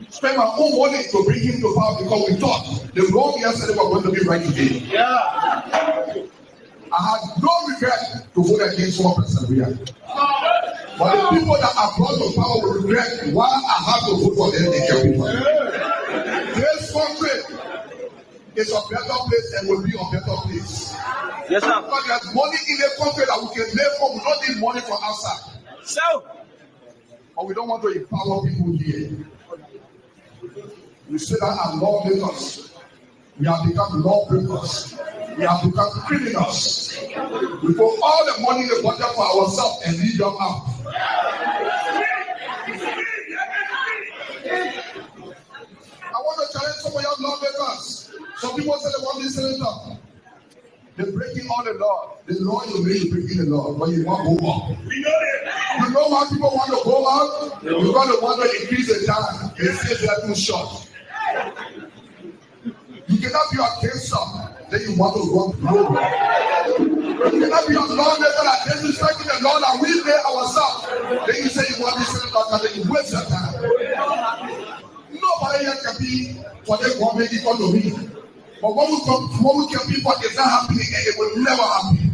spend my own money to bring him to power because we thought the wrong yesterday was going to be right today. Yeah. I had no regret to vote against one person here. But the people that are brought to power will regret why I have to vote for them. This country is a better place and will be a better place. Yes, sir. Because there's money in the country that we can live for. We don't need money from outside. So, but we don't want to empower people here. We say that our lawmakers, we have become lawbreakers. We have become criminals. We put all the money in the budget for ourselves and leave them out. I want to challenge some of your lawmakers. Some people say they want this senator. They're breaking all the law. The law you make is breaking the law, but you want to go out. You know why people want to go out? Because they want to increase the time. They say they are too short. You cannot be against something, then you want to run global. You cannot be a lawmaker that disrespecting the law that we made ourselves. Then you say you want this senator, and then you waste your time. Nobody here can be for the government economy. But when we can be for it's not happening and it will never happen.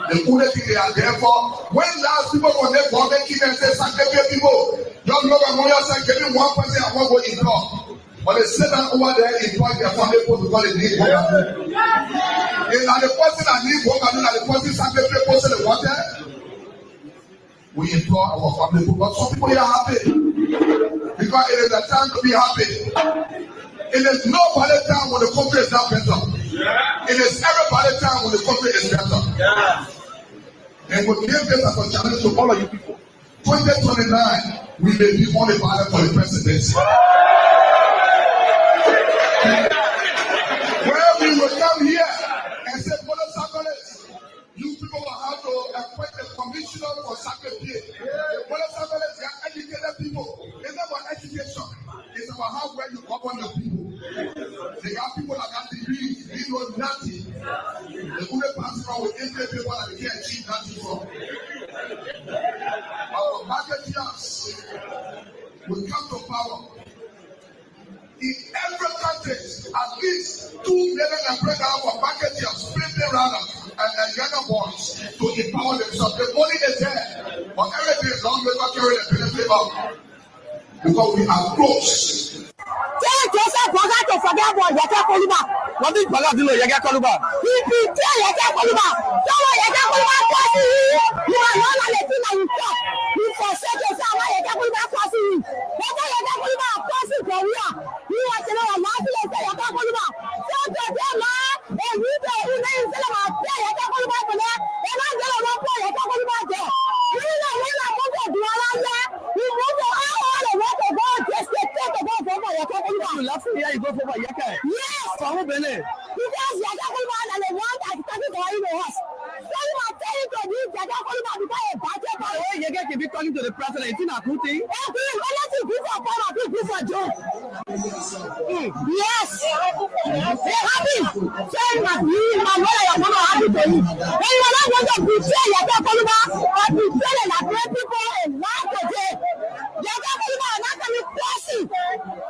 The only thing they are there for, when last people for the government came and said, "Sanctify people, young lawyer said, give me 1% I want to go in law." But they sit down over there in point their family post because they need work. And the person that needs work and the person sanctify post they wanted. We employ our family post, but some people are happy because it is a time to be happy. It is no better time when the country is not better. It is every better time when the country is better. And we give this as a challenge to all of you people. 2029, we may be on the ballot for the presidency. Where we will come here and say, "Brother Sakoles, you people will have to appoint a commissioner for sacrifice." Brother Sakoles, they are educated people. It's not about education. It's about how well you govern your people. They have people that have degrees, they know nothing. The only person with 8 people that they can't achieve nothing from. Our marketeers will come to power. In every country, at least 2 million and break out for marketeers, sprinting runners, and younger boys to empower themselves. The money is there, but everything is long without carrying the benefit of. Because we are close. Tell yourself, forget to forget about Yaka Koluba. what is Palazzo Yaga Koluba? If you tell Yaka Koluba, someone Yaka Koluba crossing you are not on the thing that you talk. You forsake yourself, why Yaka Koluba crossing you? Whether Yaka Koluba crossing Korea, you want to know a lot of Yaka Koluba. So to them, and we say, who names them about Yaka Koluba for that, and I'm going to run for Yaka Koluba there. You know, when I want to do all that, you move to all the way to go, just get to go for Yaka Koluba. You laugh here, you go for Yaka. Yes. For Bene. Because Yaka Koluba and the one that is talking to him was. So you are telling to this Yaka Koluba because a budget. Oh, Yaga can be talking to the president. It's not good thing. Anything good for power, good for Joe. Yes. They're happy. Saying that you, my mother, your mother, happy to you. And you are not going to betray Yaka Koluba or betray the great people and lie to them. Yaka Koluba are not going to cross you.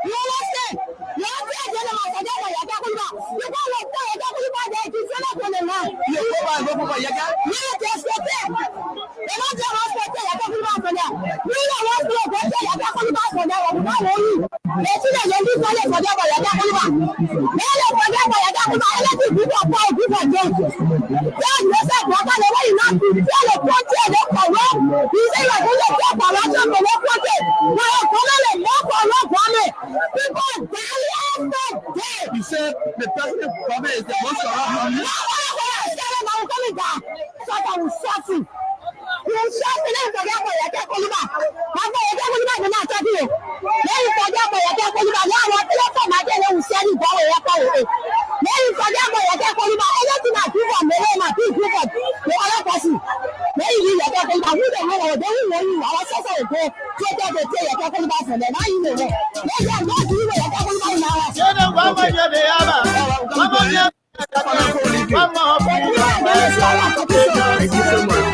You understand? You have to get them out of there for Yaka Koluba. You can't let Yaka Koluba there. It's not going to lie. You go for Yaga? Yes, yes, yes. They don't just respect Yaka Koluba for them. We don't want to respect Yaka Koluba for them. We don't want you. They see that you're for them for Yaka Koluba. They don't forget for Yaka Koluba. Anything good for power, good for them. Tell yourself, Yaka, the way you not to tell the country, they corrupt. You say you're going to take corruption for the country. Now you're going to more corrupt for me. People die every day. You said the president government is the most corrupt. No, I'm coming down. So I will shut you. You will shut me. Let me forget about Yaka Koluba. Yaka Koluba will not tell you. Let me forget about Yaka Koluba. Now I want to let my day. They will send you down with Yaka Koluba. Let me forget about Yaka Koluba. Anything I do for me, I do for the other person. Let me leave Yaka Koluba. Who don't know? They will know you. Our sister will go take them to take Yaka Koluba from them. Now you know. Let them not do Yaka Koluba in our house. Thank you so much.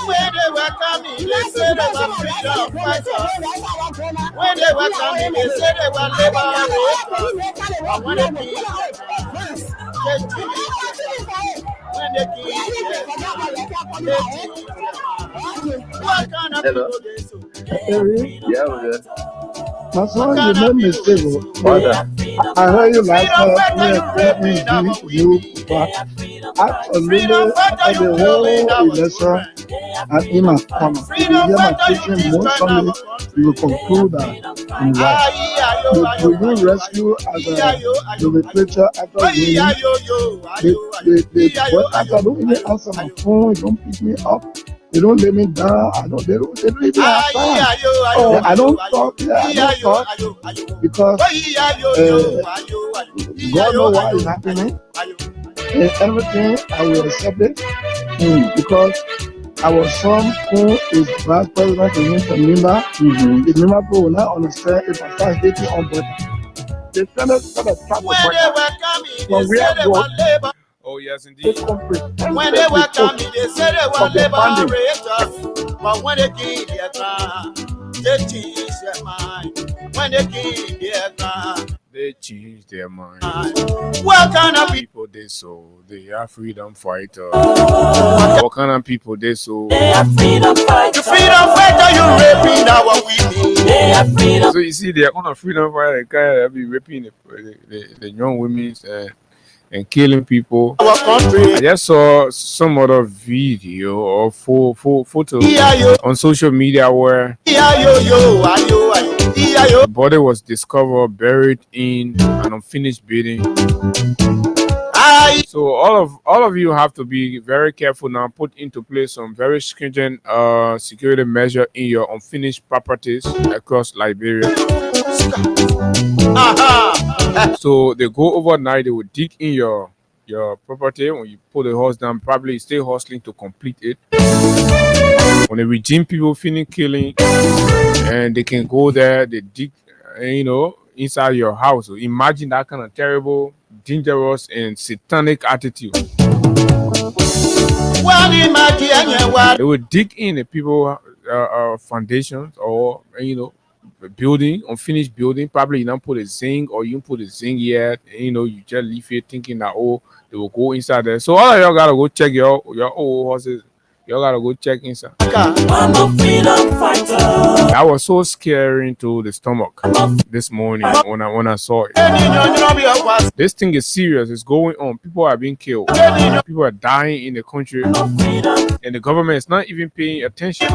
When they were coming, they said they were freedom fighters. When they were coming, they said they were liberators. But when they came, when they came, what kind of people they so? Yeah, we're good. My son, you made mistake. I heard you like me you, but absolutely at the whole election at Ima corner. If you hear my teaching most family, you will conclude that in life. You will rescue as a nomenclature after winning. After don't even answer my phone, don't pick me up. They don't let me down. They don't even have time. I don't talk. Because God knows why it's happening. And everything I will accept it because our son who is vice president in the member, the member will not understand if I start hating on them. They try to trap when we are God. Oh, yes, indeed. When they were coming, they said they were liberators. But when they came their gun, they changed their mind. When they came their gun, they changed their mind. What kind of people they so? They are freedom fighters. What kind of people they so? They are freedom fighters. The freedom fighter, you raping our women. They are freedom. So you see, they are on a freedom fighter. They be raping the young women and killing people. Our country. I just saw some other video or photo on social media where the body was discovered buried in an unfinished building. So all of you have to be very careful now. Put into place some very stringent security measure in your unfinished properties across Liberia. So they go overnight. They will dig in your property. When you put the horse down, probably stay hustling to complete it. When the regime people finish killing, and they can go there, they dig, inside your house. So imagine that kind of terrible, dangerous, and satanic attitude. They will dig in the people foundations or building, unfinished building. Probably you don't put a zinc or you put a zinc yet. You just leave it thinking that they will go inside there. So all of y'all gotta go check your old horses. Y'all gotta go check inside. That was so scary to the stomach this morning when I saw it. This thing is serious. It's going on. People are being killed. People are dying in the country, and the government is not even paying attention.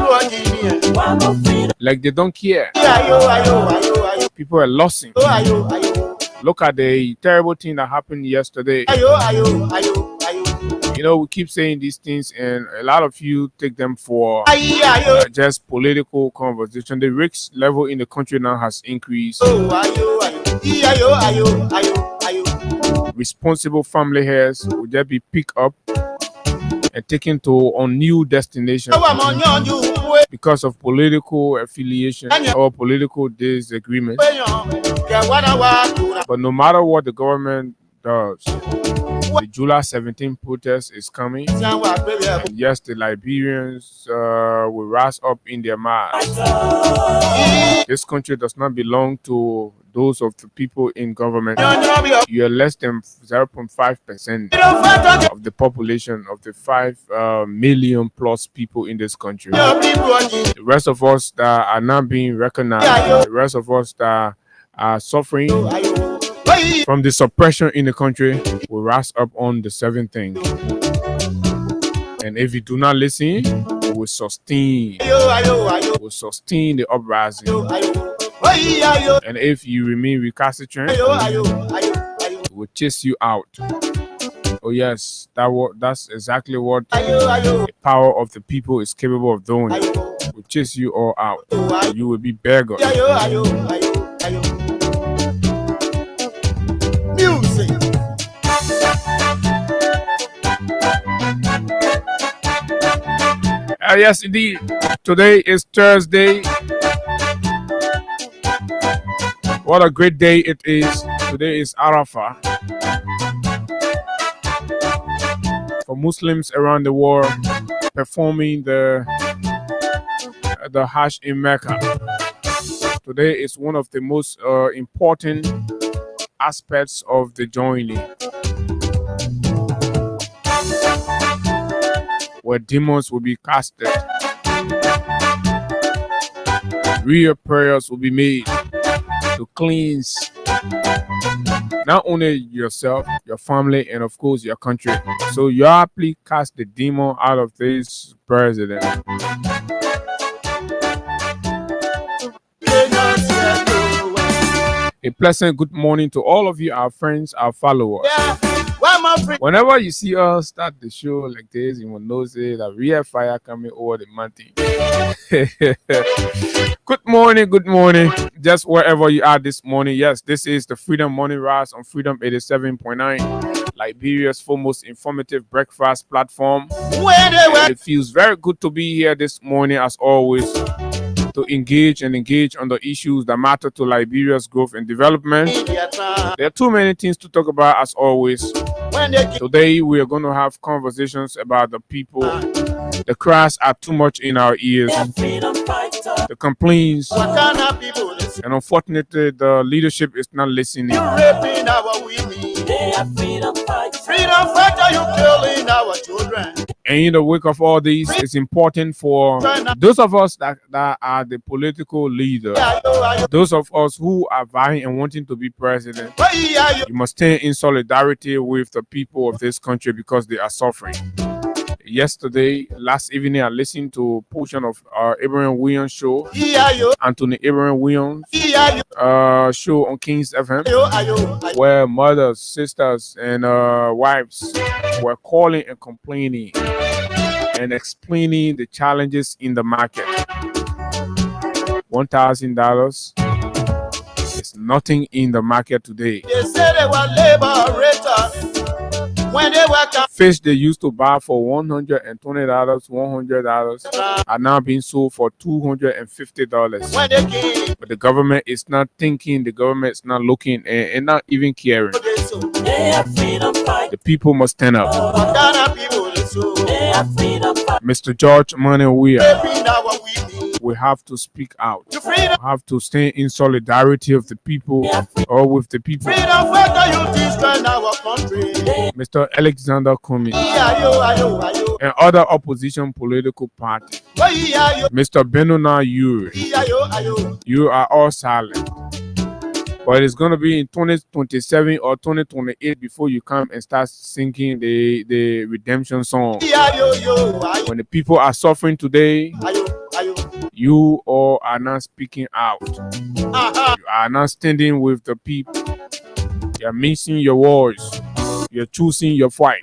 Like they don't care. People are losing. Look at the terrible thing that happened yesterday. We keep saying these things, and a lot of you take them for just political conversation. The risk level in the country now has increased. Responsible family heads will just be picked up and taken to on new destinations because of political affiliation or political disagreement. But no matter what the government does, the July 17th protest is coming. And yes, the Liberians will rise up in their march. This country does not belong to those of the people in government. You are less than 0.5% of the population of the 5 million plus people in this country. The rest of us that are not being recognized, the rest of us that are suffering from the suppression in the country will rise up on the 7th thing. And if you do not listen, we will sustain the uprising. And if you remain recalcitrant, we will chase you out. Oh yes, that's exactly what the power of the people is capable of doing. We'll chase you all out. You will be beggars. Music. Yes, indeed. Today is Thursday. What a great day it is. Today is Arafah. For Muslims around the world performing the Hajj in Mecca. Today is one of the most important aspects of the journey, where demons will be casted. Real prayers will be made to cleanse not only yourself, your family, and of course your country. So you please cast the demon out of this president. A pleasant good morning to all of you, our friends, our followers. Whenever you see us start the show like this, you will know that real fire coming over the mountain. Good morning. Just wherever you are this morning. Yes, this is the Freedom Morning Rise on Freedom 87.9, Liberia's foremost informative breakfast platform. It feels very good to be here this morning, as always, to engage on the issues that matter to Liberia's growth and development. There are too many things to talk about, as always. Today we are going to have conversations about the people. The cries are too much in our ears. The complaints, and unfortunately the leadership is not listening. And in the wake of all this, it's important for those of us that are the political leaders, those of us who are vying and wanting to be president, you must stand in solidarity with the people of this country because they are suffering. Last evening, I listened to a portion of Abraham Williams' show, Anthony Abraham Williams' show on Kings FM, where mothers, sisters, and wives were calling and complaining and explaining the challenges in the market. $1,000 is nothing in the market today. They say they were liberators. When they work out, Fish they used to buy for $120, $100 are now being sold for $250. when they came, But the government is not thinking, the government is not looking, and not even caring. they so The people must stand up. Ghana people they so Mr. George Manawia, be now what we need. we have to speak out. To freedom, We have to stand in solidarity of the people, or with the people. freedom, whether you destroy our country. Mr. Alexander Kumi Ayo. and other opposition political parties. Ayo. Mr. Benona Yuri, Ayo. you are all silent. But it's going to be in 2027 or 2028 before you come and start singing the redemption song. Ayo. When the people are suffering today, Ayo. you all are not speaking out. You are not standing with the people. You're missing your words. You're choosing your fight.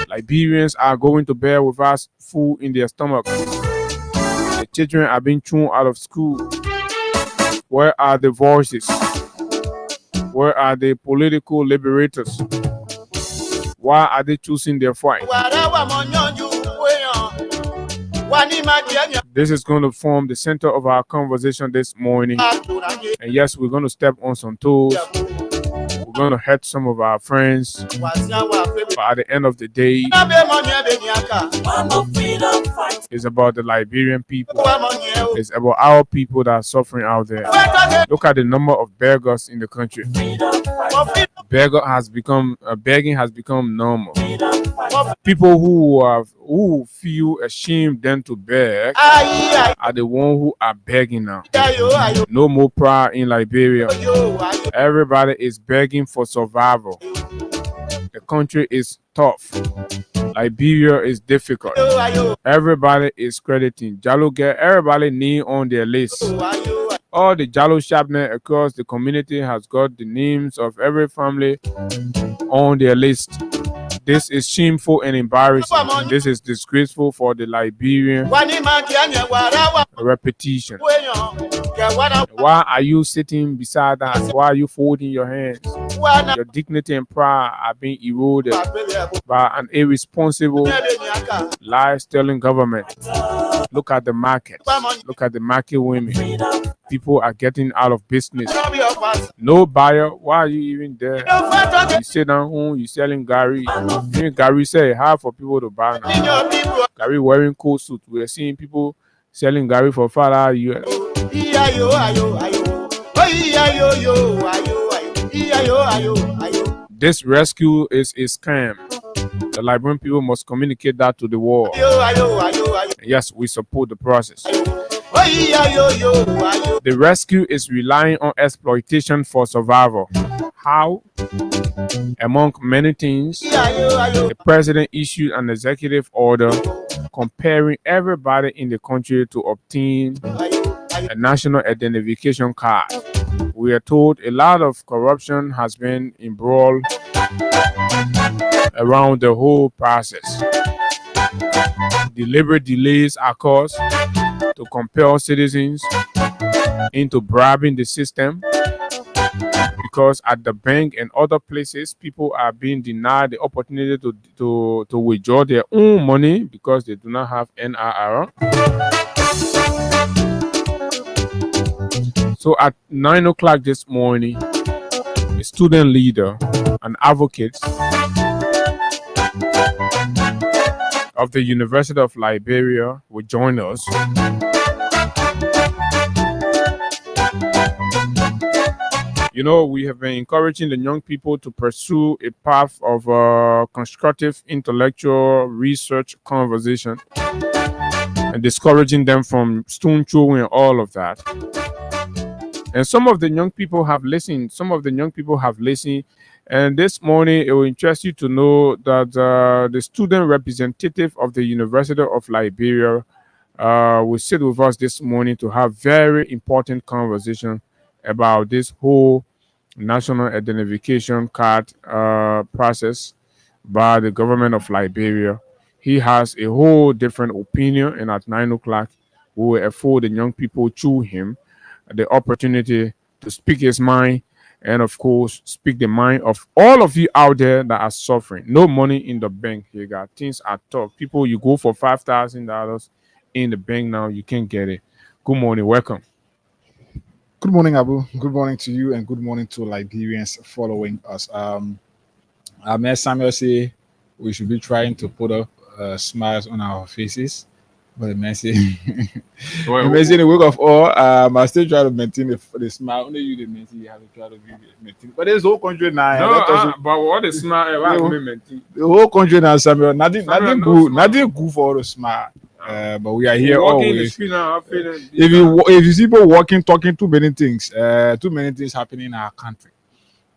Liberians are going to bear with us food in their stomach. The children are being thrown out of school. Where are the voices? Where are the political liberators? Why are they choosing their fight? This is going to form the center of our conversation this morning. And yes, we're going to step on some toes. We're going to hurt some of our friends. But at the end of the day, it's about the Liberian people. It's about our people that are suffering out there. Look at the number of beggars in the country. Begging has become normal. People who feel ashamed then to beg are the ones who are begging now. No more pride in Liberia. Everybody is begging for survival. The country is tough. Liberia is difficult. Everybody is crediting Jalo get everybody name on their list. All the Jalo sharpness across the community has got the names of every family on their list. This is shameful and embarrassing. This is disgraceful for the Liberian repetition. Why are you sitting beside us? Why are you folding your hands? Your dignity and pride are being eroded by an irresponsible, lie-stealing government. Look at the market. Look at the market women. People are getting out of business. No buyer. Why are you even there? You sit down home, you selling Gary. Even Gary said hard for people to buy now. Gary wearing coat suit. We're seeing people selling Gary for $5 US. This rescue is a scam. The Liberian people must communicate that to the world. Yes, we support the process. The rescue is relying on exploitation for survival. How? Among many things, the president issued an executive order comparing everybody in the country to obtain a national identification card. We are told a lot of corruption has been embroiled around the whole process. Deliberate delays are caused to compel citizens into bribing the system, because at the bank and other places, people are being denied the opportunity to withdraw their own money because they do not have NIR. So at 9 o'clock this morning, a student leader and advocate of the University of Liberia will join us. You know, we have been encouraging the young people to pursue a path of constructive intellectual research conversation and discouraging them from stone throwing and all of that. And some of the young people have listened. And this morning, it will interest you to know that the student representative of the University of Liberia will sit with us this morning to have very important conversation about this whole national identification card process by the government of Liberia. He has a whole different opinion, and at 9 o'clock, we will afford the young people through him the opportunity to speak his mind, and of course, speak the mind of all of you out there that are suffering. No money in the bank here, guys. Things are tough. People, you go for $5,000 in the bank now, you can't get it. Good morning, welcome. Good morning, Abu. Good morning to you, and good morning to Liberians following us. Mayor Samuel say we should be trying to put up smiles on our faces, but the man say, the work of all, I still try to maintain the smile. Only you, the man, you have to try to maintain. But there's whole country now. No, but what is smile? The whole country now, Samuel. Nothing good for the smile. But we are here always. If you see people walking, talking, too many things happening in our country.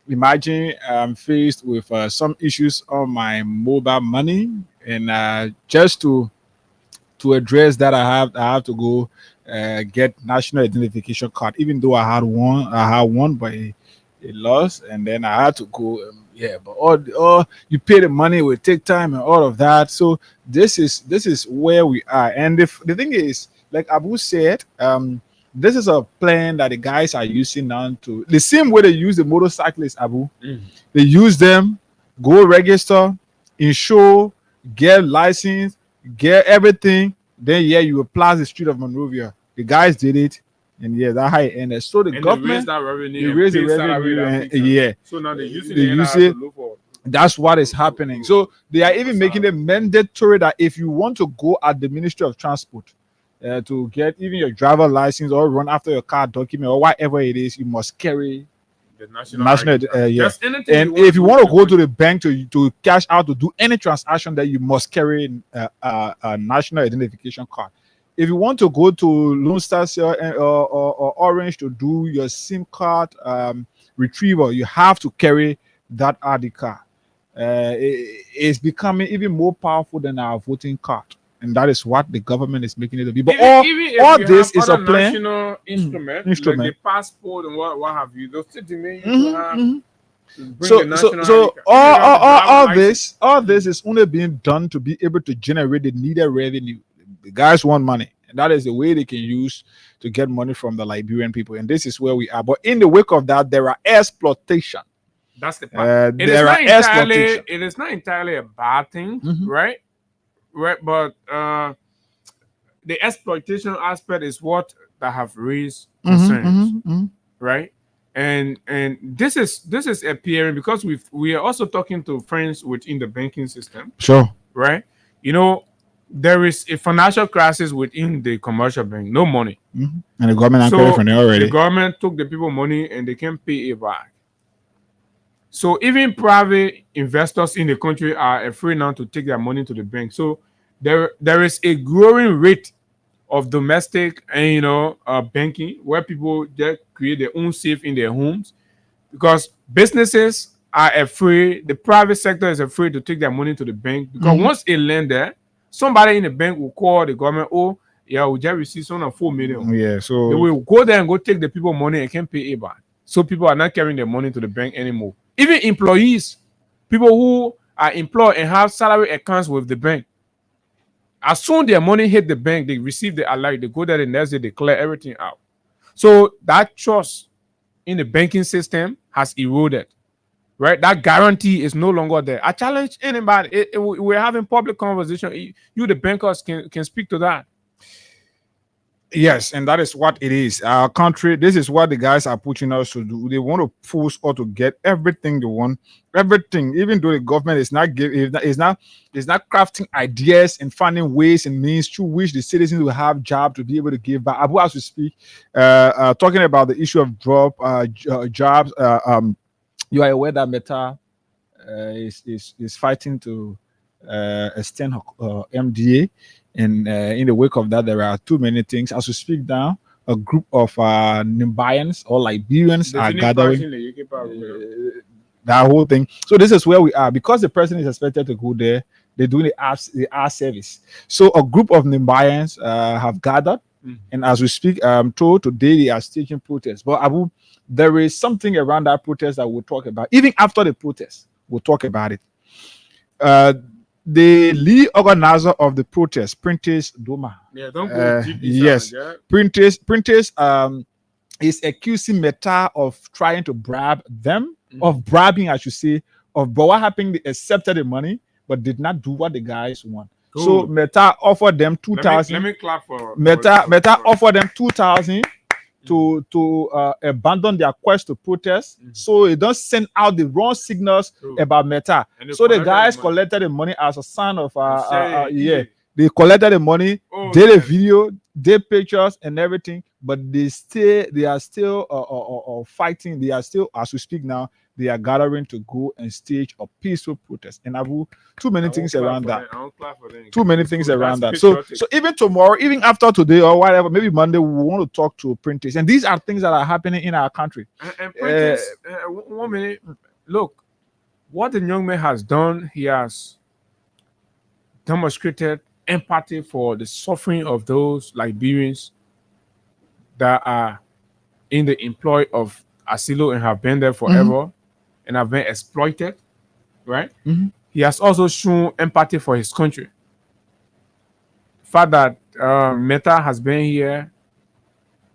Imagine I'm faced with some issues on my mobile money, and just to address that, I have to go get national identification card. Even though I had one, but it lost, and then I had to go. But all you pay the money, it will take time and all of that. So this is where we are. And the thing is, like Abu said, this is a plan that the guys are using now to the same way they use the motorcyclists, Abu. They use them, go register, insure, get license, get everything. Then you apply the street of Monrovia. The guys did it. And that's how it ended. So the government they raise the revenue. So now they use it. That's what is happening. So they are even making it mandatory that if you want to go at the Ministry of Transport to get even your driver license or run after your car document or whatever it is, you must carry the national And if you want to go to the bank to cash out to do any transaction, that you must carry a national identification card. If you want to go to Lone Star or Orange to do your SIM card retrieval, you have to carry that ID card. It's becoming even more powerful than our voting card, and that is what the government is making it to be. But all this is a plan. National instrument, like the passport and what have you. Those citizens So all this is only being done to be able to generate the needed revenue. The guys want money. That is the way they can use to get money from the Liberian people. And this is where we are. But in the wake of that, there are exploitation. That's the part. It is not entirely a bad thing, right? Right, but the exploitation aspect is what that have raised concerns, right? And this is appearing because we are also talking to friends within the banking system. Sure. Right? You know, there is a financial crisis within the commercial bank, no money. And the government already. The government took the people money and they can't pay it back. So even private investors in the country are afraid now to take their money to the bank. So there is a growing rate of domestic and banking where people just create their own safe in their homes because businesses are afraid. The private sector is afraid to take their money to the bank because once it land there, somebody in the bank will call the government. Oh, yeah, we just received some 4 million. Yeah, so they will go there and go take the people money and can't pay it back. So people are not carrying their money to the bank anymore. Even employees, people who are employed and have salary accounts with the bank, as soon their money hit the bank, they receive the alert, they go there the next day, they clear everything out. So that trust in the banking system has eroded, right? That guarantee is no longer there. I challenge anybody. We're having public conversation. You, the bankers, can speak to that. Yes, and that is what it is. Our country, this is what the guys are pushing us to do. They want to force us to get everything they want, everything, even though the government is not crafting ideas and finding ways and means through which the citizens will have jobs to be able to give back. Abu, as we speak, talking about the issue of jobs. You are aware that Meta is fighting to extend MDA. And in the wake of that, there are too many things. As we speak now, a group of Nimbayans or Liberians are gathering. That whole thing. So this is where we are. Because the president is expected to go there, they're doing the art service. So a group of Nimbayans have gathered. And as we speak, I'm told today they are staging protests. But Abu, there is something around that protest that we'll talk about. Even after the protest, we'll talk about it. The lead organizer of the protest, Prentice Doma. Yeah, don't go deep yes, Prentice is accusing Meta of trying to bribe them, of bribing, I should say, but what happened? They accepted the money, but did not do what the guys want. Cool. So Meta offered them 2,000. Let me clap for Meta offered them 2,000 to abandon their quest to protest, so it don't send out the wrong signals about Meta. So the guys collected the money as a sign of they collected the money, did a video, did pictures and everything, but they are still fighting. They are still, as we speak now, they are gathering to go and stage a peaceful protest. And Abu, too many things around that. Too many things around that. So even tomorrow, even after today or whatever, maybe Monday, we want to talk to Prentice. And these are things that are happening in our country. And Prentice, 1 minute. Look, what the young man has done, he has demonstrated empathy for the suffering of those Liberians that are in the employ of Asilo and have been there forever and have been exploited, right? He has also shown empathy for his country. The fact that Meta has been here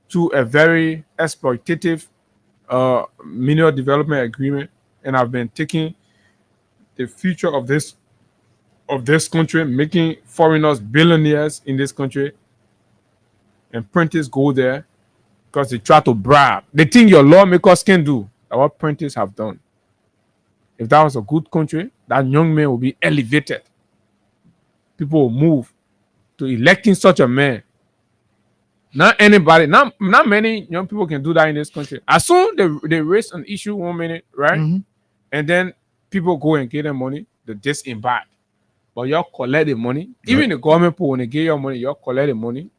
to a very exploitative mineral development agreement and have been taking the future of this country, making foreigners billionaires in this country, and Prentice go there because they try to bribe. They think your lawmakers can do what Prentice have done. If that was a good country, that young man will be elevated. People will move to electing such a man. Not anybody, not many young people can do that in this country. As soon they raise an issue 1 minute, right? And then people go and get them money, they disembark. But y'all collect the money. Even the government people, when they get your money, y'all collect the money,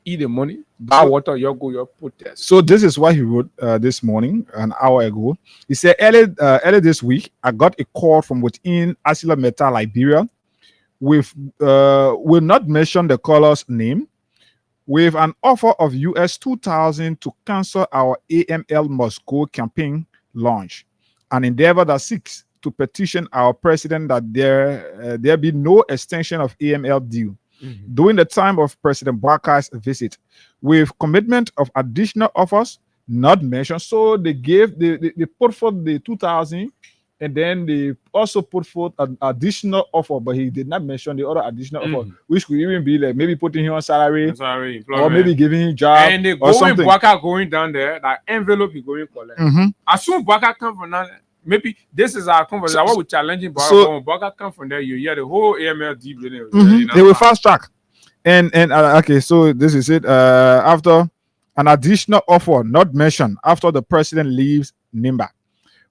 eat the money, buy water, y'all go, y'all protest. So this is what he wrote this morning, an hour ago. He said, early this week, I got a call from within Asila Meta, Liberia. Will not mention the caller's name, with an offer of US 2,000 to cancel our AML Must Go campaign launch, an endeavor that seeks to petition our president that there be no extension of AML deal. during the time of President Barker's visit, with commitment of additional offers not mentioned. So they put forth the 2,000, and then they also put forth an additional offer, but he did not mention the other additional offer, which could even be like maybe putting him on salary or maybe giving him job and they or go something. with Barker going down there, that envelope is going collect. As soon as Barker come from down there, maybe this is our conversation. What we challenging Barker, so, when Barker come from there, you hear the whole AML deep. They will fast track. And okay, so this is it. After an additional offer not mentioned after the president leaves Nimba.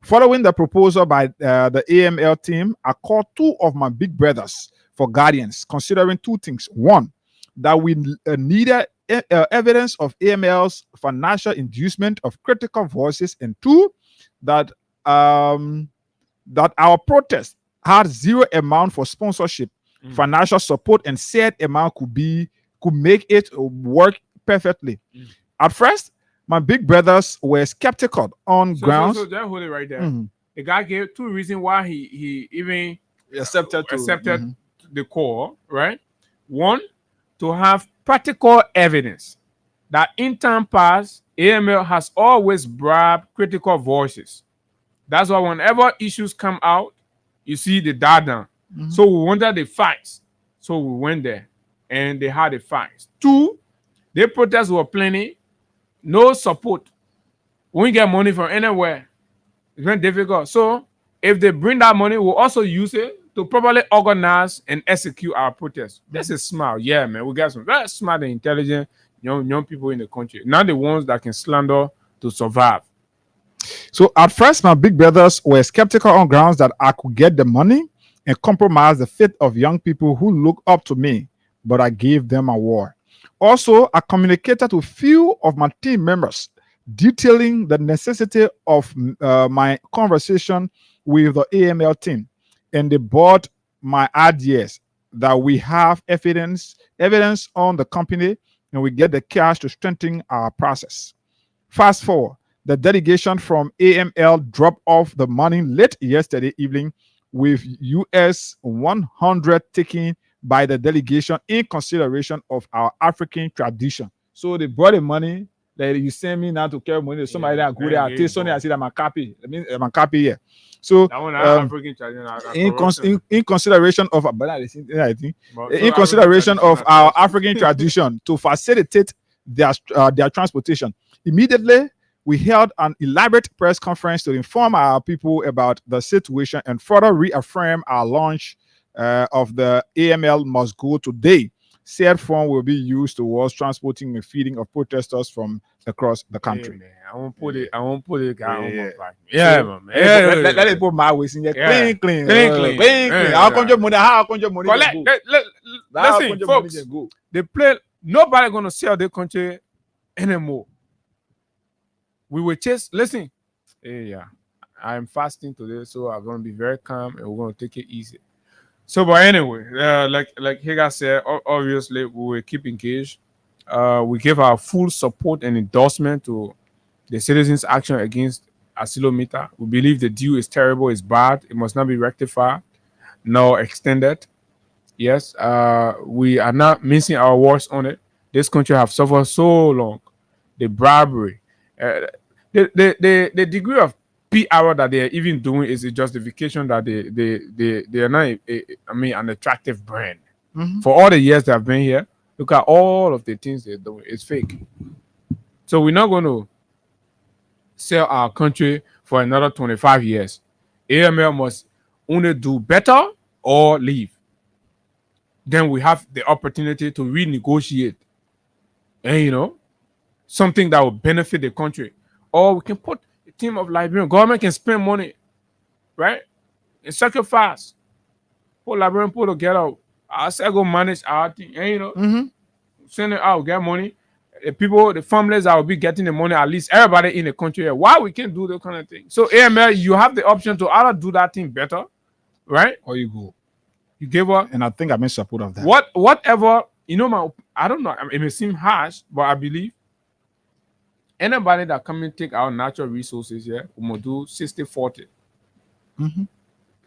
Following the proposal by the AML team, I called two of my big brothers for guardians, considering two things. One, that we needed evidence of AML's financial inducement of critical voices, and two, that that our protest had zero amount for sponsorship, financial support, and said amount could make it work perfectly. At first, my big brothers were skeptical on grounds. So just hold it right there. The guy gave two reasons why he even accepted the call, right? One, to have practical evidence that in time past, AML has always bribed critical voices. That's why whenever issues come out, you see the data. So we wanted the facts. So we went there and they had the facts. Two, the protests were plenty. No support. When you get money from anywhere, it's very difficult. So if they bring that money, we'll also use it to properly organize and execute our protests. This is smart. Yeah, man. We got some very smart and intelligent young people in the country. Not the ones that can slander to survive. So at first, my big brothers were skeptical on grounds that I could get the money and compromise the faith of young people who look up to me, but I gave them a war. Also, I communicated to few of my team members, detailing the necessity of my conversation with the AML team, and they bought my ideas that we have evidence on the company, and we get the cash to strengthen our process. Fast forward, the delegation from AML dropped off the money late yesterday evening, with US 100 taken by the delegation in consideration of our African tradition. So they brought the money that you send me now to carry money to somebody that go there. I tell Sonny, I see that my copy. I mean, my copy here. So African tradition, in consideration of in consideration of our African tradition to facilitate their transportation, immediately we held an elaborate press conference to inform our people about the situation and further reaffirm our launch of the AML Must Go today. Said fund will be used towards transporting and feeding of protesters from across the country. Hey, I won't put it. Man. Let it put my ways in here. Clean. How come your money? Listen, folks. They play. Nobody gonna sell their country anymore. We will chase. Listen. I'm fasting today, so I'm gonna be very calm and we're gonna take it easy. So, but anyway, like Higa said, obviously we will keep engaged. We give our full support and endorsement to the citizens' action against Asilomita. We believe the deal is terrible, it's bad, it must not be rectified, nor extended. Yes, we are not mincing our words on it. This country have suffered so long. The bribery, the degree of PR that they are even doing is a justification that they are not an attractive brand. For all the years they have been here, look at all of the things they're doing. It's fake. So we're not going to sell our country for another 25 years. AML must only do better or leave. Then we have the opportunity to renegotiate and something that will benefit the country. Or we can put team of Liberian government can spend money, right? And sacrifice. Put Liberian people together. I say go manage our thing, and send it out, get money. The people, the families that will be getting the money, at least everybody in the country. Why we can't do that kind of thing? So AML, you have the option to either do that thing better, right? Or you go. You give up. And I think I'm in support of that. Whatever, I don't know. It may seem harsh, but I believe anybody that come and take our natural resources here, we must do 60-40.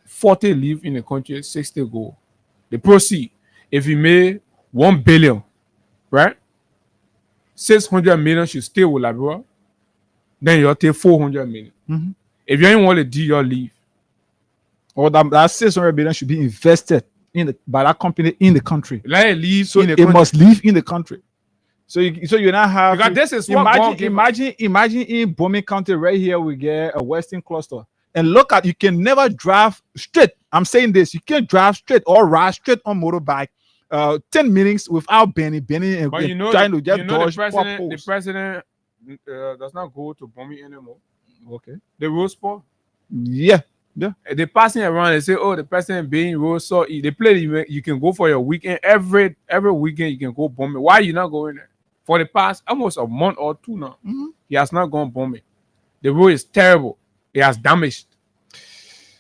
40 live in the country, 60 go. The proceed. If you may 1 billion, right? 600 million should stay with Liberia. Then you'll take 400 million. Mm-hmm. If you ain't want to do your leave. Or that 600 billion should be invested by that company in the country. Let it leave so in the it country. Must leave in the country. So you now have because this is what imagine in Bombing County right here we get a Western cluster. And look at, you can never drive straight. I'm saying this, you can't drive straight or ride straight on motorbike 10 minutes without bending and trying to just dodge the president does not go to Bombing anymore. Okay. The road sport. Yeah. They passing around and say, oh, the president being road so they play. You can go for your weekend every weekend. You can go bombing. Why you not going there? For the past almost a month or two now, he has not gone bombing. The road is terrible. It has damaged.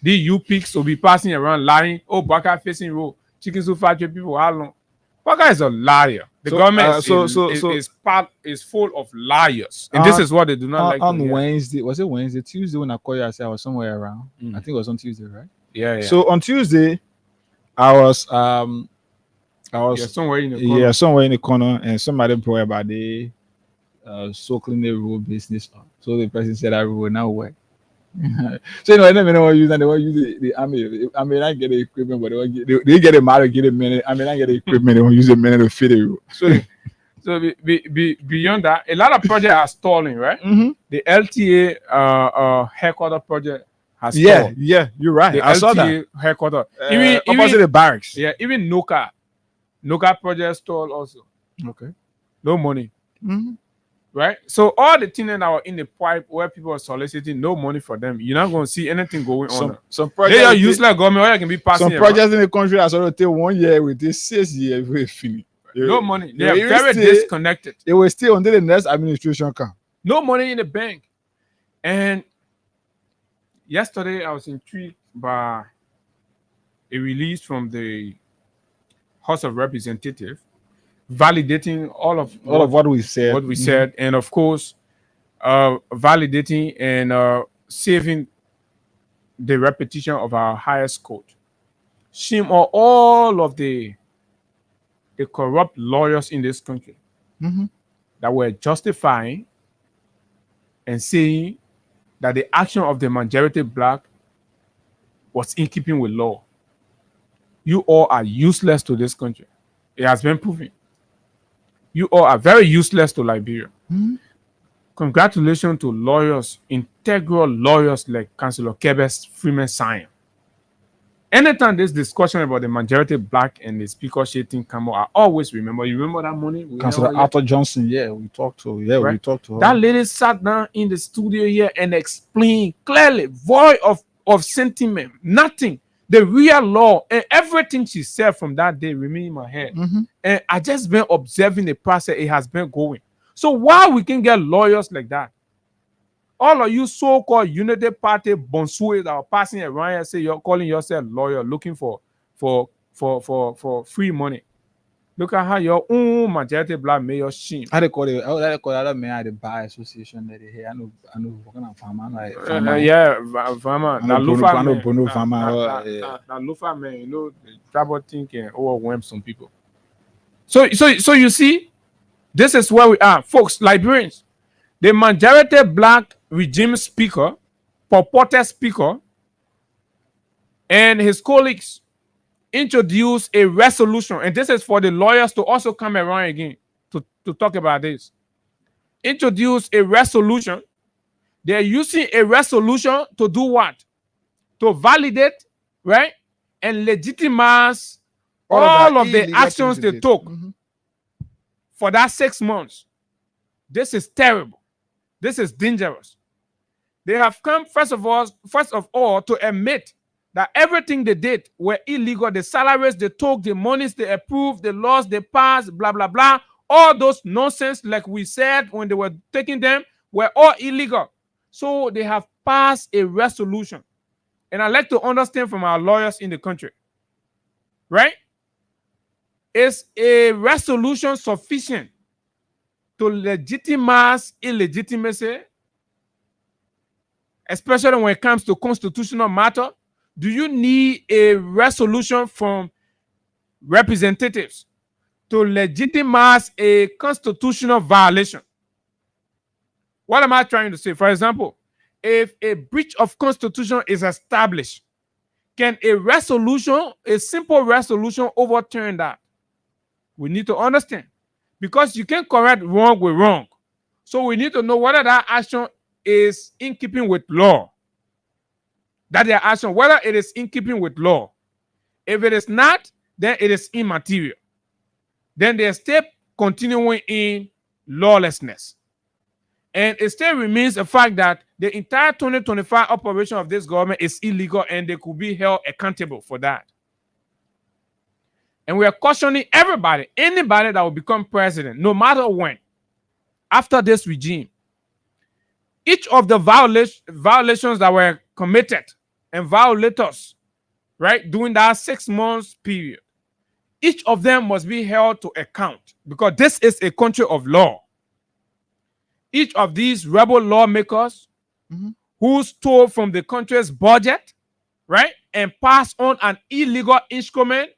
The UPICs will be passing around lying. Oh, Baka facing road. Chicken soup factory people. How long? Baka is a liar. The government is full of liars, and this is what they do not like. On Wednesday, was it Wednesday? Tuesday when I called you, I said I was somewhere around. I think it was on Tuesday, right? Yeah. So on Tuesday, I was somewhere in the corner. Yeah, somewhere in the corner, and somebody brought about the circling the road business. So the person said I will now work. So I never know what use, and they want use the army. I mean, I get the equipment, but they get a matter, get a minute. I mean, I get the equipment, they won't use a minute to fit it. So beyond that, a lot of projects are stalling, right? Mm-hmm. The LTA headquarter project has stalled. Yeah, you're right. I saw that headquarter, even opposite the barracks. Yeah, even Noka project stalled also. Okay, no money. Mm-hmm. Right? So all the things that are in the pipe where people are soliciting no money for them, you're not going to see anything going on. Some projects, they are useless government, or you can be passing. Some projects in the country are sort of take 1 year with this 6 years we finish. No money. They are very disconnected. They will stay until the next administration comes. No money in the bank. And yesterday I was intrigued by a release from the House of Representatives validating all of what we said. What we said, and of course, validating and saving the reputation of our highest court. Shame on all of the corrupt lawyers in this country that were justifying and saying that the action of the majority black was in keeping with law. You all are useless to this country. It has been proven. You all are very useless to Liberia. Congratulations to lawyers, integral lawyers like Councillor Kebe's Freeman Sion. Anytime this discussion about the majority black and the speakership thing come out, I always remember. You remember that morning? Councillor Arthur Johnson, we talked to. Yeah, right? We talked to her. That lady sat down in the studio here and explained clearly, void of sentiment, nothing. The real law and everything she said from that day remain in my head. And I just been observing the process. It has been going. So why we can get lawyers like that? All of you so-called Unity Party bonsues that are passing around and say you're calling yourself lawyer, looking for free money. Look at how your own majority black mayor shame. I call other men at the bar association that they hear. I know working on farmer like farmer. That Lufa man, you know, the trouble thinking overwhelm some people. So you see, this is where we are, folks. Liberians, the majority black regime speaker, purported speaker, and his colleagues introduce a resolution, and this is for the lawyers to also come around again to talk about this. Introduce a resolution. They're using a resolution to do what? To validate, right? And legitimize all of the actions they took for that 6 months. This is terrible. This is dangerous. They have come, first of all, to admit that everything they did were illegal. The salaries they took, the monies they approved, the laws they passed, blah, blah, blah. All those nonsense, like we said when they were taking them, were all illegal. So they have passed a resolution. And I like to understand from our lawyers in the country, right? Is a resolution sufficient to legitimize illegitimacy, especially when it comes to constitutional matter? Do you need a resolution from representatives to legitimize a constitutional violation. What am I trying to say? For example, if a breach of constitution is established, can a resolution, a simple resolution, overturn that? We need to understand. Because you can't correct wrong with wrong. So we need to know whether that action is in keeping with law. That their action, whether it is in keeping with law. If it is not, then it is immaterial. Then they stay continuing in lawlessness. And it still remains a fact that the entire 2025 operation of this government is illegal and they could be held accountable for that. And we are cautioning everybody, anybody that will become president, no matter when, after this regime, each of the violations that were committed and violators, right, during that 6 months period, each of them must be held to account because this is a country of law. Each of these rebel lawmakers who stole from the country's budget, right, and passed on an illegal instrument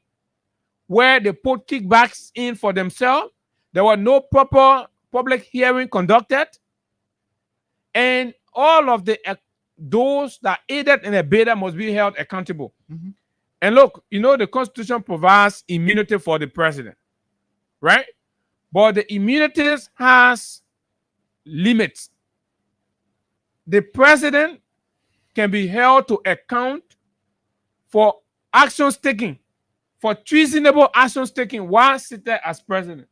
where they put kickbacks in for themselves. There were no proper public hearing conducted. And all of those that aided and abetted must be held accountable. And look, you know, the Constitution provides immunity for the president, right? But the immunities has limits. The president can be held to account for actions taken, for treasonable actions taken while sitting as president.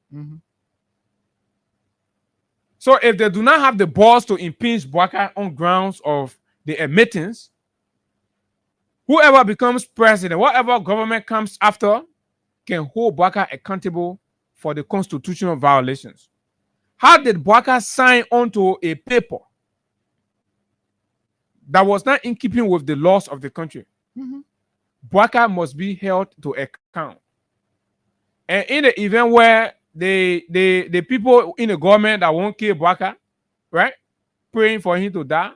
So if they do not have the balls to impeach Bouaka on grounds of the admittance, whoever becomes president, whatever government comes after, can hold Bouaka accountable for the constitutional violations. How did Bouaka sign onto a paper that was not in keeping with the laws of the country? Bouaka must be held to account. And in the event where the people in the government that won't kill Bouaka, right, praying for him to die,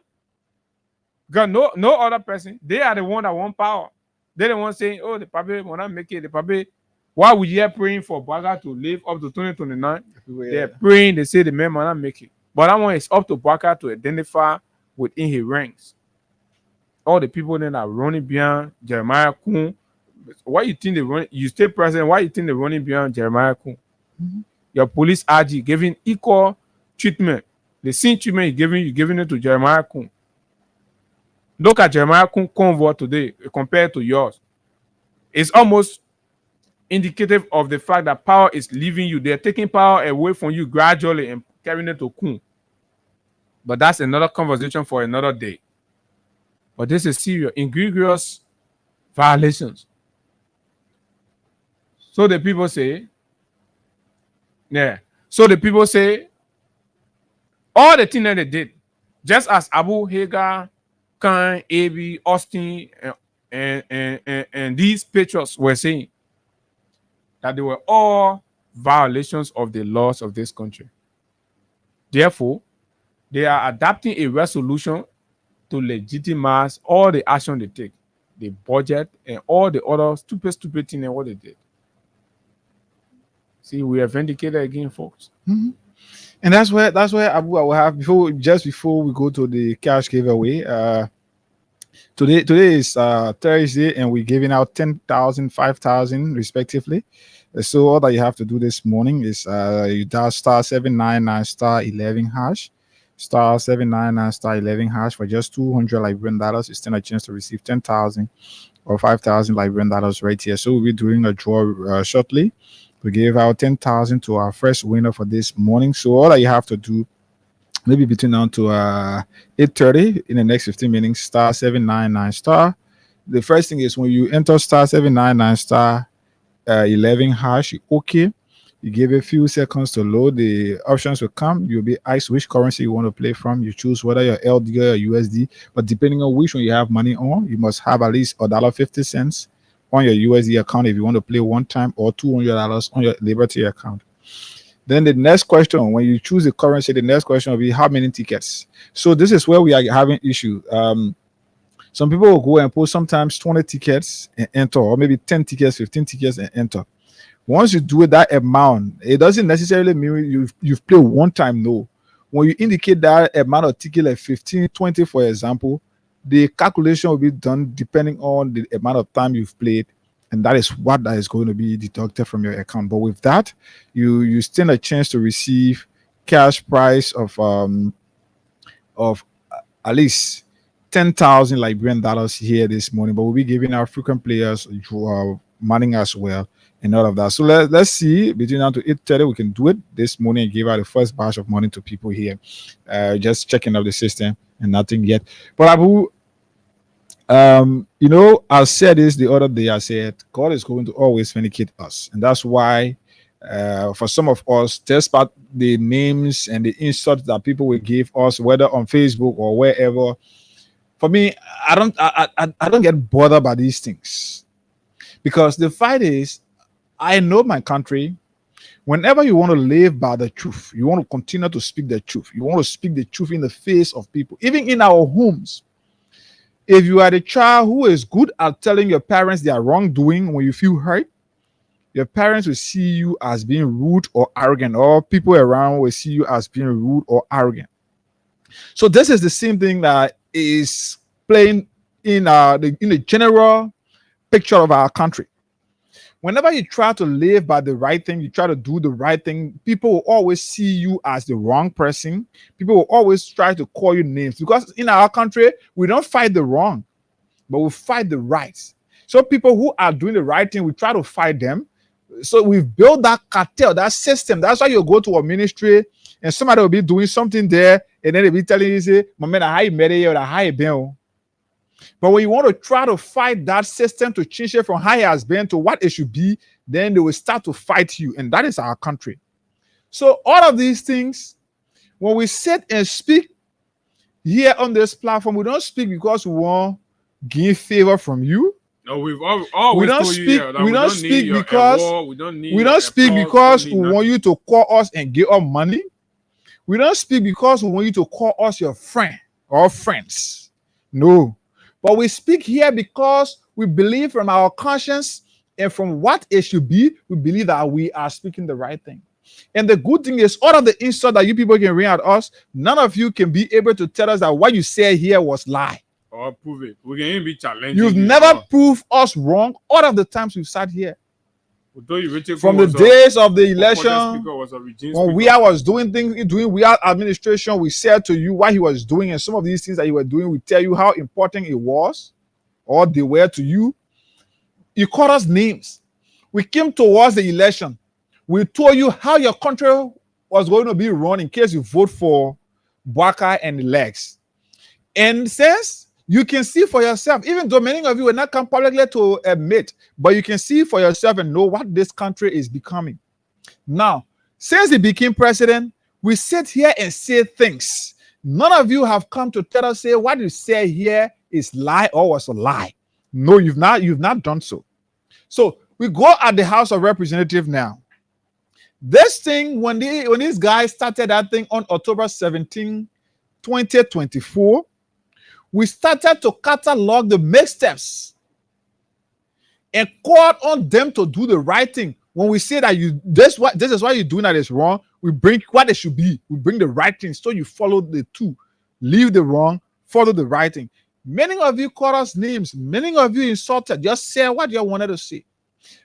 because no other person, they are the one that want power. They're the one saying, oh, the probably will not make it. The probably, why would you praying for Bouaka to live up to 2029? They're praying, they say the man will not make it. But that one is up to Bouaka to identify within his ranks. All the people that are running behind Jeremiah Kun. Why you think they run? You stay president. Why you think they're running behind Jeremiah Kun? Your police RG giving equal treatment. The same treatment you're giving it to Jeremiah Kun. Look at Jeremiah Kun convoy today compared to yours. It's almost indicative of the fact that power is leaving you. They're taking power away from you gradually and carrying it to Kun. But that's another conversation for another day. But this is serious, egregious violations. So the people say, all the things that they did, just as Abu Hagar, Khan, Abi, Austin, and these patriots were saying, that they were all violations of the laws of this country. Therefore, they are adopting a resolution to legitimize all the action they take, the budget, and all the other stupid things and what they did. See, we are vindicated again, folks. And that's where Abu I will have before we go to the cash giveaway. Today is Thursday, and we're giving out 10,000, 5,000 respectively. So all that you have to do this morning is you dial star 799 star 11 hash. Star 799 star 11 hash for just $200 Liberian dollars. You stand a chance to receive 10,000 or 5,000 Liberian dollars right here. So we'll be doing a draw shortly. We gave out 10,000 to our first winner for this morning. So all that you have to do, maybe between now to 8:30 in the next 15 minutes, star 799 star. The first thing is when you enter star 799 star 11 hash, okay. You give a few seconds to load. The options will come. You'll be asked which currency you want to play from. You choose whether you're LD or USD. But depending on which one you have money on, you must have at least $1.50 on your USD account if you want to play one time, or $200 on your Liberty account. Then the next question, when you choose the currency, the next question will be how many tickets. So this is where we are having issue. Some people will go and post sometimes 20 tickets and enter, or maybe 10 tickets, 15 tickets and enter. Once you do it, that amount, it doesn't necessarily mean you've played one time. No. When you indicate that amount of ticket like 15, 20, for example, the calculation will be done depending on the amount of time you've played, and that is what that is going to be deducted from your account. But with that, you stand a chance to receive cash prize of at least 10,000 Liberian dollars here this morning. But we'll be giving our frequent players money as well and all of that. So let's see, between now to 8:30 we can do it this morning and give out the first batch of money to people here. Just checking out the system and nothing yet. But Abu, I said this the other day. I said God is going to always vindicate us, and that's why for some of us, despite the names and the insults that people will give us, whether on Facebook or wherever, for me, I don't get bothered by these things, because the fact is, I know my country. Whenever you want to live by the truth, you want to continue to speak the truth. You want to speak the truth in the face of people, even in our homes. If you are the child who is good at telling your parents they are wrongdoing when you feel hurt, your parents will see you as being rude or arrogant, or people around will see you as being rude or arrogant. So this is the same thing that is playing in the general picture of our country. Whenever you try to live by the right thing, you try to do the right thing, people will always see you as the wrong person. People will always try to call you names, because in our country, we don't fight the wrong, but we fight the right. So people who are doing the right thing, we try to fight them. So we've built that cartel, that system. That's why you go to a ministry and somebody will be doing something there, and then they'll be telling you, say, "My man, how you made it, or how you been?" But when you want to try to fight that system to change it from how it has been to what it should be, then they will start to fight you. And that is our country. So all of these things, when we sit and speak here on this platform, we don't speak because we want to gain favor from you. No, we've always told you that we don't speak because we want you to call us and give us money. We don't speak because we want you to call us your friend or friends. No. But we speak here because we believe from our conscience and from what it should be, we believe that we are speaking the right thing. And the good thing is, all of the insult that you people can ring at us, none of you can be able to tell us that what you said here was lie. Or prove it. We can even be challenging. You've never proved us wrong all of the times we've sat here. From the days of the election, when we was doing administration, we said to you what he was doing, and some of these things that you were doing, we tell you how important it was, or they were to you. You called us names. We came towards the election. We told you how your country was going to be run in case you vote for Bwaka and the legs. And since you can see for yourself, even though many of you will not come publicly to admit, but you can see for yourself and know what this country is becoming. Now, since he became president, we sit here and say things. None of you have come to tell us, say, what you say here is lie or was a lie. No, you've not done so. So we go at the House of Representatives now. This thing, when these guys started that thing on October 17, 2024, we started to catalog the missteps and called on them to do the right thing. When we say that this is why you're doing that is wrong, we bring what it should be. We bring the right thing, so you follow the two. Leave the wrong, follow the right thing. Many of you called us names. Many of you insulted. Just say what you wanted to say.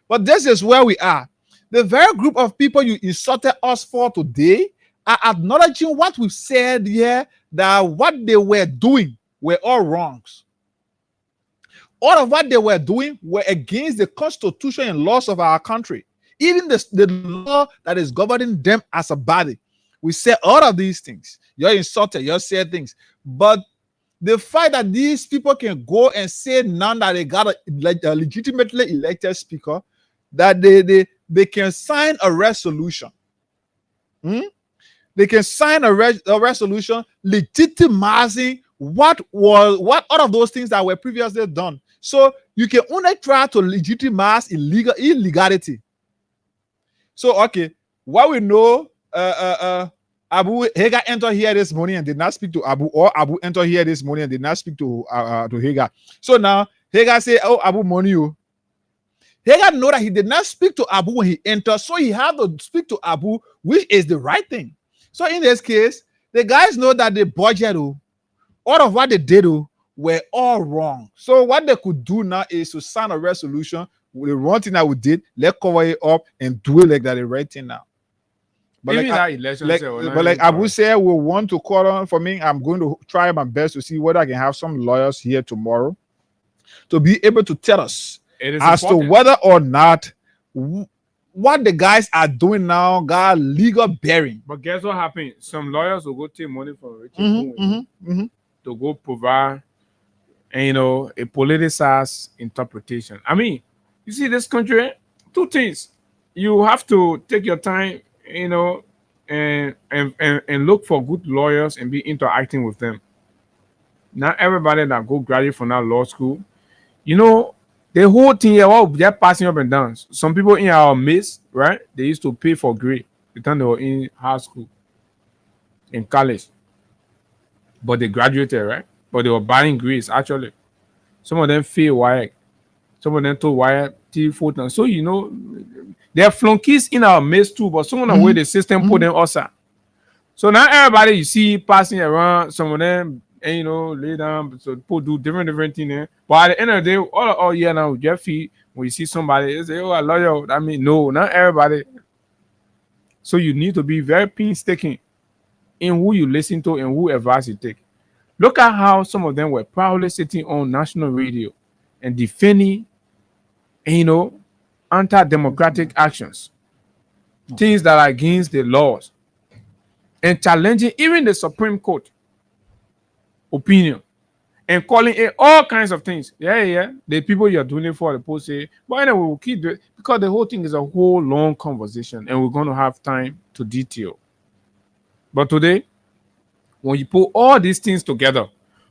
But this is where we are. The very group of people you insulted us for today are acknowledging what we've said here, that what they were doing were all wrongs. All of what they were doing were against the constitution and laws of our country. Even the law that is governing them as a body. We say all of these things. You're insulted, you said things. But the fact that these people can go and say now that they got a legitimately elected speaker, that they can sign a resolution. They can sign a resolution legitimizing what all of those things that were previously done. So you can only try to legitimize illegality. So okay, what we know, Abu Hagar entered here this morning and did not speak to Abu, or Abu entered here this morning and did not speak to Hagar. So now Hagar say, "Oh, Abu money you." Hagar know that he did not speak to Abu when he entered, so he had to speak to Abu, which is the right thing. So in this case, the guys know that the budget, all of what they did were all wrong. So what they could do now is to sign a resolution. The wrong thing that we did, let's cover it up and do it like that the right thing now. But Even like, that election, but like Abu said, we want to call on for me. I'm going to try my best to see whether I can have some lawyers here tomorrow to be able to tell us as to whether or not what the guys are doing now got legal bearing. But guess what happened? Some lawyers will go take money from Richard to go provide, and a politicized interpretation. I mean, you see, this country, two things. You have to take your time, and look for good lawyers and be interacting with them. Not everybody that go graduate from that law school, the whole thing here, they're passing up and down. Some people in our midst, right? They used to pay for grade the time they were in high school, in college, but they graduated, right? But they were buying grades actually. Some of them failed WIAC. Some of them told WIAC 3-4 times. So there are flunkies in our midst too, but some of the way the system put them outside. So now everybody you see passing around, some of them, and lay down, so people do different things there. But at the end of the day, all year now, with your feet, when you see somebody, they say, "Oh, I love you." I mean, no, not everybody. So you need to be very painstaking in who you listen to and who advice you take. Look at how some of them were proudly sitting on national radio and defending, anti-democratic actions, things that are against the laws, and challenging even the Supreme Court opinion and calling it all kinds of things. Yeah. The people you're doing it for, the post say, but anyway, we'll keep doing it because the whole thing is a whole long conversation and we're going to have time to detail. But today, when you put all these things together,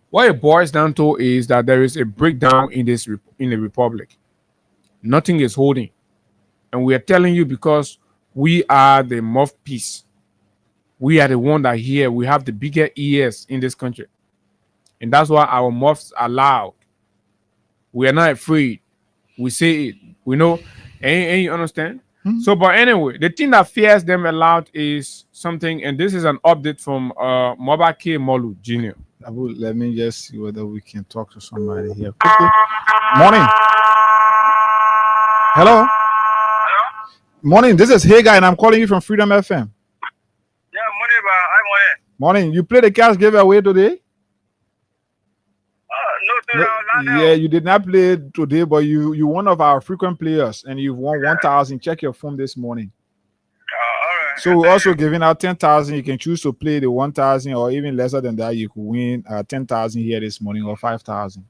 what it boils down to is that there is a breakdown in the republic. Nothing is holding. And we are telling you because we are the mouthpiece. We are the one that here. We have the bigger ears in this country. And that's why our mouths are loud. We are not afraid. We say it. We know. And you understand? So, but anyway, the thing that fears them a lot is something, and this is an update from Mobake Molu Jr. Let me just see whether we can talk to somebody here quickly. Morning. Hello. Morning. This is Hagar, and I'm calling you from Freedom FM. Yeah, morning, but I'm morning. You played the cash giveaway today? No, you did not play today, but you one of our frequent players, and you've won 1,000. Check your phone this morning. All right. So we're also giving out 10,000. You can choose to play the 1,000, or even lesser than that. You could win 10,000 here this morning, or 5,000.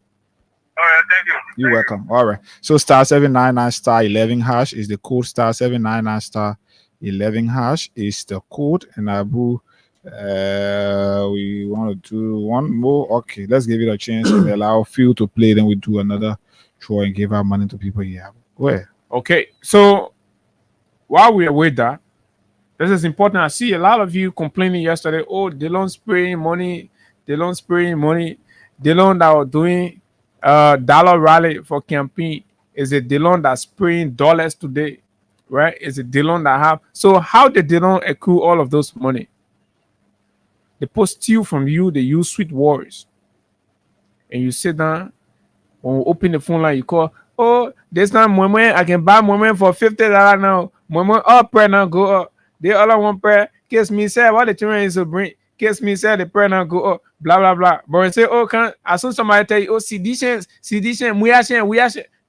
All right, thank you. You're welcome. All right. So *799*11# is the code. *799*11# is the code. And Abu, we want to do one more. Okay, let's give it a chance and allow few to play. Then we do another draw and give our money to people here. Go ahead. Okay. So while we are with that, this is important. I see a lot of you complaining yesterday. Oh, they don't spraying money. They don't spraying money. They don't that are doing dollar rally for campaign. Is it Delon that's spraying dollars today, right? Is it Delon that have? So how did Delon accrue all of those money? They post steal from you. They use sweet words, and you sit down. When we open the phone line, you call. Oh, this time moment I can buy moment for $50 now. Moment up prayer now go up. They all I want prayer. Kiss me say what the children is to bring. Kiss me say the prayer now go up. Blah blah blah. But when say oh can as soon as somebody tell you oh sedition, we are.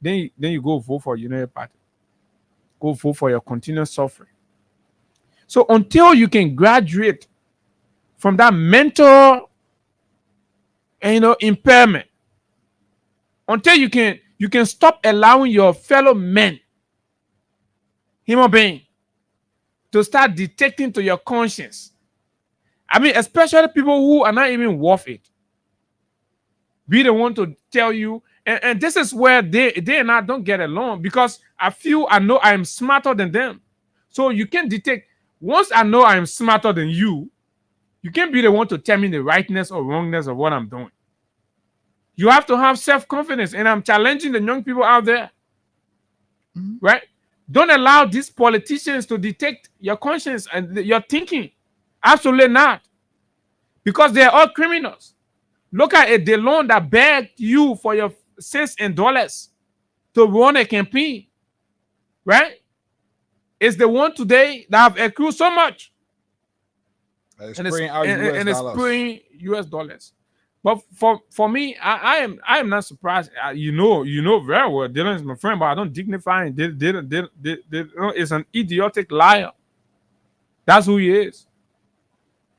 Then you go vote for United Party. Go vote for your continuous suffering. So until you can graduate from that mental impairment, until you can stop allowing your fellow men, human being, to start detecting to your conscience. I mean, especially people who are not even worth it. Be the one to tell you, and this is where they and I don't get along, because I know I am smarter than them. So you can detect, once I know I am smarter than you, you can't be the one to tell me the rightness or wrongness of what I'm doing. You have to have self-confidence, and I'm challenging the young people out there. right? Don't allow these politicians to dictate your conscience and your thinking. Absolutely not. Because they're all criminals. Look at it, the loan that begged you for your cents and dollars to run a campaign, right? It's the one today that have accrued so much. It's And spraying out US it's dollars. spraying US dollars. But for me, I am not surprised. You know very well. Dylan is my friend, but I don't dignify him. Dylan is an idiotic liar. That's who he is.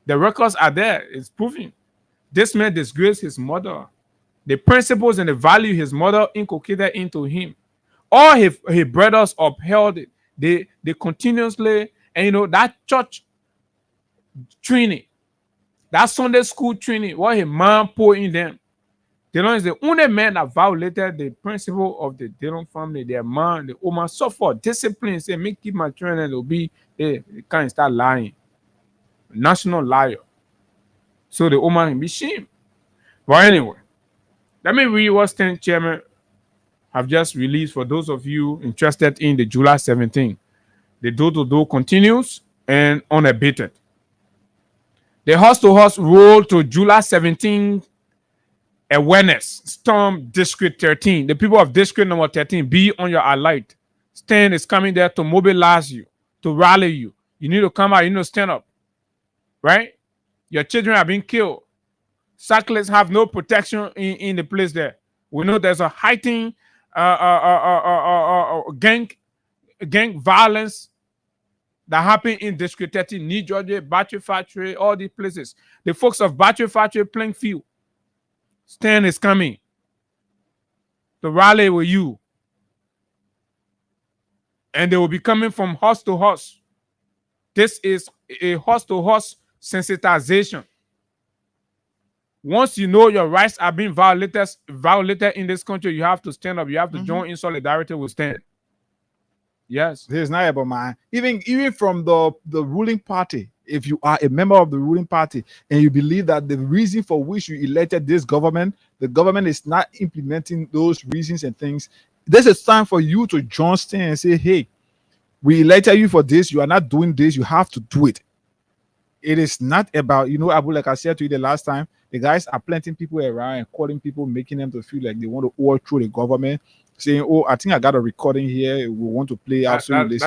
The records are there. It's proving. This man disgraced his mother. The principles and the value his mother inculcated into him. All his brothers upheld it. They continuously, and that church training, that Sunday school training, what his mom poured in them. Dylan is the only man that violated the principle of the Dylan family. Their man, the woman suffered discipline. Say, me keep my children to be, they can't start lying. National liar. So the woman can be shamed. But anyway, let me read what Stan Chairman have just released for those of you interested in the July 17th. The door-to-door continues and unabated. The horse-to-horse roll to July 17th awareness. Storm District 13. The people of District number 13, be on your alert. Stan is coming there to mobilize you, to rally you. You need to come out, you need to stand up. Right? Your children are being killed. Cyclists have no protection in the place there. We know there's a heightened gang violence that happened in District 13, New Georgia, Battery Factory, all these places. The folks of Battery Factory playing field. Stan is coming to rally with you. And they will be coming from horse to horse. This is a horse to horse sensitization. Once you know your rights are being violated in this country, you have to stand up. You have to join in solidarity with Stan. Yes. This is not about mine. Even from the ruling party, if you are a member of the ruling party and you believe that the reason for which you elected this government, the government is not implementing those reasons and things, this is time for you to join Stan and say, hey, we elected you for this. You are not doing this. You have to do it. It is not about, Abu, like I said to you the last time, the guys are planting people around and calling people, making them to feel like they want to overthrow the government, saying, oh, I think I got a recording here. We want to play absolutely.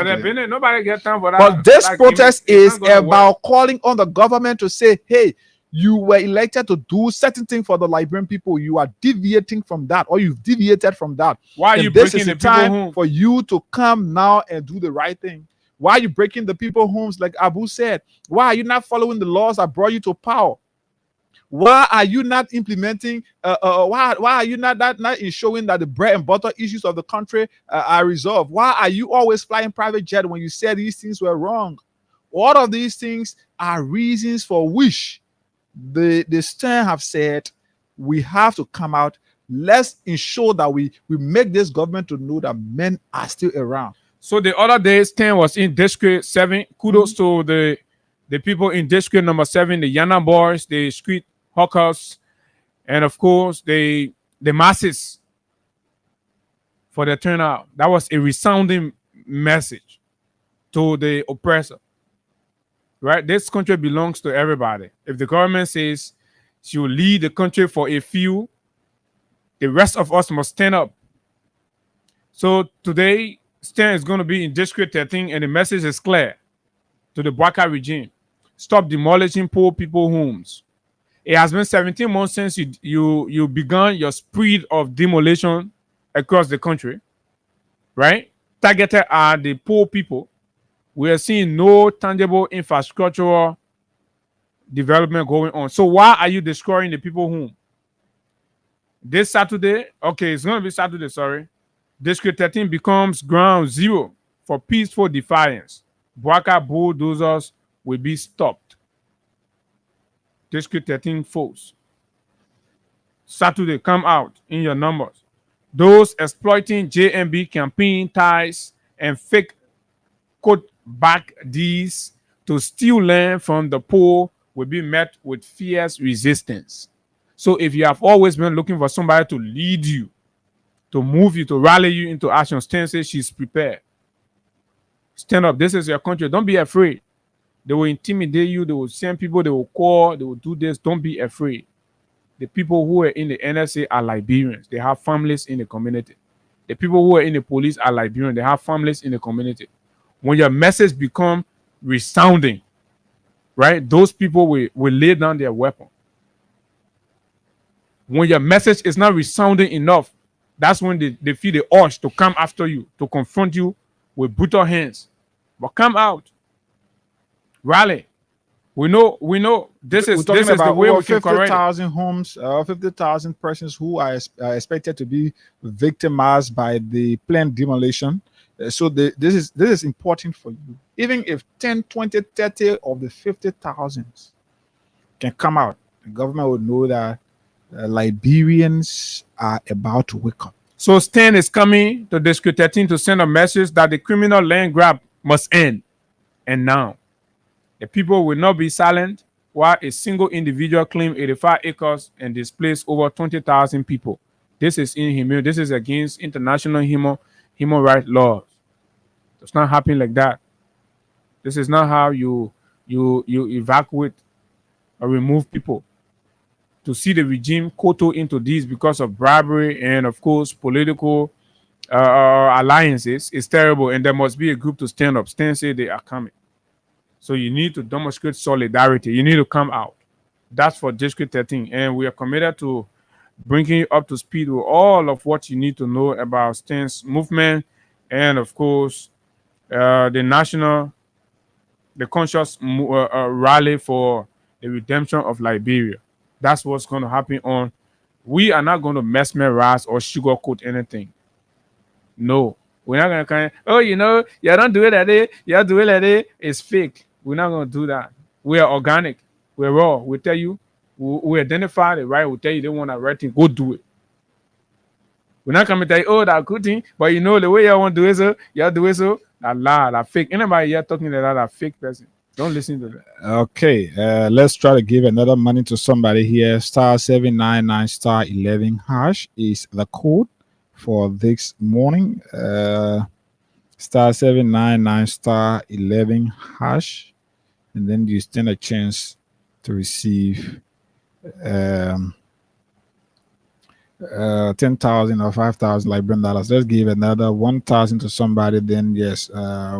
Nobody get time for that. But this protest is about calling on the government to say, hey, you were elected to do certain things for the Liberian people. You are deviating from that, or you've deviated from that. Why are you breaking the people home? For you to come now and do the right thing. Why are you breaking the people's homes, like Abu said? Why are you not following the laws that brought you to power? Why are you not implementing? Why are you not ensuring that the bread and butter issues of the country are resolved? Why are you always flying private jet when you said these things were wrong? All of these things are reasons for which the Stern have said we have to come out. Let's ensure that we make this government to know that men are still around. So the other day, Stan was in District 7. Kudos to the people in District number 7, the Yana boys, the street hawkers, and of course the masses for the turnout. That was a resounding message to the oppressor. Right? This country belongs to everybody. If the government says she will lead the country for a few, the rest of us must stand up. So today, Stan is going to be in District 13, and the message is clear to the Bwaka regime. Stop demolishing poor people's homes. It has been 17 months since you began your spree of demolition across the country, right? Targeted are the poor people. We are seeing no tangible infrastructural development going on. So why are you destroying the people's home? This Saturday, okay, it's going to be Saturday, sorry. District 13 becomes ground zero for peaceful defiance. Bwaka bulldozers will be stopped. District 13 folks. Saturday, come out in your numbers. Those exploiting JMB campaign ties and fake quote back deeds to steal land from the poor will be met with fierce resistance. So if you have always been looking for somebody to lead you, to move you, to rally you into action. Stand, say she's prepared. Stand up. This is your country. Don't be afraid. They will intimidate you. They will send people. They will call. They will do this. Don't be afraid. The people who are in the NSA are Liberians. They have families in the community. The people who are in the police are Liberians. They have families in the community. When your message become resounding, right, those people will lay down their weapon. When your message is not resounding enough, that's when they feel the urge to come after you, to confront you with brutal hands. But come out. Rally. We know this is the way we can correct 50,000 homes, 50,000 persons who are expected to be victimized by the planned demolition. So this is important for you. Even if 10, 20, 30 of the 50,000 can come out, the government would know that Liberians are about to wake up. So Stan is coming to District 13 to send a message that the criminal land grab must end. And now, the people will not be silent while a single individual claimed 85 acres and displaced over 20,000 people. This is inhumane. This is against international human rights laws. It's not happening like that. This is not how you evacuate or remove people. To see the regime kowtow into this because of bribery and, of course, political alliances is terrible. And there must be a group to stand up. Stand, say they are coming. So you need to demonstrate solidarity. You need to come out. That's for District 13. And we are committed to bringing you up to speed with all of what you need to know about Stan's movement and, of course, the conscious rally for the redemption of Liberia. That's what's going to happen on. We are not going to mesmerize or sugarcoat anything. No. We're not going to you don't do it like that. You do it like that. It's fake. We're not going to do that. We are organic. We're raw. We tell you. We identify it, right? We tell you they want to right thing. Go do it. We're not coming to tell you, that's good thing. But the way you want to do it, so you do it, so that lie, that fake. Anybody here talking like that fake person. Don't listen to that. Okay, let's try to give another money to somebody here. *799 *11 hash is the code for this morning. *799 *11 hash, and then you stand a chance to receive 10,000 or 5,000 Liberian dollars. Let's give another 1,000 to somebody. Then yes,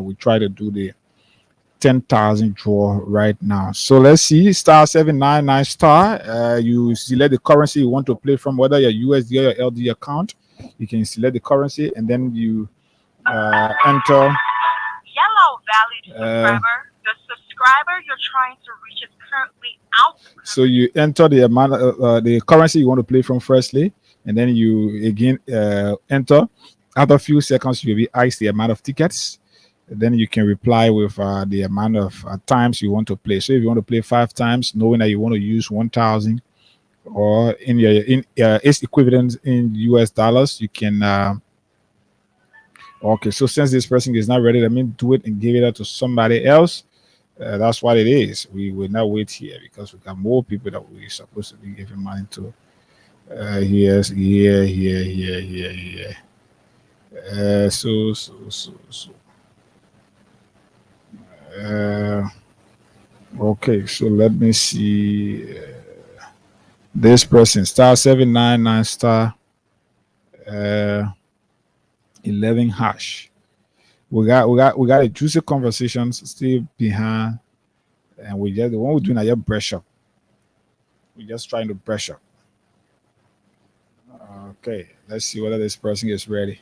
we try to do the 10,000 draw right now. So let's see. *799 you select the currency you want to play from, whether your USD or your LD account. You can select the currency and then you enter. Yellow Valley subscriber. The subscriber you're trying to reach is currently out. So you enter the amount of the currency you want to play from firstly, and then you again enter. After a few seconds, you'll be asked the amount of tickets. Then you can reply with the amount of times you want to play. So if you want to play 5 times, knowing that you want to use 1,000, or in its equivalent in US dollars, you can. Okay, so since this person is not ready, let me do it and give it to somebody else. That's what it is. We will not wait here because we got more people that we're supposed to be giving money to. Here. So. Okay, so let me see. This person *799 *11 hash. We got a juicy conversations still behind, and we just the one we're doing a brush up. We're just trying to brush up. Okay, let's see whether this person is ready.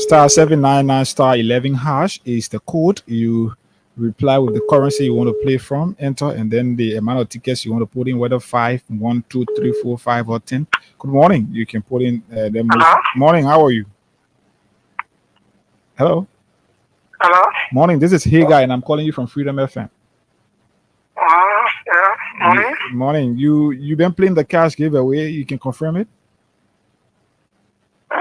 *799 *11 hash is the code. You reply with the currency you want to play from, enter, and then the amount of tickets you want to put in, whether 5, 1, 2, 3, 4, 5, or 10. Good morning. You can put in them. Morning. How are you? Hello. Hello? Morning. This is Hagar, and I'm calling you from Freedom FM. Yeah. Morning. Morning. You've been playing the cash giveaway. You can confirm it. I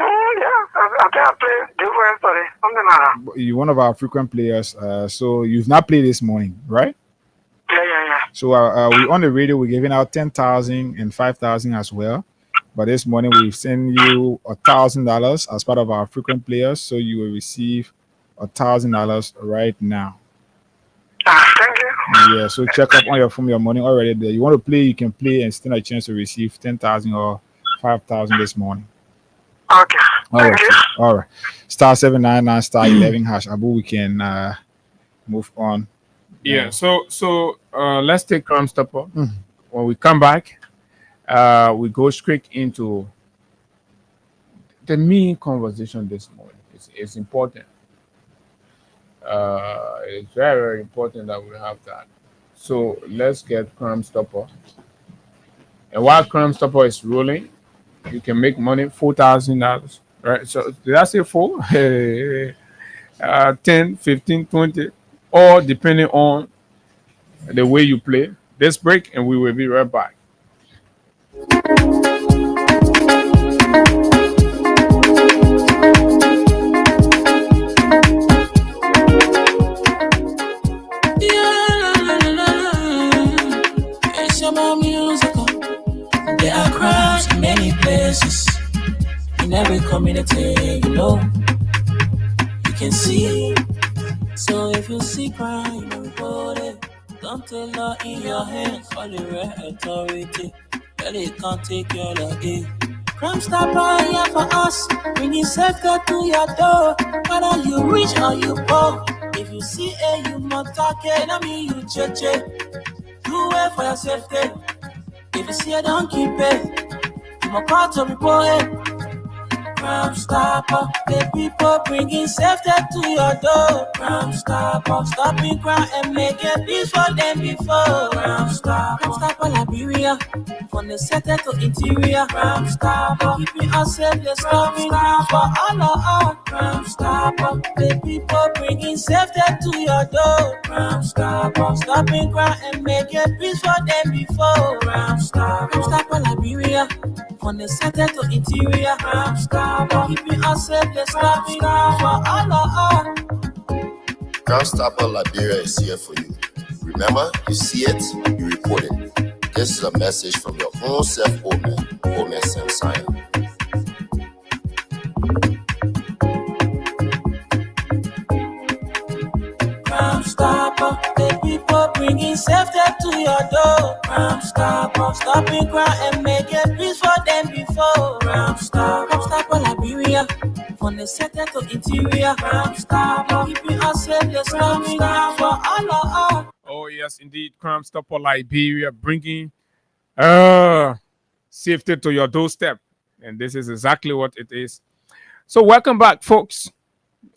think I played different story, something like that. You're one of our frequent players, so you've not played this morning, right? Yeah. So we on the radio, we're giving out 10,000 and 5,000 as well. But this morning we've sent you $1,000 as part of our frequent players, so you will receive $1,000 right now. Thank you. Yeah, so check up on your phone, your money already there. You want to play, you can play and stand a chance to receive 10,000 or 5,000 this morning. Okay. Thank you. All right. Star 799 star 11 hash. Abu, we can move on. Yeah. So let's take Crumb Stopper. When we come back, we go straight into the main conversation this morning. It's important. It's very, very important that we have that. So let's get Crumb Stopper. And while Crumb Stopper is rolling, you can make money, $4,000. Right? So did I say 4? 10, 15, 20, or depending on the way you play. This break, and we will be right back. There are crimes in many places, in every community, you know. You can see. So if you see crime, report it. Don't take law in your hands, call the right authority. Really can't take your lucky. Crime stopper here for us, bringing safety to your door. Whether you rich or you poor, if you see a you must talk it, I mean you check. Do it for your safety. If you see it, don't keep it. You must call to report it. Crime stopper, the people bringing safety to your door. Crime stopper, stopping crime and making peace for them before. Crime stopper Liberia, from the center to interior. Crime stopper, keeping us safe, let's stop crime for all of us. Crime stopper, the people bringing safety to your door. Crime stopper, stopping crime and making peace for them before. Crime stopper Liberia, from the center to interior. Crime stopper, keeping us safe, let's stop crime for all of us. Crime Stopper Liberia is here for you. Remember, you see it, you report it. This is a message from your own self, Omen Samsaya. Crime stopper, the people bringing safety to your door. Crime stopper, stopping crime and making peace for them before. Crime stopper Liberia, from the center to interior. Crime stopper, keeping us safe, let's stop crime for all of us. Oh yes, indeed, Crime Stopper Liberia, bringing safety to your doorstep, and this is exactly what it is. So welcome back, folks.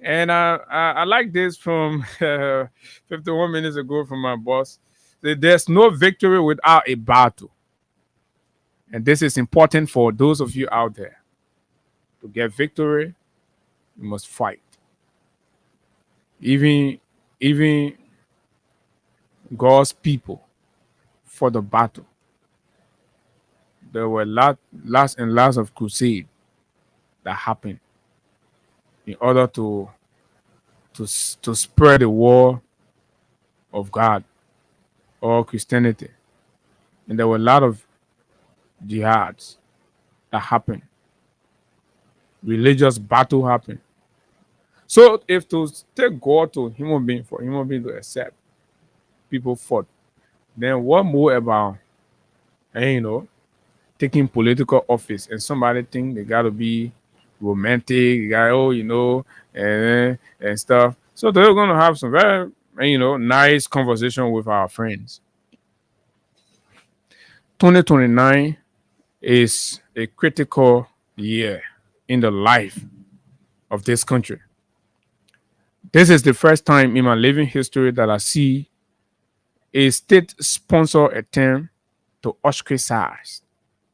And I like this from 51 minutes ago from my boss. There's no victory without a battle. And this is important for those of you out there. To get victory, you must fight. Even God's people for the battle. There were lots and lots of crusade that happened in order to spread the war of God or Christianity. And there were a lot of jihads that happened. Religious battle happened. So if to take God to human being, for human being to accept, people fought, then what more about, taking political office and somebody think they got to be romantic, and stuff. So they're going to have some very, nice conversation with our friends. 2029 is a critical year in the life of this country. This is the first time in my living history that I see a state-sponsored attempt to ostracize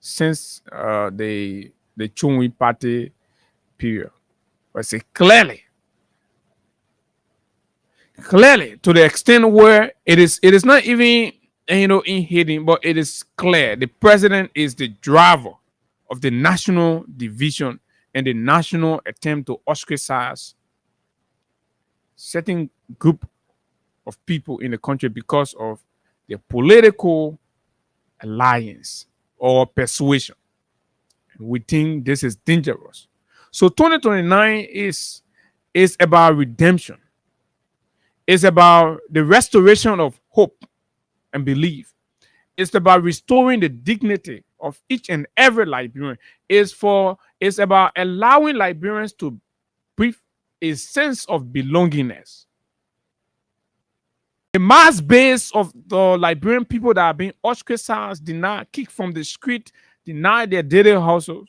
since the Chungwi Party period. But say clearly to the extent where it is not even in hidden, but it is clear the president is the driver of the national division and the national attempt to ostracize certain group of people in the country because of the political alliance or persuasion. We think this is dangerous. So 2029 is about redemption. It's about the restoration of hope and belief. It's about restoring the dignity of each and every Liberian. It's about allowing Liberians to breathe a sense of belongingness. The mass base of the Liberian people that are being ostracized, denied, kicked from the street, denied their daily hustles,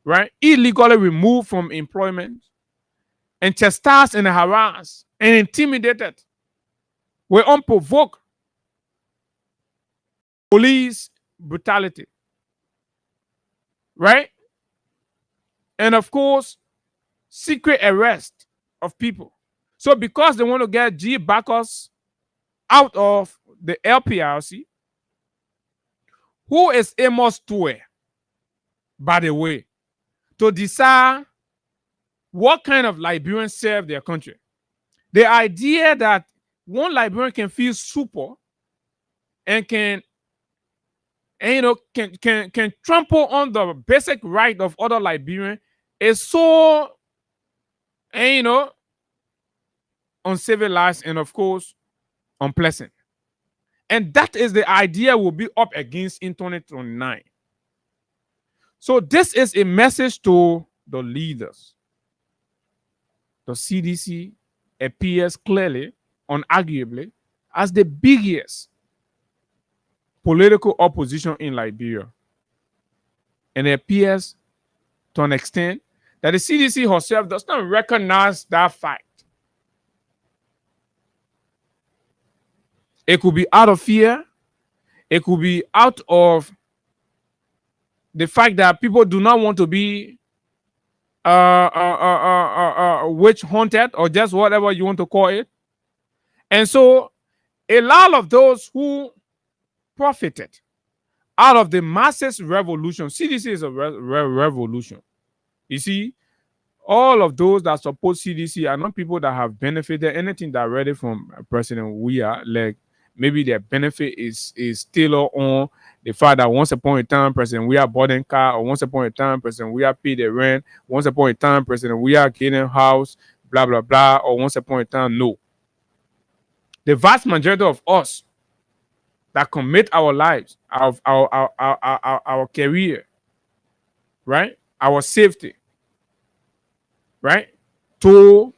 right? Illegally removed from employment, and chastised and harassed and intimidated, were unprovoked. Police brutality, right? And of course, secret arrest of people. So because they want to get G Bacchus out of the LPRC, who is Amos Tue, by the way, to decide what kind of Liberians serve their country. The idea that one Liberian can feel super and can trample on the basic right of other Liberians is so uncivilized and of course unpleasant. And that is the idea we'll be up against in 2029. So this is a message to the leaders. The CDC appears clearly, unarguably, as the biggest political opposition in Liberia. And it appears to an extent that the CDC herself does not recognize that fact. It could be out of fear. It could be out of the fact that people do not want to be witch hunted or just whatever you want to call it. And so a lot of those who profited out of the masses revolution, CDC is a revolution. You see, all of those that support CDC are not people that have benefited anything directly from President Weah. Like maybe their benefit is still on the fact that once upon a time President Weah bought a car, or once upon a time President Weah paid the rent, once upon a time President Weah getting a house, blah blah blah, or once upon a time, no. The vast majority of us that commit our lives, our career, right, our safety, right, to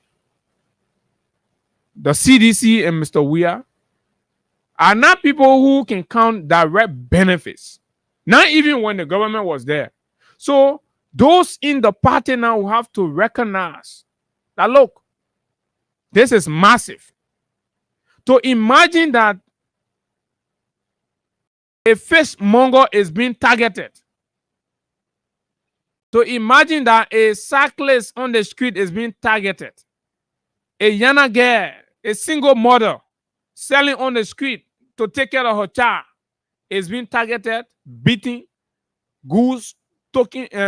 the CDC and Mr. Weah are not people who can count direct benefits, not even when the government was there. So those in the party now have to recognize that, look, this is massive. To imagine that a fishmonger is being targeted, to imagine that a cyclist on the street is being targeted, a Yana girl, a single mother selling on the street to take care of her child is being targeted, beaten, goods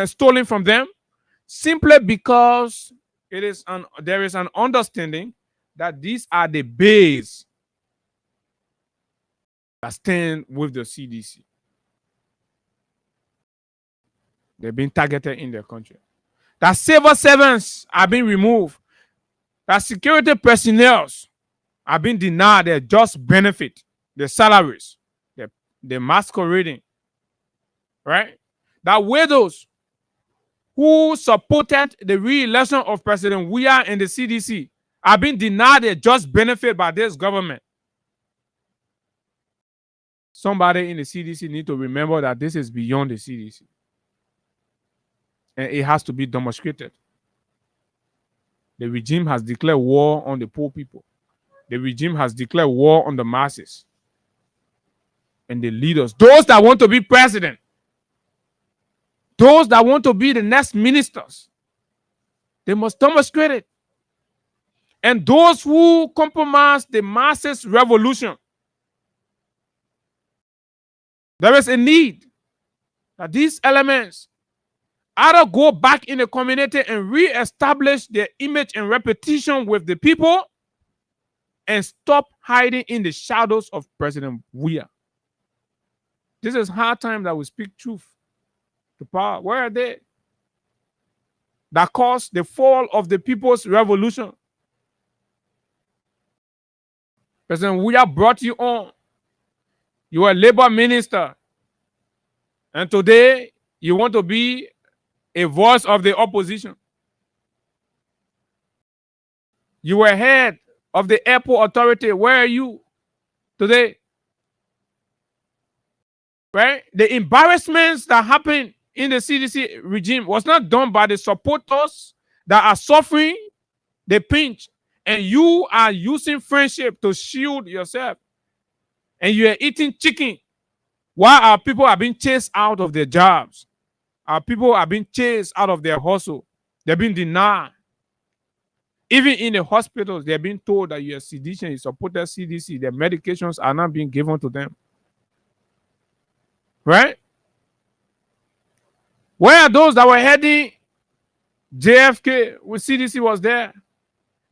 stolen from them, simply because there is an understanding that these are the base that stand with the CDC. They're being targeted in their country. That civil servants are being removed. That security personnel are being denied their just benefit, their salaries, their masquerading, right? That widows who supported the re-election of President Weah and the CDC are being denied their just benefit by this government. Somebody in the CDC need to remember that this is beyond the CDC. And it has to be demonstrated. The regime has declared war on the poor people. The regime has declared war on the masses. And the leaders, those that want to be president, those that want to be the next ministers, they must demonstrate it. And those who compromise the masses revolution, there is a need that these elements either go back in the community and re-establish their image and reputation with the people and stop hiding in the shadows of President Weah. This is hard time that we speak truth to power. Where are they? That caused the fall of the People's Revolution. President Weah brought you on. You were a labor minister. And today, you want to be a voice of the opposition. You were head of the airport authority. Where are you today? Right? The embarrassments that happened in the CDC regime was not done by the supporters that are suffering the pinch. And you are using friendship to shield yourself. And you are eating chicken while our people are being chased out of their jobs. Our people are being chased out of their hustle. They're being denied. Even in the hospitals, they're being told that you are sedition, you supported CDC. Their medications are not being given to them. Right? Where are those that were heading JFK when CDC was there?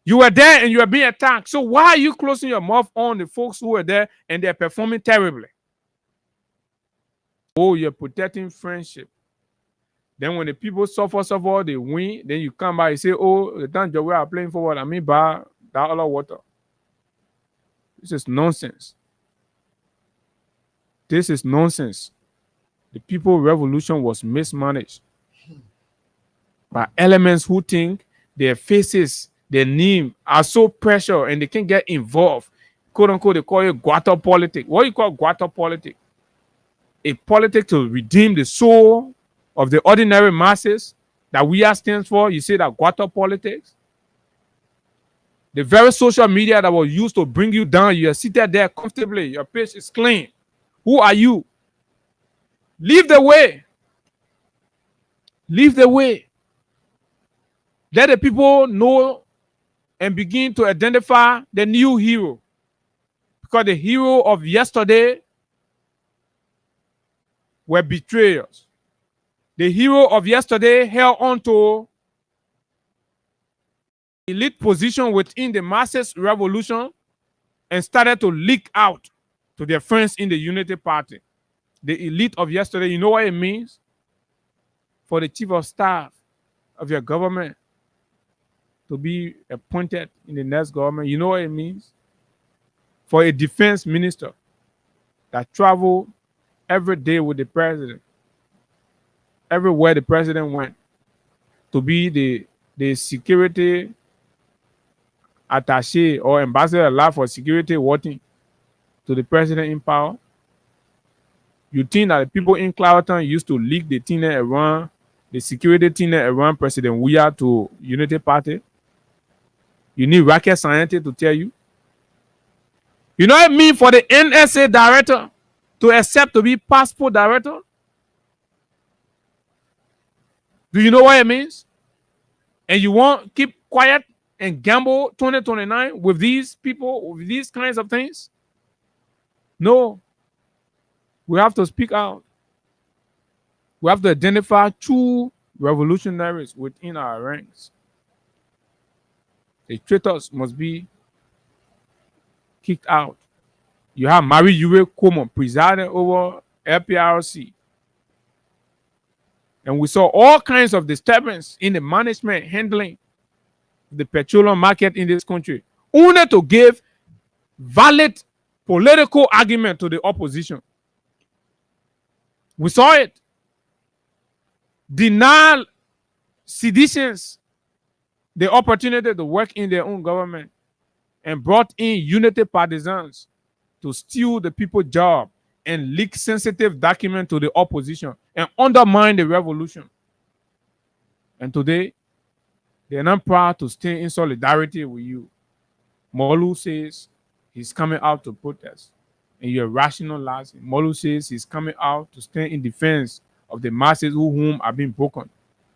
You were there and you were being attacked. So why are you closing your mouth on the folks who were there and they're performing terribly? Oh, you're protecting friendship. Then when the people suffer, they win. Then you come back and say, oh, the time we are playing forward, I mean, by that other water. This is nonsense. This is nonsense. The People's Revolution was mismanaged by elements who think their faces, their name are so precious and they can't get involved. Quote unquote, they call it guato politics. What do you call guato politics? A politic to redeem the soul of the ordinary masses that we are stands for. You say that guato politics. The very social media that was used to bring you down, you are seated there comfortably. Your page is clean. Who are you? Leave the way. Leave the way. Let the people know and begin to identify the new hero. Because the hero of yesterday were betrayers. The hero of yesterday held on to elite position within the masses revolution and started to leak out to their friends in the Unity Party. The elite of yesterday, you know what it means? For the chief of staff of your government to be appointed in the next government, you know what it means? For a defense minister that travel every day with the president, everywhere the president went, to be the security attaché or ambassador allowed for security working to the president in power. You think that the people in Clowerton used to leak the thing around, the security thing around President Weah to Unity Party? You need rocket scientists to tell you. You know what I mean for the NSA director to accept to be passport director? Do you know what it means? And you want keep quiet and gamble 2029 with these people, with these kinds of things? No. We have to speak out. We have to identify true revolutionaries within our ranks. The traitors must be kicked out. You have Marie-Yure Como presiding over LPRC. And we saw all kinds of disturbance in the management handling the petroleum market in this country, only to give valid political argument to the opposition. We saw it. Deny seditions the opportunity to work in their own government and brought in unity partisans to steal the people's job and leak sensitive documents to the opposition and undermine the revolution. And today, they're not proud to stay in solidarity with you. Molu says he's coming out to protest, and you're rationalizing. Molu says he's coming out to stand in defense of the masses whom are being broken.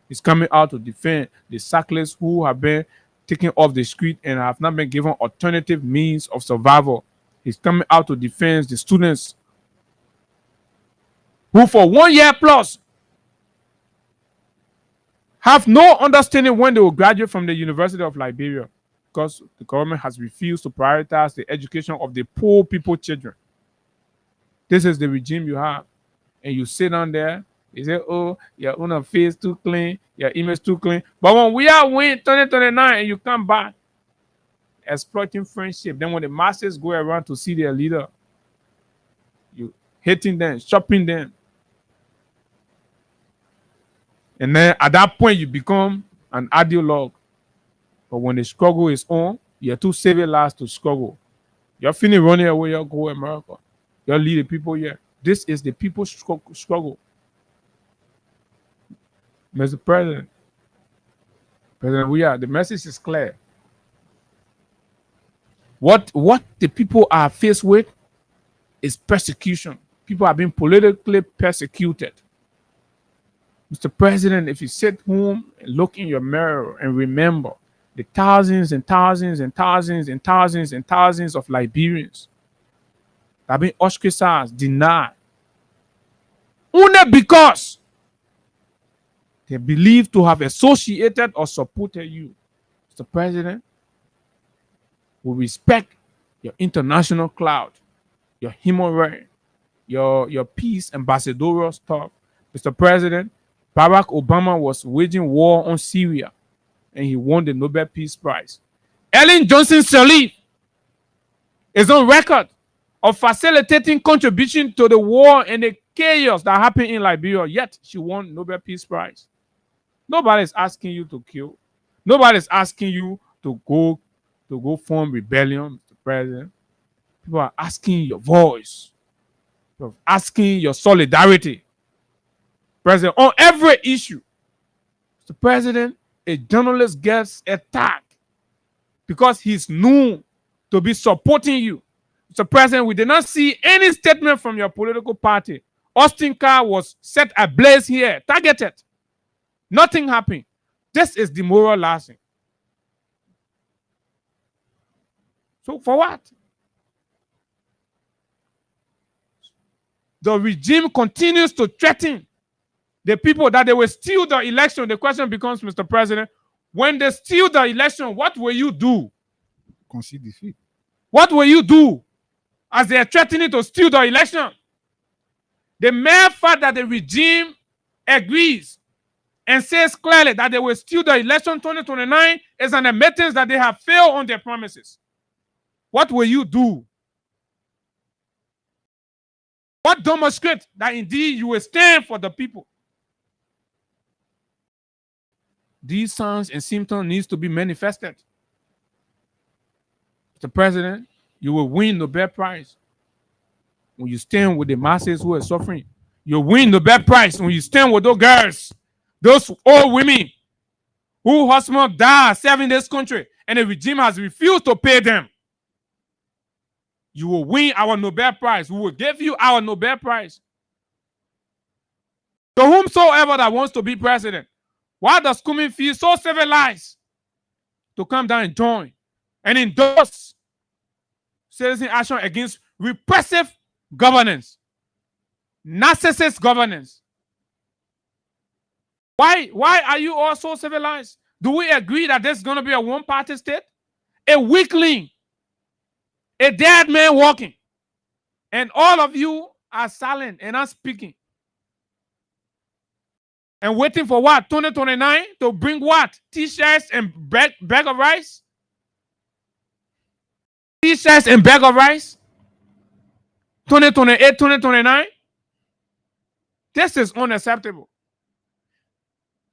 He's coming out to defend the sackless who have been taken off the street and have not been given alternative means of survival. He's coming out to defend the students who for 1 year plus have no understanding when they will graduate from the University of Liberia. because the government has refused to prioritize the education of the poor people children. This is the regime you have. And you sit on there, you say, oh, your own face too clean, your image too clean. But when we are win 2029 and you come back, exploiting friendship, then when the masses go around to see their leader, you hating them, shopping them. And then at that point, you become an ideologue. But when the struggle is on, you're too civilized to struggle. You're finna running away, you'll go America. You'll lead the people here. This is the people's struggle. Mr. President, the message is clear. What the people are faced with is persecution. People are being politically persecuted. Mr. President, if you sit home and look in your mirror and remember the thousands and thousands and thousands and thousands and thousands of Liberians that have been ostracized, denied, only because they believe to have associated or supported you. Mr. President, we respect your international cloud, your human rights, your peace ambassadorial stuff. Mr. President, Barack Obama was waging war on Syria and he won the Nobel Peace Prize. Ellen Johnson Sirleaf is on record of facilitating contribution to the war and the chaos that happened in Liberia, yet she won Nobel Peace Prize. Nobody is asking you to kill. Nobody is asking you to go form rebellion, Mr. President. People are asking your voice. People are asking your solidarity. President, on every issue. Mr. President, a journalist gets attacked because he's known to be supporting you. Mr. President, we did not see any statement from your political party. Austin Carr was set ablaze here, targeted. Nothing happened. This is demoralizing. So for what? The regime continues to threaten the people that they will steal the election. The question becomes, Mr. President, when they steal the election, what will you do? Concede defeat. What will you do as they are threatening to steal the election? The mere fact that the regime agrees and says clearly that they will steal the election 2029 is an admittance that they have failed on their promises. What will you do? What demonstrates that indeed you will stand for the people? These signs and symptoms needs to be manifested. Mr. President, you will win the Nobel Prize when you stand with the masses who are suffering. You win the Nobel Prize when you stand with those girls, those old women who husband died serving this country and the regime has refused to pay them. You will win our Nobel Prize. We will give you our Nobel Prize. To whomsoever that wants to be president, why does Kumi feel so civilized to come down and join and endorse citizen action against repressive governance, narcissist governance? Why are you all so civilized? Do we agree that there's going to be a one-party state? A weakling, a dead man walking, and all of you are silent and not speaking. And waiting for what? 2029 to bring what? T-shirts and bag of rice? T-shirts and bag of rice? 2028, 2029? This is unacceptable.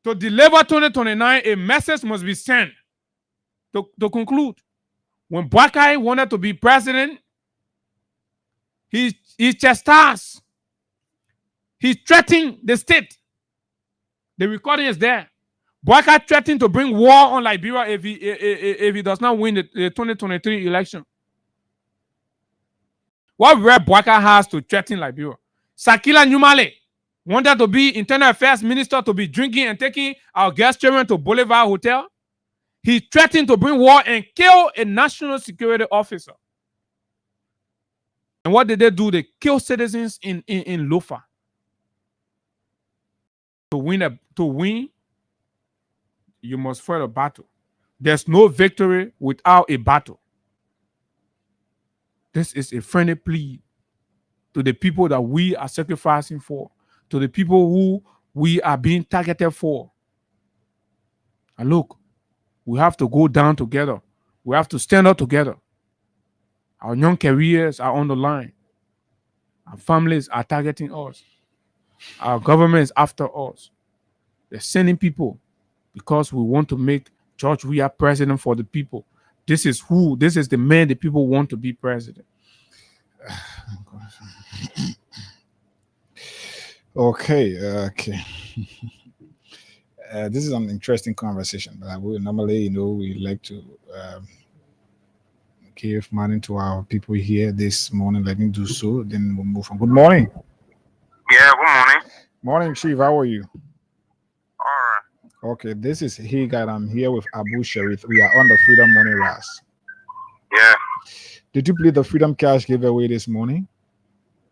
To deliver 2029, a message must be sent. To conclude, when Boakai wanted to be president, he chastised. He threatened the state. The recording is there. Boakai threatened to bring war on Liberia if he does not win the 2023 election. What rare Boakai has to threaten Liberia? Sakila Numale wanted to be internal affairs minister, to be drinking and taking our guest children to Boulevard Hotel. He threatened to bring war and kill a national security officer. And what did they do? They killed citizens in Lofa. To win, you must fight a battle. There's no victory without a battle. This is a friendly plea to the people that we are sacrificing for, to the people who we are being targeted for. And look, we have to go down together. We have to stand up together. Our young careers are on the line. Our families are targeting us. Our government is after us. They're sending people because we want to make George Weah president for the people. This is the man the people want to be president. Okay. This is an interesting conversation, but we normally, we like to give money to our people here this morning. Let me do so. Then we'll move on. Good morning. Yeah, good morning. Morning, Chief. How are you? All right. Okay, this is Higat. I'm here with Abu Sharif. We are on the Freedom Money Ras. Yeah. Did you play the Freedom Cash giveaway this morning?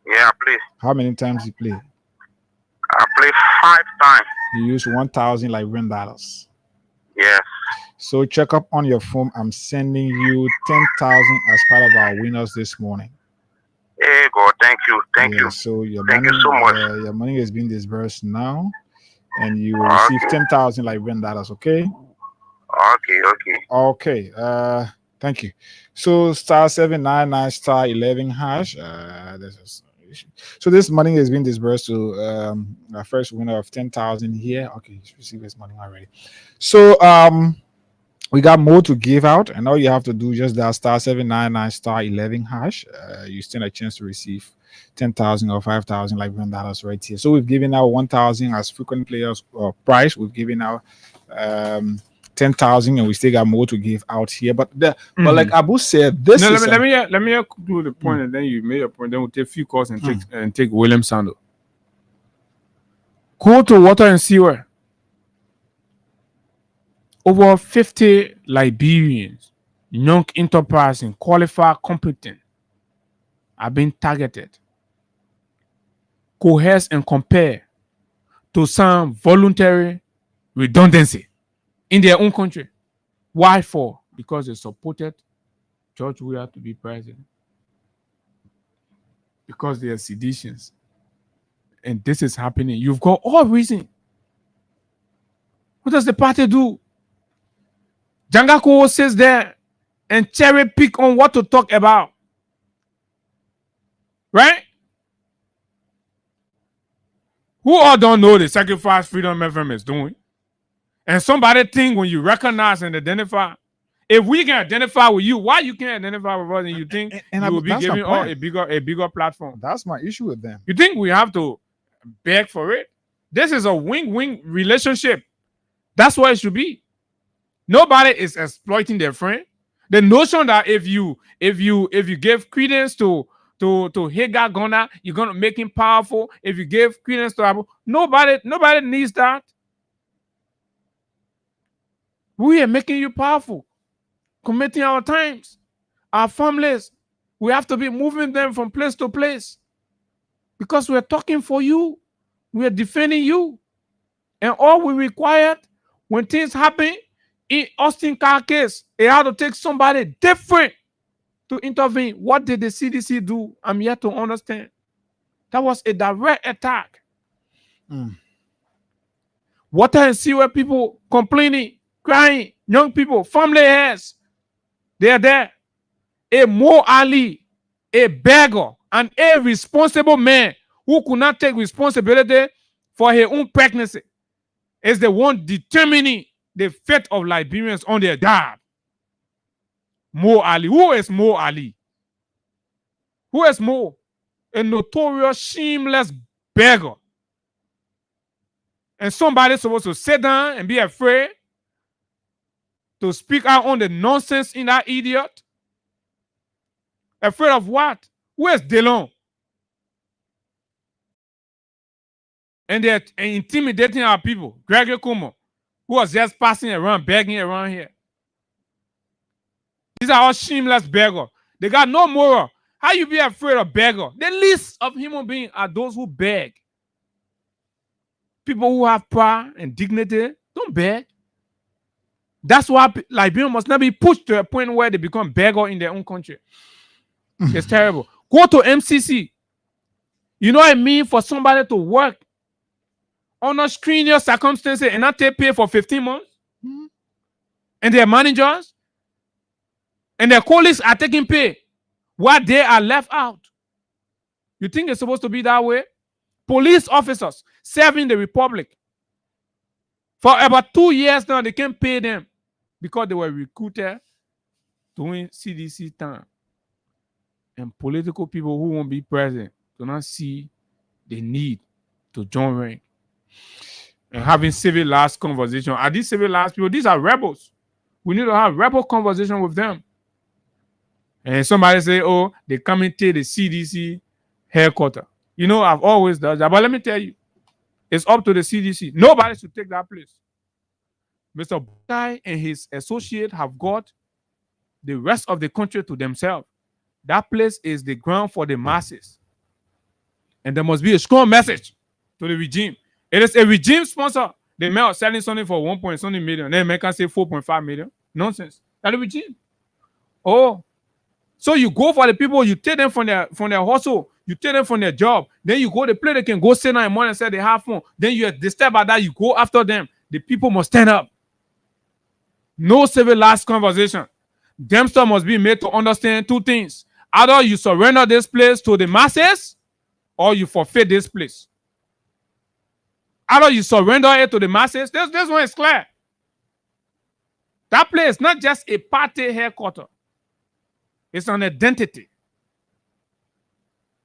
Yeah, I played. How many times you play? I played 5 times. You use 1,000 Liberian dollars. Yes. So check up on your phone. I'm sending you 10,000 as part of our winners this morning. Hey God, thank you. Thank you. So your Thank money, you so much. your money is being disbursed now, and you will receive 10,000 Liberian dollars. Okay. Okay. Thank you. So *799 *11#. So this money has been disbursed to our first winner of 10,000 here. Okay, he's received his money already. So we got more to give out, and all you have to do just dial *799 *11#. You stand a chance to receive 10,000 or 5,000 Liberian dollars right here. So we've given out 1,000 as frequent players prize. We've given out 10,000, and we still got more to give out here. But like Abu said, this is let me conclude the point, and then you made a point. Then we'll take a few calls and take William Sando. Go to Water and Sewer. Over 50 Liberians, young enterprising, qualified, competent, are being targeted. Coerce and compare to some voluntary redundancy in their own country. Why for? Because they supported George Weah to be president. Because they are seditions. And this is happening. You've got all reason. What does the party do? Jangako sits there and cherry pick on what to talk about. Right? Who all don't know the sacrifice Freedom FM is doing? And somebody think when you recognize and identify, if we can identify with you, why you can't identify with us and you think you will be giving us a bigger platform? That's my issue with them. You think we have to beg for it? This is a win-win relationship. That's what it should be. Nobody is exploiting their friend. The notion that if you give credence to Hagar Ghana, you're gonna make him powerful. If you give credence to Abu, nobody needs that. We are making you powerful, committing our times, our families. We have to be moving them from place to place because we're talking for you. We are defending you. And all we required when things happen in Austin car case, it had to take somebody different to intervene. What did the CDC do? I'm yet to understand. That was a direct attack. Water and sewer people complaining, crying, young people, family heads. They are there. A Mo Ali, a beggar, and a responsible man who could not take responsibility for his own pregnancy is the one determining the fate of Liberians on their job. Mo Ali. Who is Mo Ali? Who is Mo? A notorious, shameless beggar. And somebody's supposed to sit down and be afraid to speak out on the nonsense in that idiot? Afraid of what? Who is Delon? And they're intimidating our people. Gregory Kumo, who was just passing around, begging around here. These are all shameless beggars. They got no moral. How you be afraid of beggar? The least of human beings are those who beg. People who have pride and dignity don't beg. That's why Liberians must not be pushed to a point where they become beggar in their own country. It's terrible. Go to MCC. You know what I mean for somebody to work under strenuous circumstances and not take pay for 15 months? And their managers and their colleagues are taking pay while they are left out. You think it's supposed to be that way? Police officers serving the Republic. For about 2 years now, they can't pay them because they were recruited during CDC time. And political people who won't be present do not see the need to join rank. And having civilized conversation. Are these civilized people? These are rebels. We need to have rebel conversation with them. And somebody say, oh, they come into the CDC headquarters. You know, I've always done that. But let me tell you, it's up to the CDC. Nobody should take that place. Mr. Bukai and his associate have got the rest of the country to themselves. That place is the ground for the masses. And there must be a strong message to the regime. It is a regime sponsor. They may are selling something for 1 point something million. Then they can say 4.5 million. Nonsense. That's the regime. Oh. So you go for the people, you take them from their hustle, you take them from their job. Then you go to play, they can go sit down in the morning and say they have fun. Then you disturb by that, you go after them. The people must stand up. No civilized conversation. Them stuff must be made to understand two things. Either you surrender this place to the masses or you forfeit this place. Either you surrender it to the masses. This one is clear. That place is not just a party headquarters. It's an identity.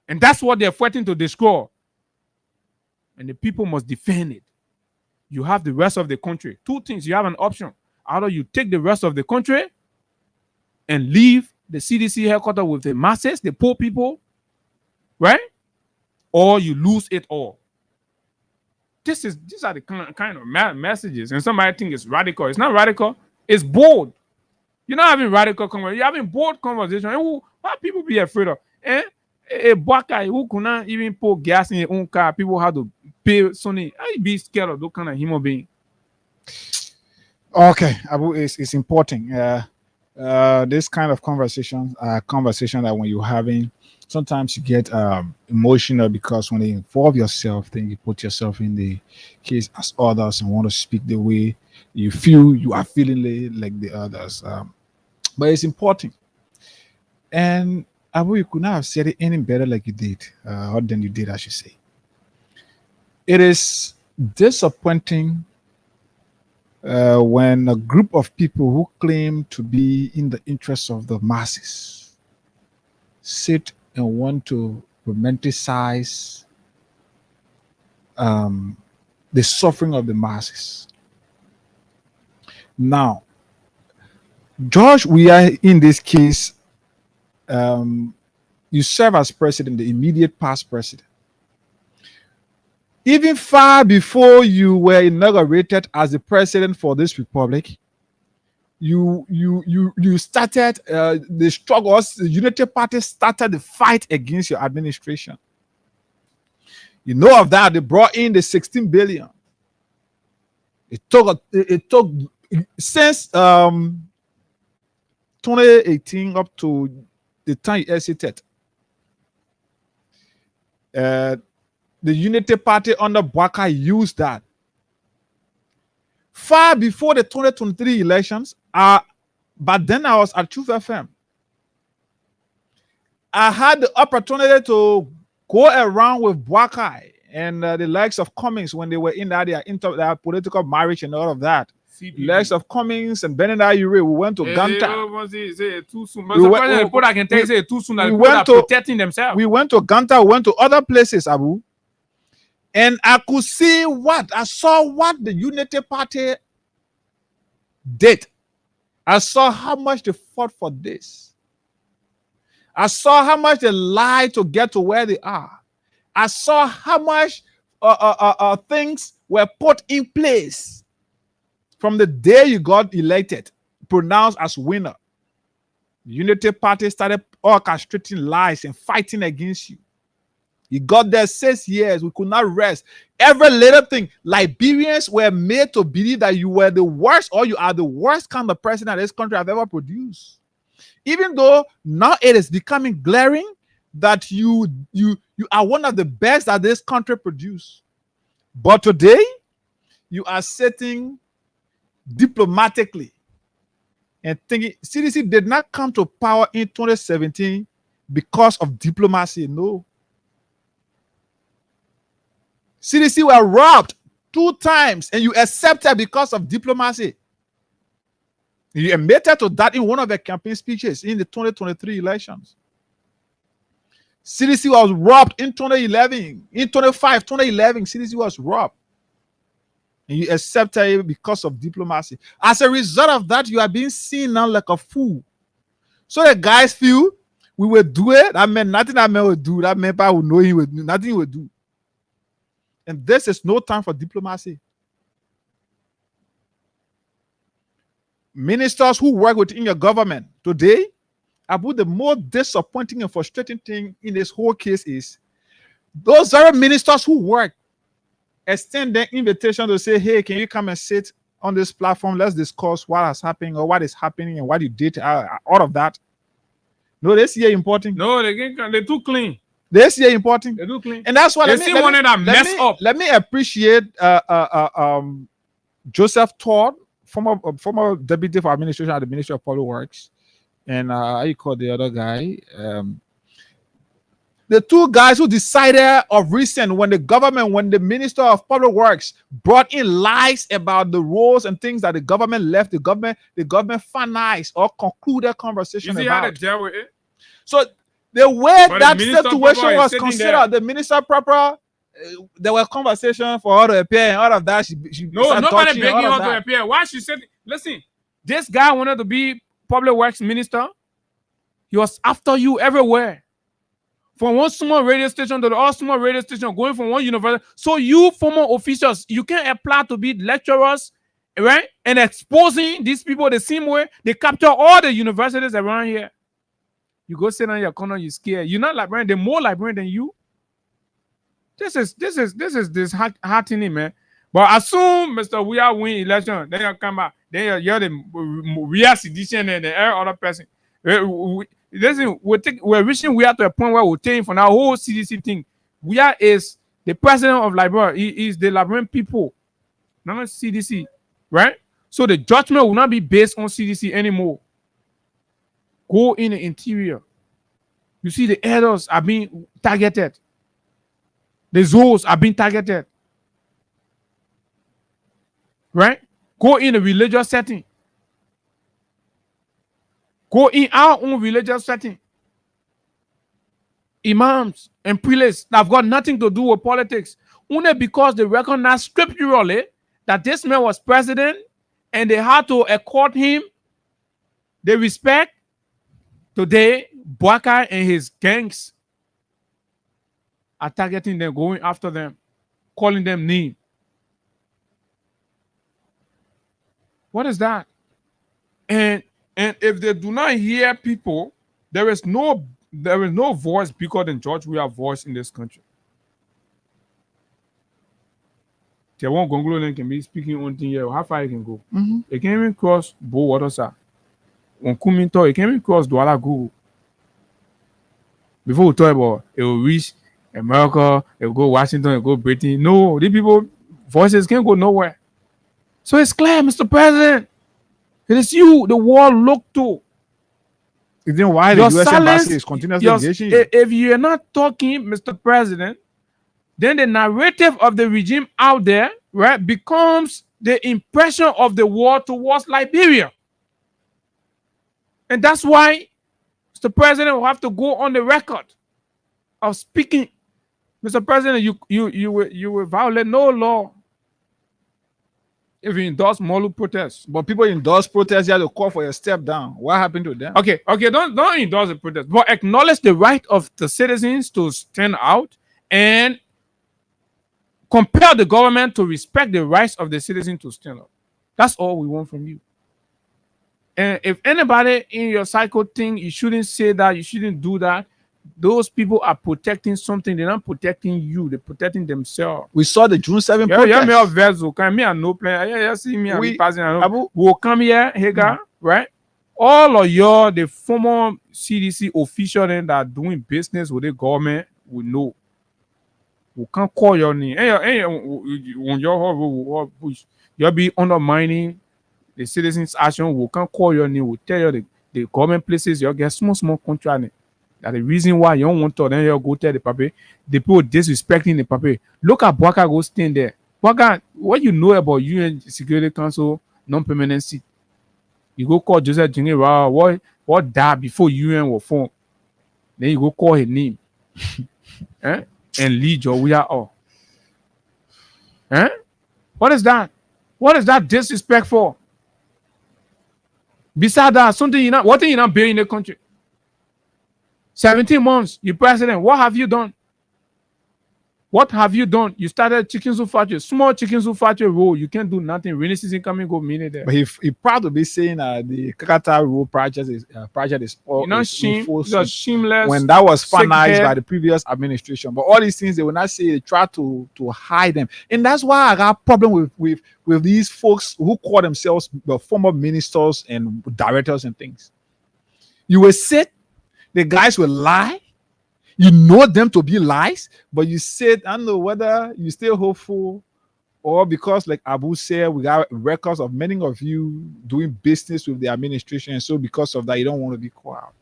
And that's what they're fighting to destroy. And the people must defend it. You have the rest of the country. Two things. You have an option. Either you take the rest of the country and leave the CDC headquarters with the masses, the poor people, right? Or you lose it all. These are the kind of messages. And somebody think it's radical. It's not radical. It's bold. You're not having radical conversation. You're having bold conversation. And why people be afraid of? A black guy who could not even put gas in his own car. People have to pay something. I be scared of those kind of human being. Okay, Abu, it's important. This kind of conversation that when you're having, sometimes you get emotional because when you involve yourself, then you put yourself in the case as others and want to speak the way you feel you are feeling like the others. But it's important. And Abu, you could not have said it any better like you did, or than you did, I should say. It is disappointing when a group of people who claim to be in the interests of the masses sit and want to romanticize the suffering of the masses. Now, George, we are in this case, you serve as president, the immediate past president. Even far before you were inaugurated as the president for this republic, you started the struggles. The Unity Party started the fight against your administration. You know of that. They brought in the 16 billion. It took since 2018 up to the time you exited. The Unity Party under Bwaka used that. Far before the 2023 elections, but then I was at Truth FM. I had the opportunity to go around with Bwaka and the likes of Cummings when they were in their political marriage and all of that. The likes of Cummings and Benin Ayure, we went to Ganta. Protecting themselves. We went to Ganta, we went to other places, Abu. And I could see I saw what the Unity Party did. I saw how much they fought for this. I saw how much they lied to get to where they are. I saw how much things were put in place from the day you got elected, pronounced as winner. The Unity Party started orchestrating lies and fighting against you. You got there 6 years. We could not rest. Every little thing. Liberians were made to believe that you were the worst, or you are the worst kind of person that this country have ever produced. Even though now it is becoming glaring that you are one of the best that this country produced. But today, you are sitting diplomatically and thinking CDC did not come to power in 2017 because of diplomacy. No. CDC were robbed 2 times and you accepted because of diplomacy. You admitted to that in one of the campaign speeches in the 2023 elections. CDC was robbed in 2011. In 2011, CDC was robbed. And you accepted it because of diplomacy. As a result of that, you are being seen now like a fool. So the guys feel we will do it. That meant nothing that man would do. That man would know he would do. Nothing he would do. And this is no time for diplomacy. Ministers who work within your government today, about the most disappointing and frustrating thing in this whole case is those very ministers who work extend their invitation to say, hey, can you come and sit on this platform? Let's discuss what has happened or what is happening and what you did, all of that. No, they see it important. No, they're too clean. They see it important. They do clean. And that's why let me appreciate Joseph Todd, former deputy for administration at the Ministry of Public Works, and how you call the other guy? The 2 guys who decided of recent when the Minister of Public Works brought in lies about the roles and things that the government left, the government finalized or concluded conversation about. How to deal with it? So the way that situation was considered, the minister proper, there were conversations for her to appear and all of that. No, nobody begging her to appear. Why she said, listen, this guy wanted to be public works minister. He was after you everywhere. From one small radio station to the other small radio station, going from one university. So you former officials, you can apply to be lecturers, right? And exposing these people the same way they capture all the universities around here. You go sit on your corner, you scared. You're not librarian, they're more librarian than you. This is disheartening, man. But as soon Mr. We are win election, then you come back. Then you're the real sedition and the other person. Listen, we're reaching we are to a point where we're taking for now whole CDC thing. We are is the president of Liberia. He is the Liberian people, not CDC, right? So the judgment will not be based on CDC anymore. Go in the interior. You see the elders are being targeted. The zoos are being targeted. Right? Go in a religious setting. Go in our own religious setting. Imams and prelates that have got nothing to do with politics. Only because they recognize scripturally that this man was president and they had to accord him the respect. Today, Boakai and his gangs are targeting them, going after them, calling them names. What is that? And if they do not hear people, there is no voice bigger than George Weah's voice in this country. There won't Gongolo can be speaking on thing here. How far you can go? They can even cross Bo Watersa. On Kuminto, it can even cross Douala Google. Before we talk about it will reach America, it will go Washington, it will go Britain. No, these people voices can't go nowhere. So it's clear, Mr. President. It is you the world look to. Then why the US embassy is continuously engaging you? If you're not talking, Mr. President, then the narrative of the regime out there, right, becomes the impression of the world towards Liberia. And that's why Mr. President will have to go on the record of speaking. Mr. President, you will violate no law if you endorse Molu protests. But people endorse protests, you have to call for a step down. What happened to them? Okay, don't endorse the protest, but acknowledge the right of the citizens to stand out and compel the government to respect the rights of the citizens to stand up. That's all we want from you. And if anybody in your cycle think you shouldn't say that, you shouldn't do that, those people are protecting something. They're not protecting you. They're protecting themselves. We saw the June 7 Yeah, protest. me of vessel. Can me and no plan. Yeah, see me and We- me passing. Abu- We'll come here, Hagar, right? All of your the former CDC officials that are doing business with the government will know. We can't call your name. When you'll be undermining the citizens' action. We can't call your name. We'll tell you the government places you get small contract. That the reason why you don't want to then you go tell the paper. The people disrespecting the paper. Look at Bwaka go stand there. Bwaka, what you know about UN Security Council non-permanent seat? You go call Joseph Jinge, what died before UN was formed. Then you go call his name. And lead your we are all. What is that? What is that disrespect for? Besides that, what thing you not building the country? 17 months, you president. What have you done? What have you done? You started chicken soup factory, small chicken soup factory road. You can't do nothing. Rainy season coming, go minute there. But he proud to be saying the Kakata Road project is all shameless. When that was finalized by the previous administration. But all these things they will not say, they try to hide them. And that's why I got problem with these folks who call themselves the former ministers and directors and things. You will sit, the guys will lie. You know them to be lies, but you said, I don't know whether you still hopeful or because, like Abu said, we got records of many of you doing business with the administration, and so because of that, you don't want to be called out.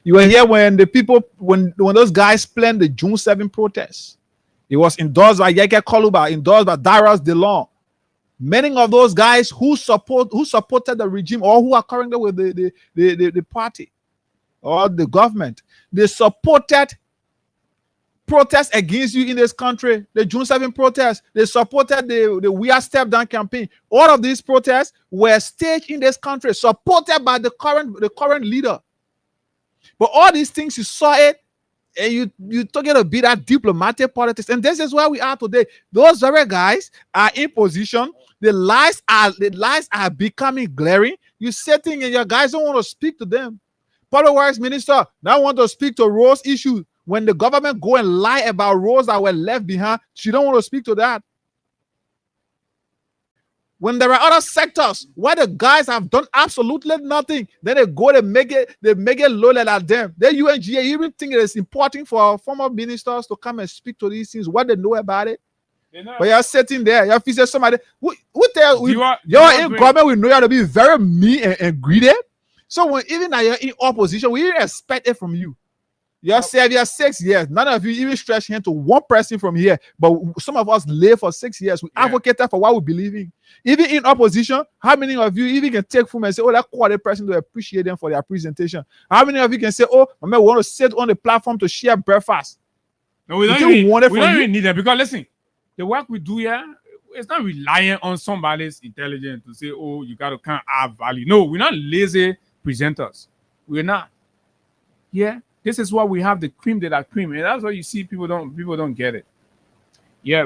You were here when the people, when those guys planned the June 7 protest. It was endorsed by Yeke Koluba, endorsed by Darius DeLong. Many of those guys who supported the regime or who are currently with the party or the government, they supported protests against you in this country. The June 7 protests, they supported the We Are Step Down campaign. All of these protests were staged in this country, supported by the current leader. But all these things, you saw it, and you took it to be that diplomatic politics. And this is where we are today. Those very guys are in position. The lies are becoming glaring. You sitting and your guys don't want to speak to them. Public Works Minister now want to speak to roads issues. When the government go and lie about roads that were left behind, she don't want to speak to that. When there are other sectors where the guys have done absolutely nothing, then they go, they make it low at them. The UNGA even think it is important for former ministers to come and speak to these things, what they know about it. But you're sitting there, you're facing somebody who tell you, you're in government, we know you have to be very mean and greedy. So when even now you're in opposition, we even expect it from you. You're 6 years. None of you even stretch hand to one person from here. But some of us live for 6 years. We advocated for what we believe in. Even in opposition, how many of you even can take from and say, oh, that quality person to appreciate them for their presentation? How many of you can say, oh, we want to sit on the platform to share breakfast? No, we don't even need them because listen, the work we do here, it's not relying on somebody's intelligence to say, oh, you got to kind of add value. No, we're not lazy presenters. We're not. Yeah, this is why we have the cream de la cream, and that's why you see people don't get it. Yeah,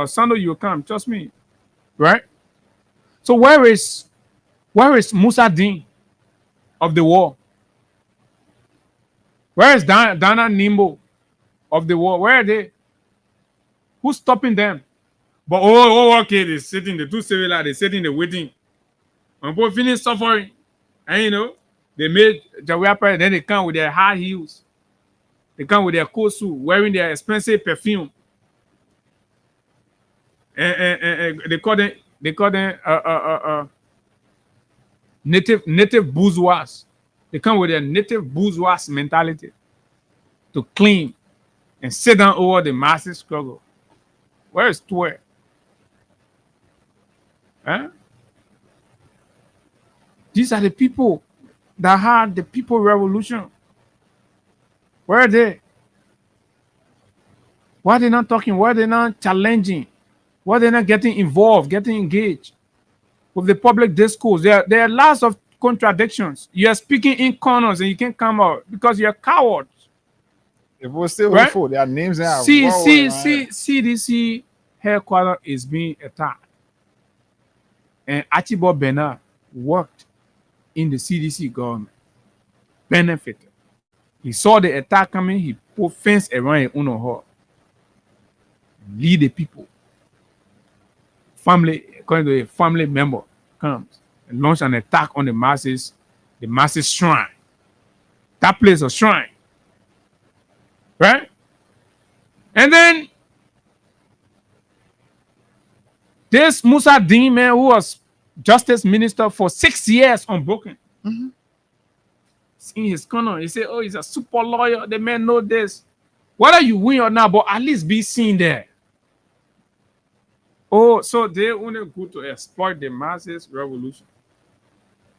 Sando, you will come. Trust me, right? So where is Musa Dean of the war? Where is Dana Nimbo of the war? Where are they? Who's stopping them? But okay, they're sitting, the two civil, they're sitting, they're waiting. When people finish suffering, and you know, they made Jawapa, then they come with their high heels. They come with their coat suit, wearing their expensive perfume. And they call them native bourgeois. They come with their native bourgeois mentality to clean and sit down over the massive struggle. Where is Twer? Huh? These are the people that had the people revolution. Where are they? Why are they not talking? Why are they not challenging? Why are they not getting involved, getting engaged with the public discourse? There are lots of contradictions. You are speaking in corners and you can't come out because you're cowards. If we're still right? full, their names are CDC headquarters is being attacked. And Archibald Bernard worked in the CDC government, benefited. He saw the attack coming. He put fence around his own hall. Lead the people. Family, according to a family member, comes and launch an attack on the masses shrine. That place a shrine. Right? And then this Musa Dean man who was justice minister for 6 years unbroken. In his corner, he said, oh, he's a super lawyer. The man know this. Whether you win or not, but at least be seen there. Oh, so they only go to exploit the masses revolution.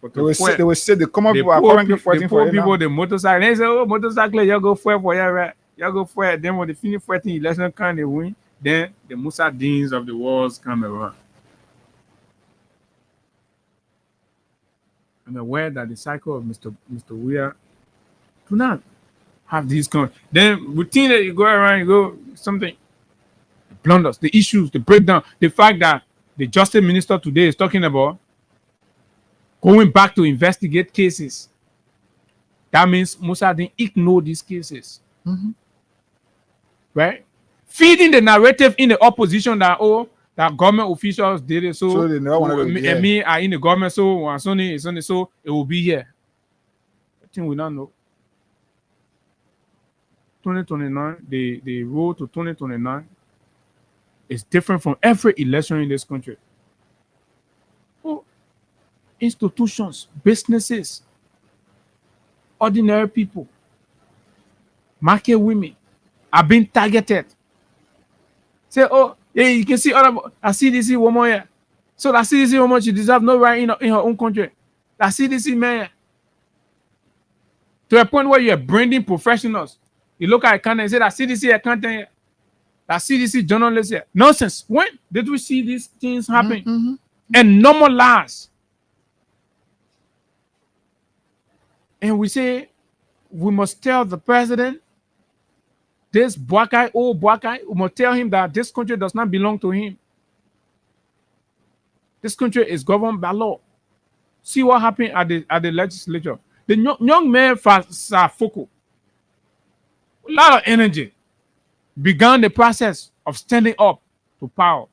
They will say the common people are currently fighting for people, the motorcycle. They say, oh, motorcycle, you go fight for you, right? You go fight. Then when they finish fighting election, can they win? Then the Musa Deans of the world come around. I'm aware that the cycle of Mr. Weir do not have these kind. Then routine that you go around, you go something, the blunders, the issues, the breakdown, the fact that the justice minister today is talking about going back to investigate cases. That means Musa didn't ignore these cases. Right? Feeding the narrative in the opposition that, oh, that government officials did it, so they never want to me are in the government, so it will be here. I think we don't know. 2029, the road to 2029 is different from every election in this country. Oh, institutions, businesses, ordinary people, market women are being targeted. Say, oh, yeah, you can see other a CDC woman here. So that CDC woman, she deserves no right in her own country. That CDC man, to a point where you're branding professionals. You look at Canada and say that CDC accountant here, that CDC journalist here. Nonsense. When did we see these things happen? And normalize? And we say we must tell the president, this black guy, old black guy, we must tell him that this country does not belong to him. This country is governed by law. See what happened at the legislature. The young man from Safoko, a lot of energy, began the process of standing up to power.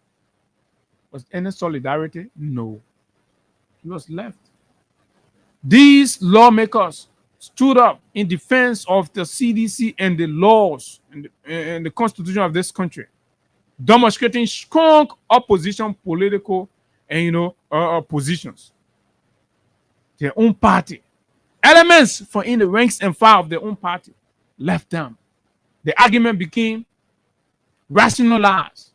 Was any solidarity? No. He was left. These lawmakers stood up in defense of the CDC and the laws and the constitution of this country, demonstrating strong opposition, political and positions. Their own party, elements from in the ranks and file of their own party, left them. The argument became rationalized,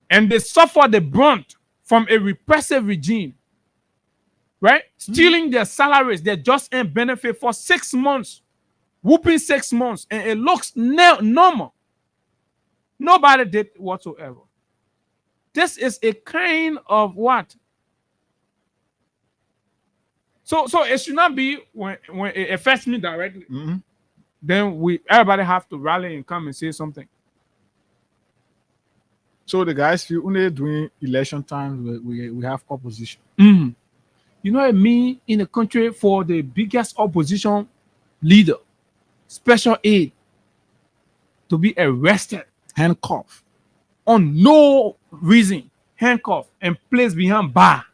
and they suffered the brunt from a repressive regime. Right? Stealing their salaries, their just earned benefit for 6 months, whooping 6 months, and it looks normal. Nobody did whatsoever. This is a kind of what? So it should not be when it affects me directly. Then everybody have to rally and come and say something. So the guys feel only during election times we have opposition. You know what I mean? In the country, for the biggest opposition leader, special aid, to be arrested, handcuffed, on no reason, handcuffed and placed behind bar,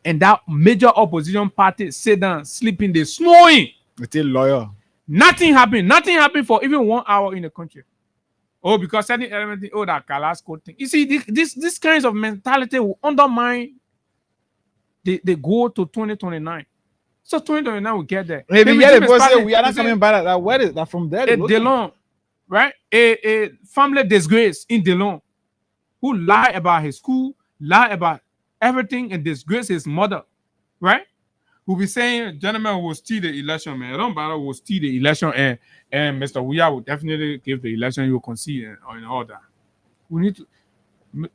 and that major opposition party sit down, sleeping, they snowing. It's a lawyer. Nothing happened. Nothing happened for even 1 hour in the country. Oh, because certain element, that Kalasco thing. You see, this kinds of mentality will undermine the goal to 2029. So 2029 will get there. Maybe we are not coming back. Where is that from there? Delon, right? A family disgrace in Delon, who lied about his school, lied about everything, and disgrace his mother, right? Who be saying, gentlemen will steal the election, man. It don't matter, will steal the election, and Mr. Weir will definitely give the election, you will concede and all that. We need to,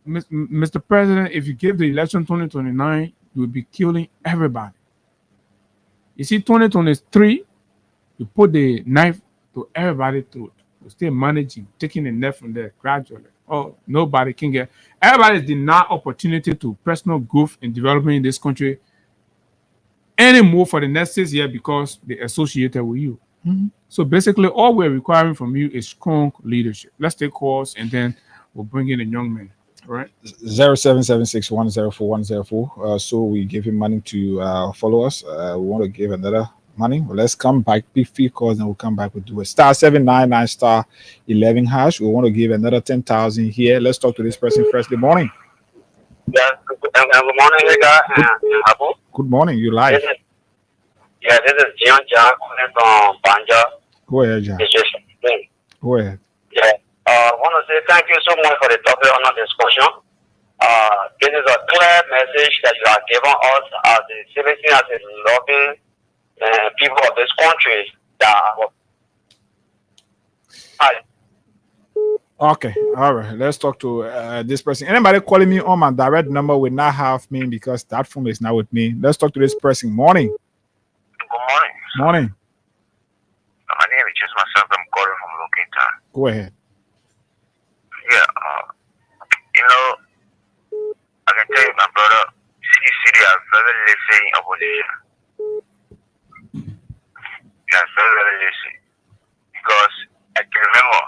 Mr. President, if you give the election 2029, you will be killing everybody. You see, 2023, you put the knife to everybody's throat. You still managing, taking the knife from there gradually. Oh, nobody can get. Everybody is denied opportunity to personal growth and development in this country anymore for the next 6 years because they associated with you. So basically, all we're requiring from you is strong leadership. Let's take calls and then we'll bring in a young man. All right. 0776104104. So we give him money to follow us. We want to give another money. Well, let's come back. Pick few calls and we'll come back. We'll do a *799 *11#. We want to give another 10,000 here. Let's talk to this person first. Good morning. Yes, good morning, guys. Good morning. You live. This is John calling from Banja. Go ahead, John. Go ahead. Yeah. I want to say thank you so much for the topic on the discussion. This is a clear message that you are giving us as a citizen, as a loving people of this country. Okay, all right. Let's talk to this person. Anybody calling me on my direct number will not have me because that phone is not with me. Let's talk to this person. Morning. Good morning. Morning. My name is just myself. I'm calling from Locator. Go ahead. Yeah, I can tell you, my brother, CDC are very lazy in opposition. They are very lazy. Because I can remember.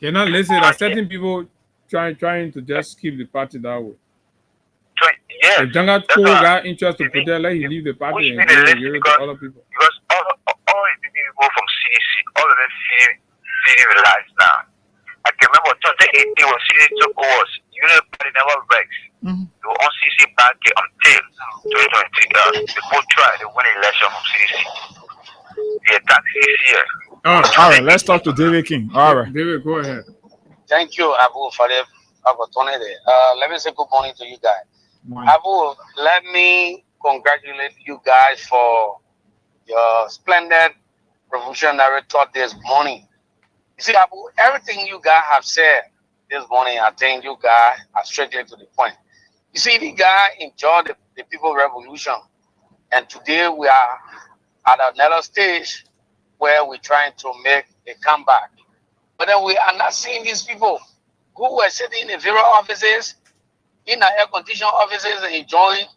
They're not lazy. There are certain people trying to just keep the party that way. Yeah. If Jangat got interest to put there, let him leave the party and give it to other people. Because all the people from CDC, all of them feeling realized now. I can remember 2018 when CDC took over, Union Party never vexed. They were on CDC back until 2023. People tried to win election from CDC. They attacked CDC here. All right, let's talk to David King. All right. David, go ahead. Thank you, Abu, for the opportunity. Let me say good morning to you guys. Abu, let me congratulate you guys for your splendid revolutionary thought this morning. You see, Abu, everything you guys have said this morning, I think you guys are strictly to the point. You see, the guy enjoyed the people revolution. And today we are at another stage where we're trying to make a comeback. But then we are not seeing these people who were sitting in various offices, in the air-conditioned offices, enjoying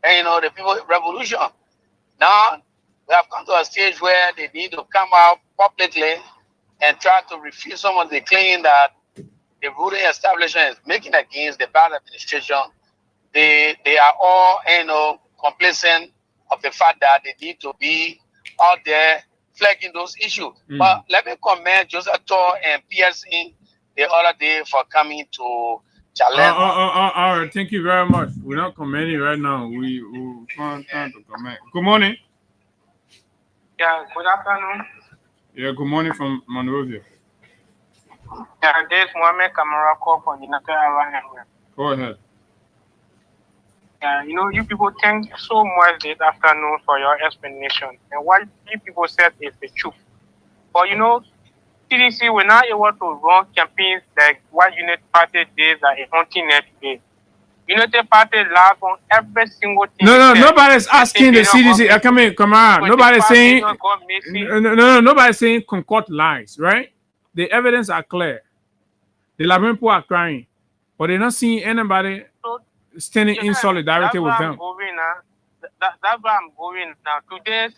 the people revolution. Now, we have come to a stage where they need to come out publicly and try to refute some of the claim that the ruling establishment is making against the bad administration. They are all, complacent of the fact that they need to be out there flagging those issues. But let me commend Joseph Tor and PSC the other day for coming to challenge. All right, thank you very much. We're not commenting right now. We want time to comment. Good morning. Yeah, good afternoon. Yeah, good morning from Monrovia. Yeah, this is Mohamed Kamara call from the United Arab Emirates. Go ahead. You people thank so much this afternoon for your explanation. And what you people said is the truth. But CDC were not able to run campaigns like what Unity Party did that is hunting net today. Unity Party laughed on every single thing. No, nobody's asking the CDC. Come on. Nobody's saying. No, nobody's saying concoct lies, right? The evidence are clear. The Liberian people are crying, but they're not seeing anybody standing in solidarity with them. That's where I'm going now. Today,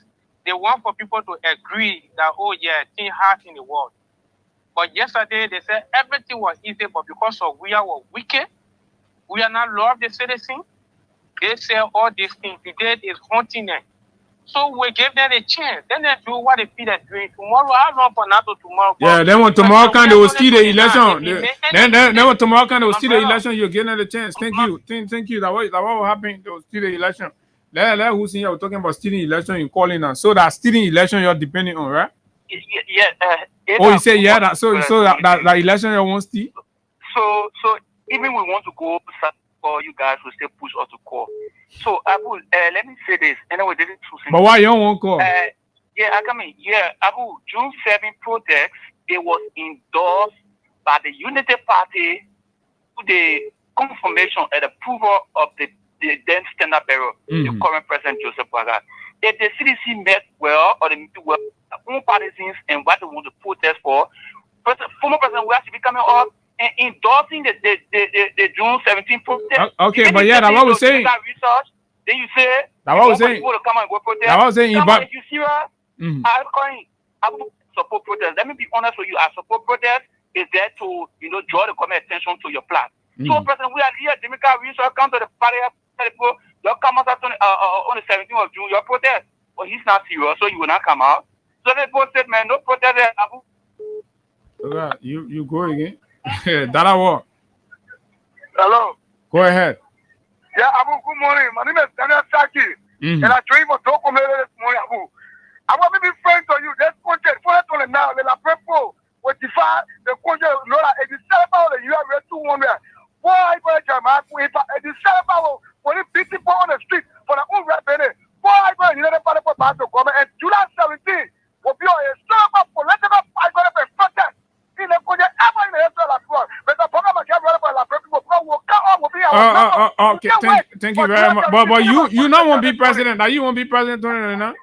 they want for people to agree that, things hard in the world. But yesterday, they said everything was easy, but because of we are wicked, we are not love the citizen. They say all these things. Today is haunting them. So we give them a chance. Then they do what they feel are doing. Tomorrow, I run for NATO tomorrow. Yeah, then when tomorrow can they will steal the election. Then when tomorrow can they will steal the election, you're getting a chance. Thank you. Thank you. That what will happen, they will steal the election. Let who's in here talking about stealing election, you calling us. So that stealing election you're depending on, right? You say that so that election you won't steal? So even we want to go for you guys to still push us to call. So Abu, let me say this. Anyway, this is but why you don't want to call? Abu, June 7 protest, it was endorsed by the Unity Party to the confirmation and approval of the then standard bearer, the current President Joseph Boakai. If the CDC met well or they met well, own partisans and what they want to protest for, former President will actually be coming up and endorsing the June 17 protest. Okay, but that's what we're saying. Then you say that's what we're saying. People to come and go protest. That's what we're saying. If you serious, I'm calling. I would support protest. Let me be honest with you. I support protest is there to, draw the government attention to your plan. So, President, we are here. Democrat, we shall come to the party. You'll come out on the 17th of June. Your protest. Well, he's not serious, so you will not come out. So, they both said, man, no protest. You go again. Dada what? Hello. Go ahead. Yeah, Abu, good morning. My name is Daniel Saki. And I joined for document this morning, Abu. I want to be friends to you. This country, for that one now, the people, with the country, Lola, and the celebrate the year, we're 200. Why I go to Jamaica, the celebrate for the big people on the street, for the own revenue. Why I go to the United Party for Bato Government, and July 17 will be a celebrate political fight for the protest. In the country, ever in the history of the world. But the program I can't run for the people will come on, will be our okay, thank you very much. But you not want to be president. Now you want to be president, now?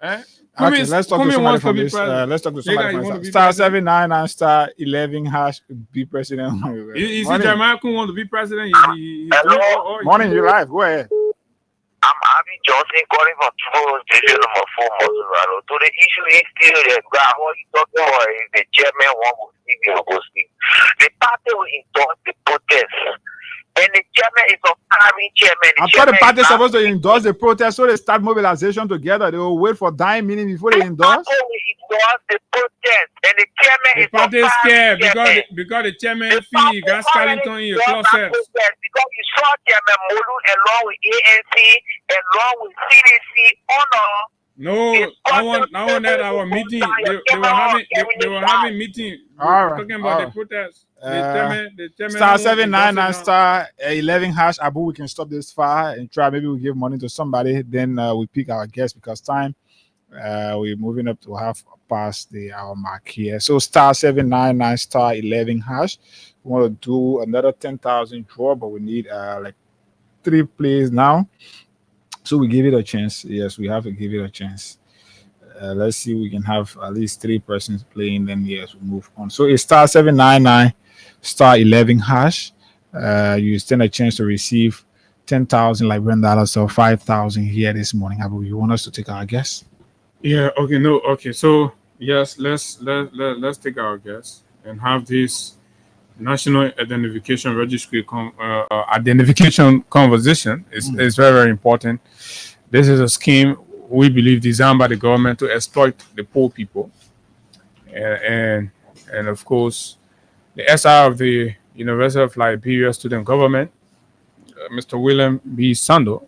Okay, let's talk to somebody from this. Let's talk to somebody from this. Star 799 star 11 hash be president. You see, Jeremiah Kun want to be president. Hello. Morning, you live. Go ahead. I'm Abby Johnson calling from True Station number 4, Mozzarella. So the issue is still there. What you talking about is the chairman won't go speak, he will go speak. The party will endorse the protest. And the chairman is a army chairman. I thought the party is supposed to endorse the protest, so they start mobilization together. They will wait for dying minutes before they endorse. The party will endorse the protest, and the chairman is party scared because the chairman fee got Scarlington in your closet. Because you saw Chairman Molu along with ANC, along with CDC, honor. No, I want that our meeting. They were having meeting. Talking about the protest. The chairman star 799 star 11 hash. Abu, we can stop this fire and try. Maybe we give money to somebody. Then we pick our guest because time. We're moving up to half past the hour mark here. So star 799 star 11 hash. We want to do another 10,000 draw, but we need like 3 plays now. So we give it a chance. Yes, we have to give it a chance. Let's see, we can have at least 3 persons playing. Then yes, we move on. So it's star 799 star 11 hash. You stand a chance to receive 10,000 Liberian dollars, so 5,000 here this morning. Abu, you want us to take our guess? Yeah. Okay. No. Okay. So yes, let's take our guess and have this national identification registry identification conversation is very, very important. This is a scheme we believe designed by the government to exploit the poor people, and of course the SR of the University of Liberia student government, Mr. William B. Sando,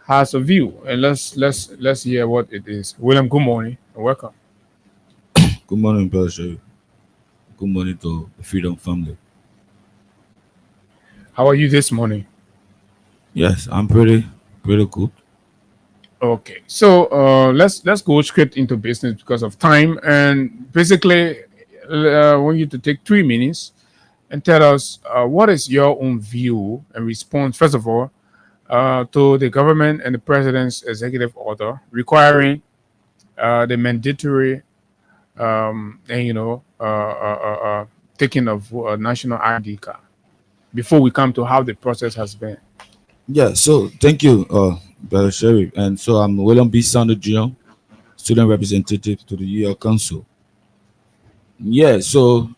has a view, and let's hear what it is. William, good morning and welcome. Good morning, brother. Good morning to the Freedom family. How are you this morning? Yes, I'm pretty good. Okay, so let's go straight into business because of time, and basically I want you to take 3 minutes and tell us what is your own view and response, first of all, to the government and the president's executive order requiring the mandatory taking of a national ID card before we come to how the process has been. Yeah, so thank you, Brother Sheriff. And so I'm William B. Sando Jr., student representative to the UL Council. Yeah, so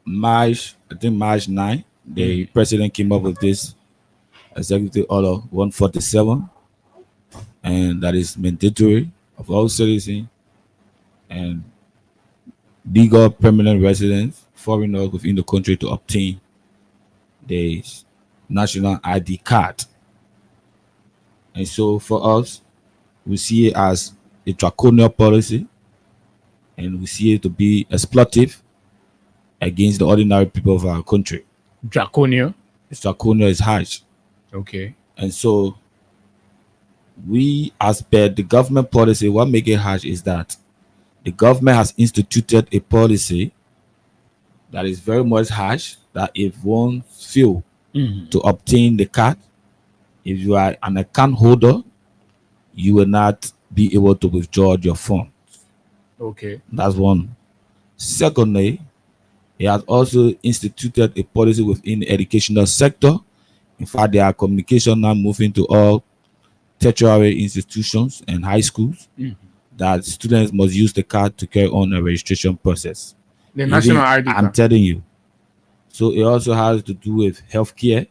March 9, the president came up with this executive order 147, and that is mandatory of all citizens and legal permanent residents, foreigners within the country to obtain the national ID card. And so for us, we see it as a draconian policy, and we see it to be exploitive against the ordinary people of our country. Draconian? Draconian is harsh. Okay. And so we, as per the government policy, what makes it harsh is that the government has instituted a policy that is very much harsh, that if one fail to obtain the card, if you are an account holder, you will not be able to withdraw your funds. Okay. That's one. Secondly, he has also instituted a policy within the educational sector. In fact, there are communication now moving to all tertiary institutions and high schools that students must use the card to carry on a registration process. The national ID card. I'm telling you. So it also has to do with healthcare.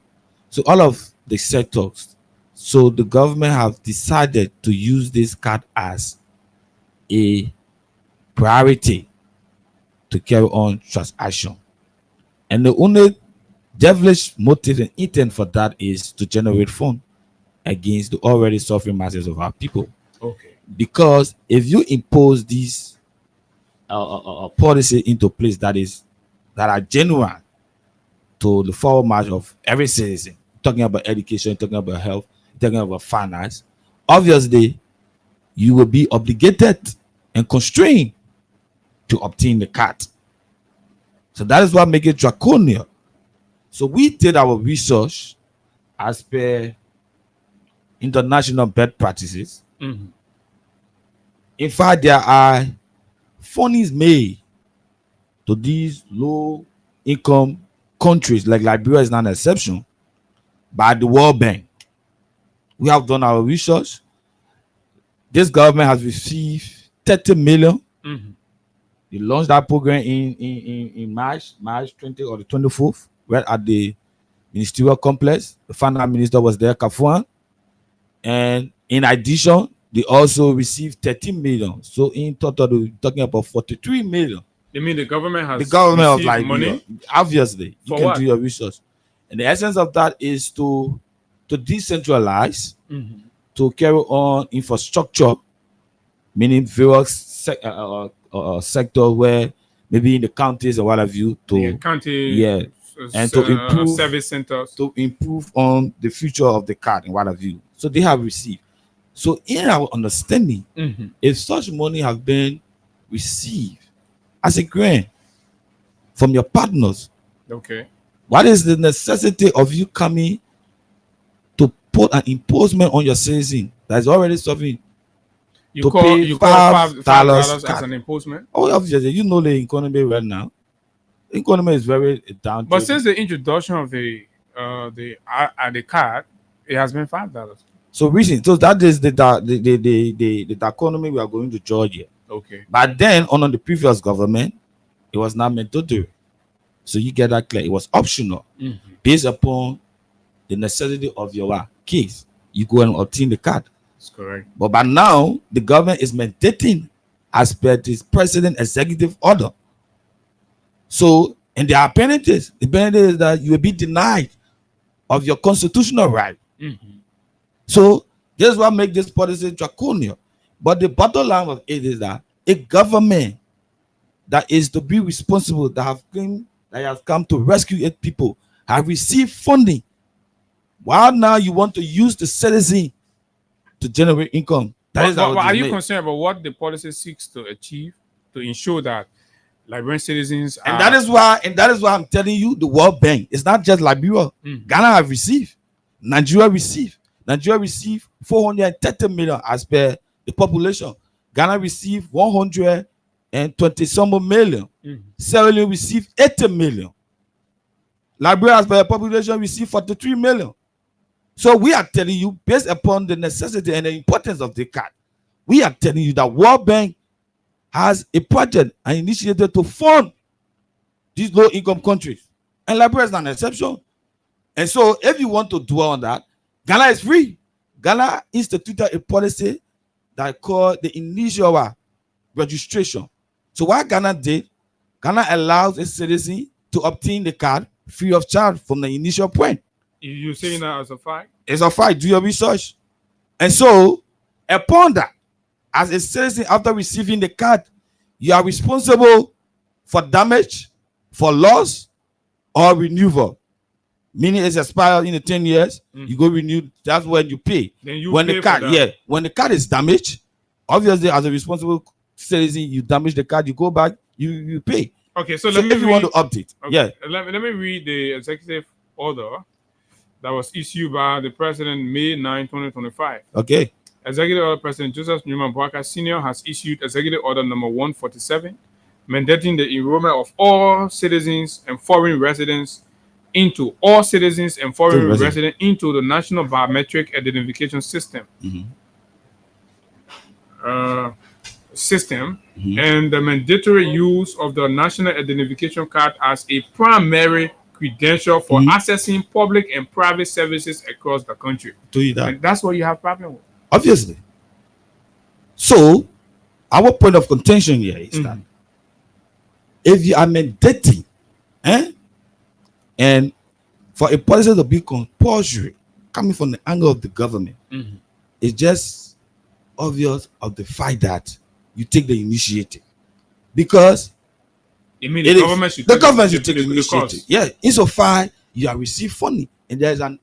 So all of the sectors. So the government have decided to use this card as a priority to carry on transaction. And the only devilish motive and intent for that is to generate funds against the already suffering masses of our people. Okay. Because if you impose these policy into place that are genuine to the forward march of every citizen, talking about education, talking about health, talking about finance, obviously you will be obligated and constrained to obtain the card. So that is what makes it draconian. So we did our research as per international best practices. In fact, there are funds made to these low income countries, like Liberia is not an exception, by the World Bank. We have done our research. This government has received 30 million. They launched that program in March 20 or the 24th, right at the ministerial complex. The finance minister was there, Kafuan. And in addition, they also received 13 million. So in total, we're talking about 43 million. You mean the government has of received money? Obviously, you can what? do your research. And the essence of that is to decentralize, to carry on infrastructure, meaning various sectors where maybe in the counties or what have you, to and to improve service centers, to improve on the future of the card and what have you. So they have received. So in our understanding, if such money have been received as a grant from your partners, okay, what is the necessity of you coming to put an imposement on your citizen that is already suffering? You call $5 as an imposement? Oh, obviously, you know the economy right now. The economy is very down. But since the introduction of the card, it has been $5. So that is the economy we are going to judge here. Okay. But then on the previous government, it was not mandatory. So you get that clear. It was optional based upon the necessity of your case. You go and obtain the card. That's correct. But by now, the government is mandating as per this president executive order. So, and there are penalties. The penalty is that you will be denied of your constitutional right. So, this is what makes this policy draconian. But the bottom line of it is that a government that is to be responsible, that has come to rescue its people, have received funding. While now you want to use the citizen to generate income. But are you concerned about what the policy seeks to achieve to ensure that Liberian citizens are... And that is why I'm telling you, the World Bank, it's not just Liberia. Ghana have received. Nigeria received 430 million as per the population. Ghana received 120 some million. Sierra Leone received 80 million. Liberia as per the population received 43 million. So we are telling you, based upon the necessity and the importance of the card, we are telling you that World Bank has a project and initiated to fund these low-income countries. And Liberia is not an exception. And so if you want to dwell on that, Ghana is free. Ghana instituted a policy that called the initial registration. So what Ghana did, Ghana allows a citizen to obtain the card free of charge from the initial point. You're saying that as a fact? It's a fact. Do your research. And so, upon that, as a citizen, after receiving the card, you are responsible for damage, for loss, or renewal. Meaning it's expired in the 10 years, you go renew, that's when you pay. Then you when pay the card, for that. when the card is damaged, obviously as a responsible citizen, you damage the card, you go back, you pay. Okay, so let me if you want to update. Okay, let me read the executive order that was issued by the President May 9, 2025. Okay. Executive Order President Joseph Newman Boaka Sr. has issued Executive Order number 147, mandating the enrollment of all citizens and foreign residents into all citizens and foreign resident. residents into the national biometric identification system. And the mandatory use of the national identification card as a primary credential for accessing public and private services across the country. And that's what you have problem with. Obviously. So, our point of contention here is that if you are mandating, and for a policy to be compulsory, coming from the angle of the government, it's just obvious of the fact that you take the initiative, because the government should take the initiative. Yeah, insofar you are received funding, and there's an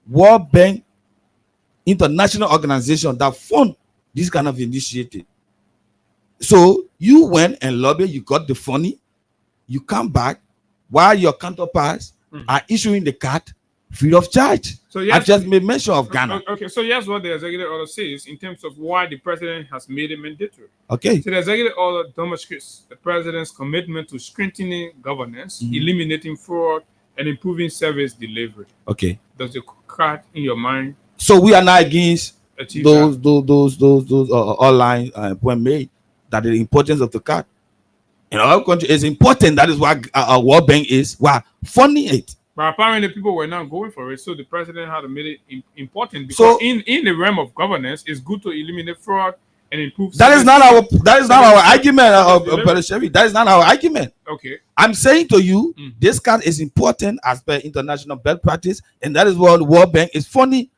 World Bank international organization that fund this kind of initiative. So you went and lobbied, you got the funding, you come back while your counterparts are issuing the card free of charge. So yes, I just made mention of Ghana. Okay, so here's what the executive order says in terms of why the president has made it mandatory. Okay. So the executive order demonstrates the president's commitment to strengthening governance, eliminating fraud, and improving service delivery. Okay. Does the card in your mind? So we are not against those online point made that the importance of the card in our country is important. That is why our World Bank is funding it. But apparently people were not going for it, so the president had to make it important, because in the realm of governance, it's good to eliminate fraud and improve. That is not our argument, That is not our argument. Okay. I'm saying to you, this card is important as per international best practice, and that is what the World Bank is funding.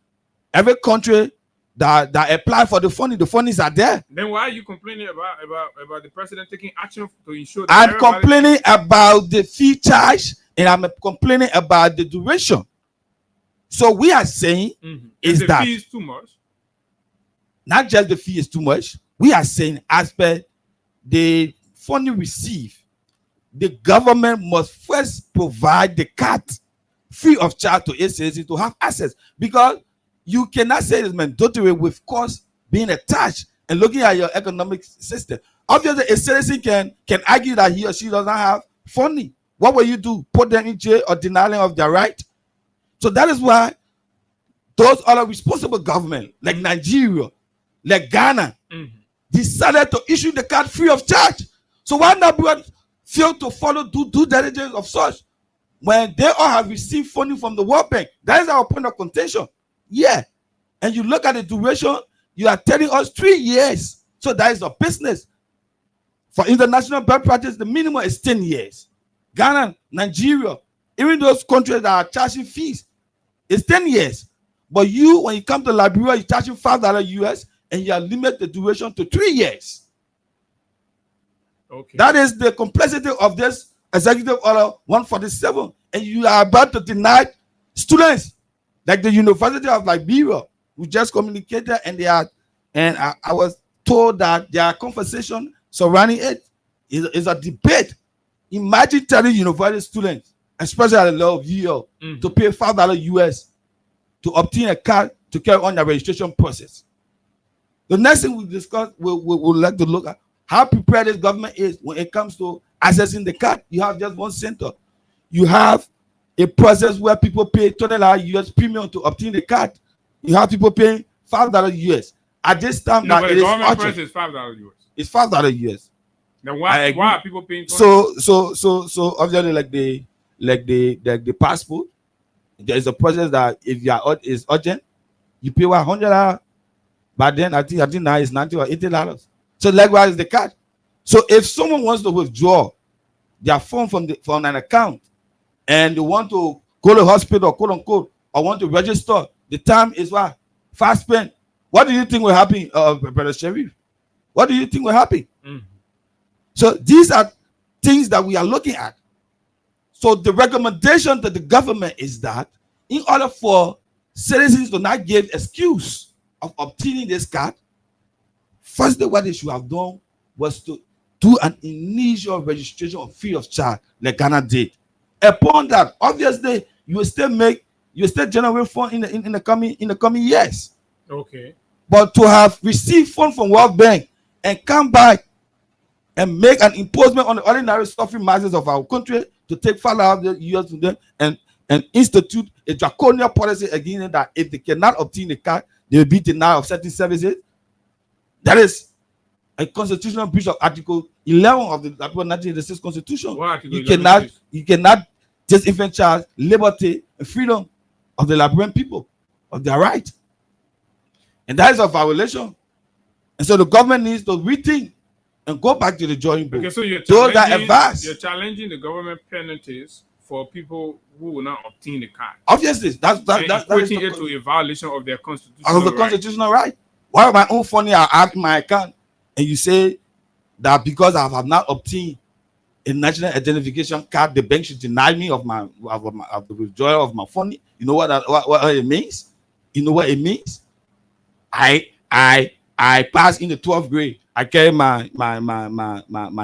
Every country that apply for the fundings are there. Then why are you complaining about the president taking action to ensure that I'm complaining about the fee charge, and I'm complaining about the duration. So we are saying is the that fee is too much. Not just the fee is too much. We are saying as per the funding received, the government must first provide the card free of charge to its citizens to have access, because you cannot say it's mandatory with cost being attached and looking at your economic system. Obviously, a citizen can argue that he or she does not have funding. What will you do? Put them in jail or deny them of their right? So that is why those other responsible government, like Nigeria, like Ghana, decided to issue the card free of charge. So why not fail to follow due diligence of such when they all have received funding from the World Bank? That is our point of contention. Yeah. And you look at the duration, you are telling us 3 years. So that is a business. For international best practice, the minimum is 10 years. Ghana, Nigeria, even those countries that are charging fees, it's 10 years. But you, when you come to Liberia, you're charging $5 US, and you are limit the duration to 3 years. Okay. That is the complexity of this executive order 147. And you are about to deny students like the University of Liberia, who just communicated, and I was told that their conversation surrounding it is a debate. Imagine telling university students, especially at the level of UL, to pay $5 US to obtain a card to carry on the registration process. The next thing we discuss, we'll like to look at how prepared this government is when it comes to accessing the card. You have just one center. You have a process where people pay $20 US premium to obtain the card. You have people paying $5 US. At this time, No, now but it the is government urgent. price is $5 US. It's $5 US. Then why are people paying $20? So obviously, like the passport, there is a process that if you are is urgent, you pay $100. But then I think now it's $90 or $80. So likewise the card. So if someone wants to withdraw their phone from an account, and they want to go to the hospital, quote unquote, or want to register, the time is what? Fast spent. What do you think will happen, Brother Sharif? What do you think will happen? So these are things that we are looking at. So the recommendation to the government is that in order for citizens to not give excuse of obtaining this card, firstly, what they should have done was to do an initial registration of free of charge, like Ghana did. Upon that, obviously, you will still generate funds in the coming years. Okay. But to have received funds from World Bank and come back and make an imposement on the ordinary suffering masses of our country to take $5 US to them and and institute a draconian policy against that if they cannot obtain a card, they will be denied of certain services. That is a constitutional breach of Article 11 of the 1986 Constitution. You cannot disenfranchise liberty and freedom of the Liberian people, of their right. And that is a violation. And so the government needs to rethink and go back to the drawing board. Okay, so you're challenging the government penalties for people who will not obtain the card. Obviously, that's putting it to a violation of their constitutional right. Why my own funny I have my account, and you say that because I have not obtained a national identification card, the bank should deny me of the withdrawal of my funny. You know what it means? You know what it means? I passed in the 12th grade. I carry my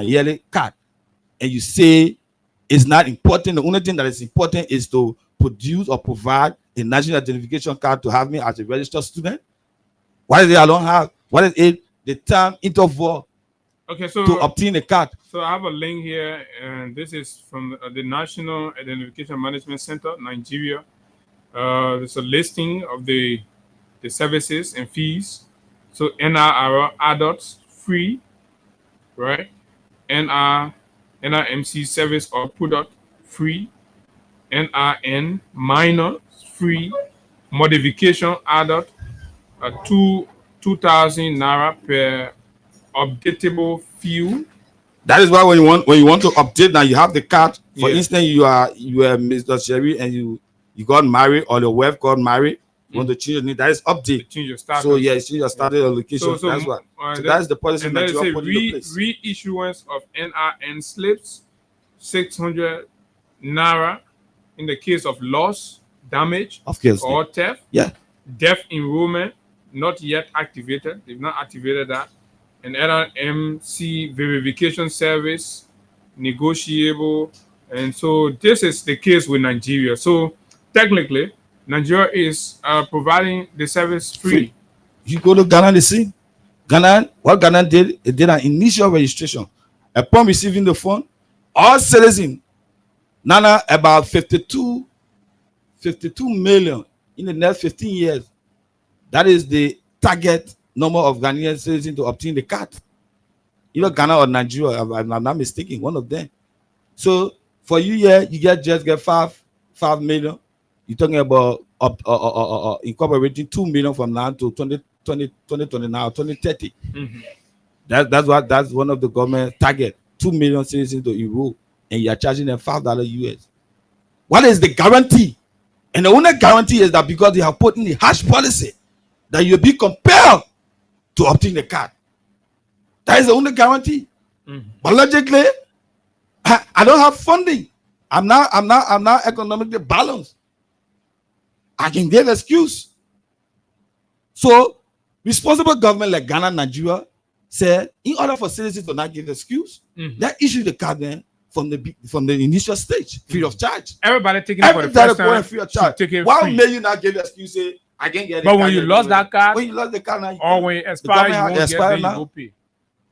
yearly card, and you say it's not important. The only thing that is important is to produce or provide a national identification card to have me as a registered student. What is it I don't have? What is it? The term interval to obtain a card. So I have a link here, and this is from the National Identification Management Center, Nigeria. There's a listing of the services and fees. So NR adults free, right? NRMC service or product free. NRN minor free. Modification adult 2,000 naira per updatable fuel. That is why when you want to update now, you have the card. For instance, you are Mr. Sherry and you got married or your wife got married. You want to change your name, that is update. Change your status. So change your status or location. That's what. So that's the policy and that you are putting in place. Reissuance of NRN slips, 600 naira in the case of loss, damage, or theft. Yeah. Deaf enrollment, not yet activated. They've not activated that. And NRMC verification service, negotiable. And so this is the case with Nigeria. So technically, Nigeria is providing the service free. You go to Ghana, they see. What Ghana did, it did an initial registration. Upon receiving the fund, all citizens, Nana, about 52 million in the next 15 years. That is the target number of Ghanaian citizens to obtain the card. Either Ghana or Nigeria, if I'm not mistaken, one of them. So for you here, you just get 5 million. You're talking about incorporating 2 million from now to 2029, 2030. Mm-hmm. That's one of the government target. 2 million citizens to enroll, and you're charging them $5 US. What is the guarantee? And the only guarantee is that because they have put in the harsh policy, that you'll be compelled to obtain the card. That is the only guarantee. Mm-hmm. But logically, I don't have funding. I'm not economically balanced. I can give excuse. So, responsible government like Ghana, Nigeria said, in order for citizens to not give excuse, they issue the card then from the initial stage, free of charge. Everybody taking it for the first time, free of charge. Why may you not give excuse? Say, I can't get it. But when you lost that card, when you lost the card, now or when it expires, you won't get it, you go pay.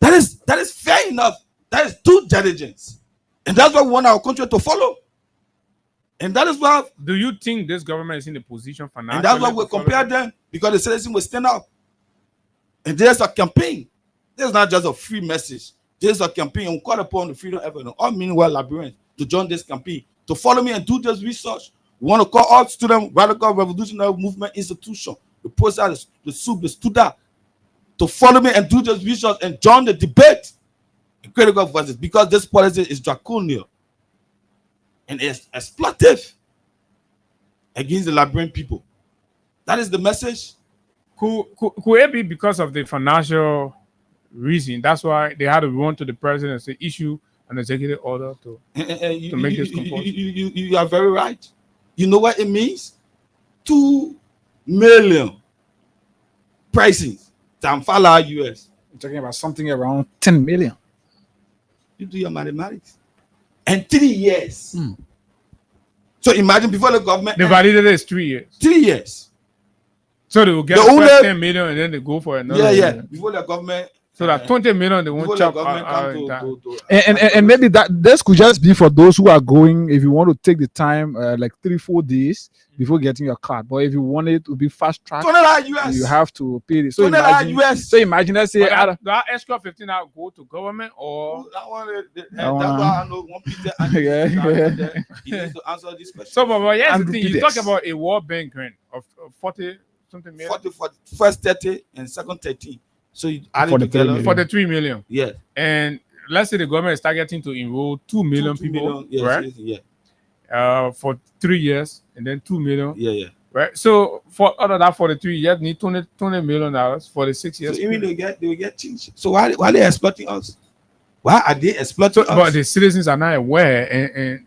That is fair enough. That is due diligence, and that's what we want our country to follow. And that is why. Do you think this government is in a position financially? And that's why we compare them, because the citizens will stand up. And there's a campaign. There's not just a free message. There's a campaign on call upon the freedom evidence. All meanwhile Liberians to join this campaign, to follow me and do this research. We want to call all student radical revolutionary movement institution, the process, the soup, the student, to follow me and do this research and join the debate in critical voices, because this policy is draconian and it's exploitative against the Liberian people. That is the message. Could it be because of the financial reason? That's why they had to run to the president and say, issue an executive order to make this compulsory. You are very right. You know what it means? 2 million pricing. Tamfala US. You're talking about something around 10 million. You do your mathematics. And 3 years. So imagine before the government. The validity is 3 years. 3 years. So they will get the 10 million and then they go for another. Yeah. Before the government So that 20 million they won't chop and maybe that this could just be for those who are going. If you want to take the time, like 3-4 days before getting your card, but if you want it to be fast track, you have to pay it. So imagine, let's say that extra 15 hours go to government or that one. That's why I know one Peter and he needs to answer this question. So, but here's the thing: you talk about a World Bank grant of 40 something million. 40 for first 30 and second 30. So you add for it together for the 3 million. Yeah. And let's say the government is targeting to enroll 2 million people, right? Yeah. For 3 years and then 2 million. Yeah. Right. So for other than 43, you have need $20 million for the 6 years. So even they will get change. So why are they exploiting us? Why are they exploiting us? But the citizens are not aware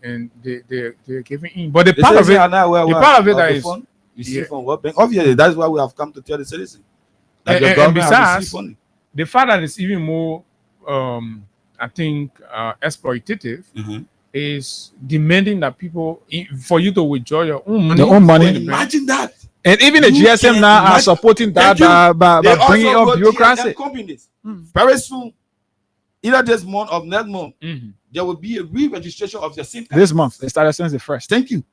and they're giving in. But the part of it, that is you see from World Bank. Obviously, that's why we have come to tell the citizens. And besides, the fact that it's even more, I think, exploitative is demanding that people, for you to withdraw your own money. Imagine that. And even the GSM now are supporting that by bringing up bureaucracy. Very soon, either this month or next month, there will be a re-registration of your SIM card. This month, they started since the first. Thank you.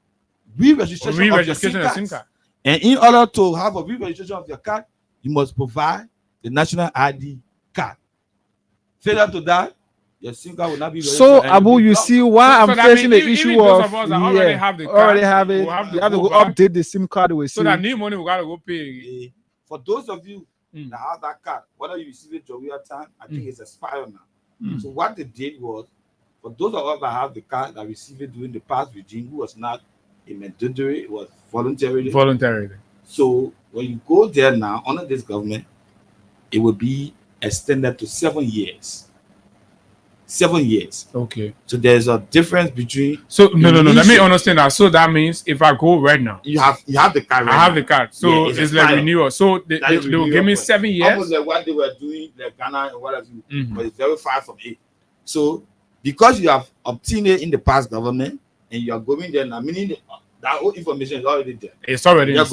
Re-registration of your SIM card. And in order to have a re-registration of your card, you must provide the national ID card. Failure to that, your SIM card will not be registered. So, Abu, you see why I'm facing the issue of already have the card, you have it. You have to go update the SIM card with so that new money we gotta go pay. For those of you that have that card, whether you receive it during your time, I think it's expired now. So what they did was, for those of us that have the card that received it during the past regime, who was not a mandatory, it was voluntarily. So when you go there now under this government, it will be extended to 7 years. 7 years. Okay. So there's a difference between. So no. Let me understand that. So that means if I go right now, you have the card. I have the card. So it's like renewal. So they will give me 7 years. Almost like what they were doing, like Ghana and whatever. But it's very far from it. So because you have obtained it in the past government and you are going there now, meaning that whole information is already there. It's already in the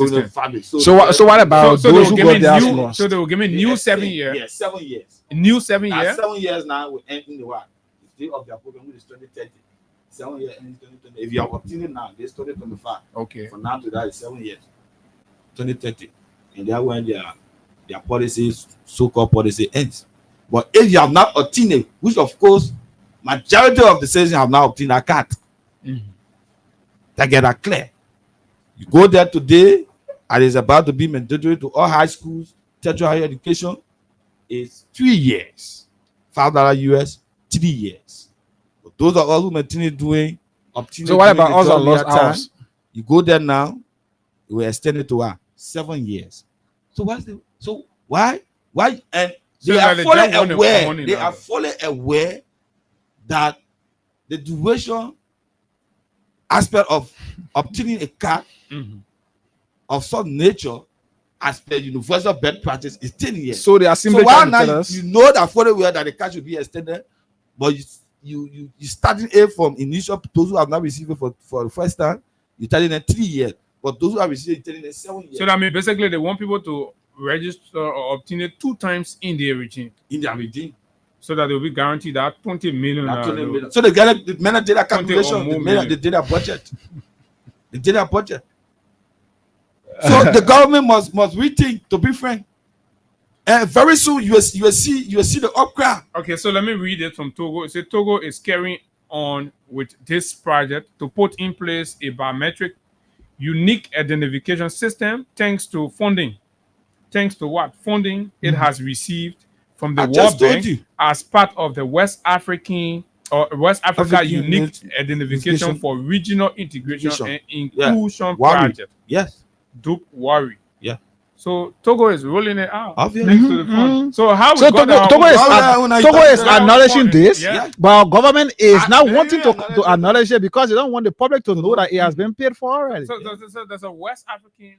system. So what about those who got theirs lost? So they will give me new 7 years. Yeah, 7 years. New 7 years. 7 years now will end in the what? The of their program, which is 2030. 7 years ending 2020. If you are obtaining now, this 2025. Okay. From now to that is 7 years. 2030. And that when their policies, so-called policy ends. But if you have not obtained it, which of course majority of the citizens have now obtained a card. That get that clear. You go there today, and it's about to be mandatory to all high schools, tertiary higher education. It's 3 years. $5 US, 3 years. But those are all who maintain doing. So what about us on lost hours? You go there now, you will extend it to 7 years. So why? And they are fully aware. They are fully aware that the duration aspect of obtaining a card of some nature as per universal best practice is 10 years. So they are simply trying to tell us. You know that fully well that the card should be extended, but you starting it from initial. Those who have not received it for the first time, you're telling them 3 years. But those who have received it, telling them 7 years. So that means basically they want people to register or obtain it 2 times in their regime. So that they'll be guaranteed that 20 million. So they get the men did a calculation. They did a budget. They did a budget. So the government must rethink, to be frank. And very soon you will see the upcry. Okay, so let me read it from Togo. It says Togo is carrying on with this project to put in place a biometric unique identification system thanks to funding. Thanks to what? Funding it has received from the World Bank as part of the West Africa Unique Identification for Regional Integration and Inclusion Project. Yes. Duke Worry. Yeah. So Togo is rolling it out. Obviously. Next to the fund. So how Togo is acknowledging this, but our government is now wanting to acknowledge it because they don't want the public to know that it has been paid for already. So there's a West African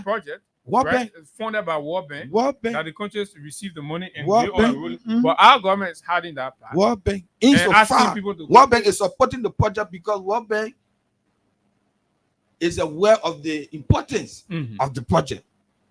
project. World Bank. It's funded by World Bank. That the countries receive the money and World they are rolling. But our government is hiding that part. World Bank. World Bank is supporting the project because World Bank is aware of the importance of the project.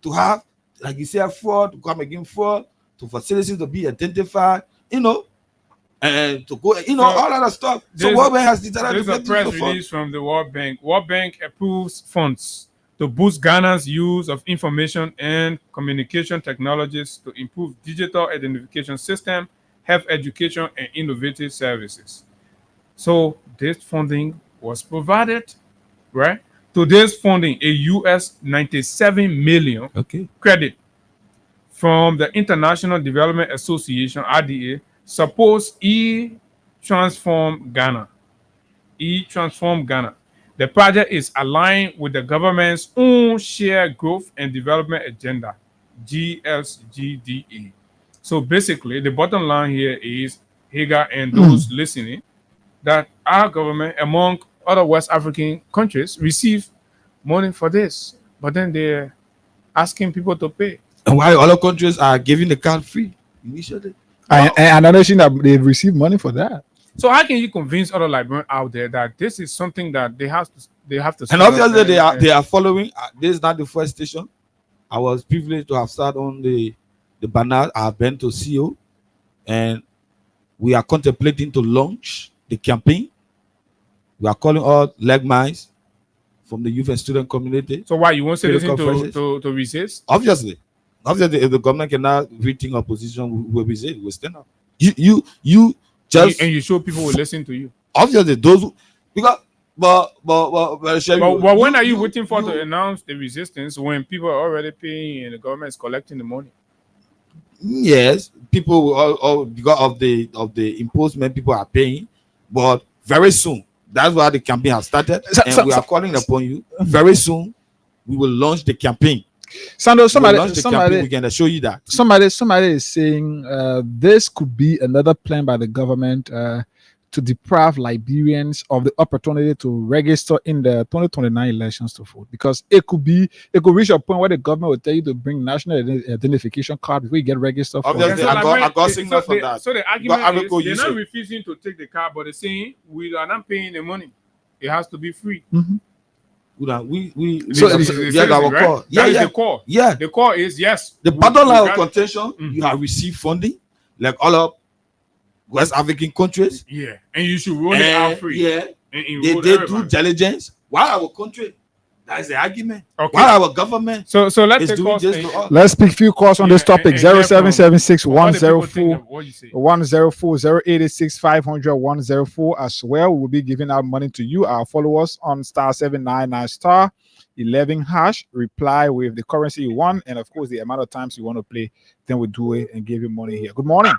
To have, like you said, fraud, to come against fraud, for citizens to be identified, and to go, all that stuff. So World Bank has decided to There's a press release from the World Bank. World Bank approves funds to boost Ghana's use of information and communication technologies to improve digital identification system, health education, and innovative services. So this funding was provided, right? To this funding, a US 97 million credit from the International Development Association, RDA, supports e-Transform Ghana. E-Transform Ghana. The project is aligned with the government's own shared growth and development agenda, GSGDA. So basically, the bottom line here is, Hagar and those listening, that our government, among other West African countries, receive money for this, but then they're asking people to pay. And why other countries are giving the card free initially? And another thing that they've received money for that. So how can you convince other librarians out there that this is something that they have to? And obviously they are following. This is not the first station. I was privileged to have sat on the banner. I have been to CO, and we are contemplating to launch the campaign. We are calling all leg mines from the youth and student community. So why you won't say this to resist? Obviously, if the government cannot rethink our position, we will resist. We will stand up. You just and you show people will listen to you. Obviously, those who, because but when are you waiting for to announce the resistance when people are already paying and the government is collecting the money? Yes, people will all because of the imposition, people are paying, but very soon. That's why the campaign has started, and we are calling upon you. Very soon, we will launch the campaign. Sandro, somebody we can show you that. Somebody is saying this could be another plan by the government to deprive Liberians of the opportunity to register in the 2029 elections to vote, because it could reach a point where the government will tell you to bring national identification card before you get registered. Obviously, I got signal for that. So the argument is they're not refusing to take the card, but they're saying we are not paying the money. It has to be free. Mm-hmm. The core. Yeah, the core is yes. The bottom line of contention, you have received funding like all of West African countries. Yeah, and you should roll it out free. Yeah, they do diligence. Why our country? That's the argument. Okay. Why our government? So let's let's speak few calls on this topic. 0776 104 0886 500 104 as well. We will be giving out money to you. Our followers on *799 *11#. Reply with the currency you want, and of course the amount of times you want to play. Then we do it and give you money here. Good morning.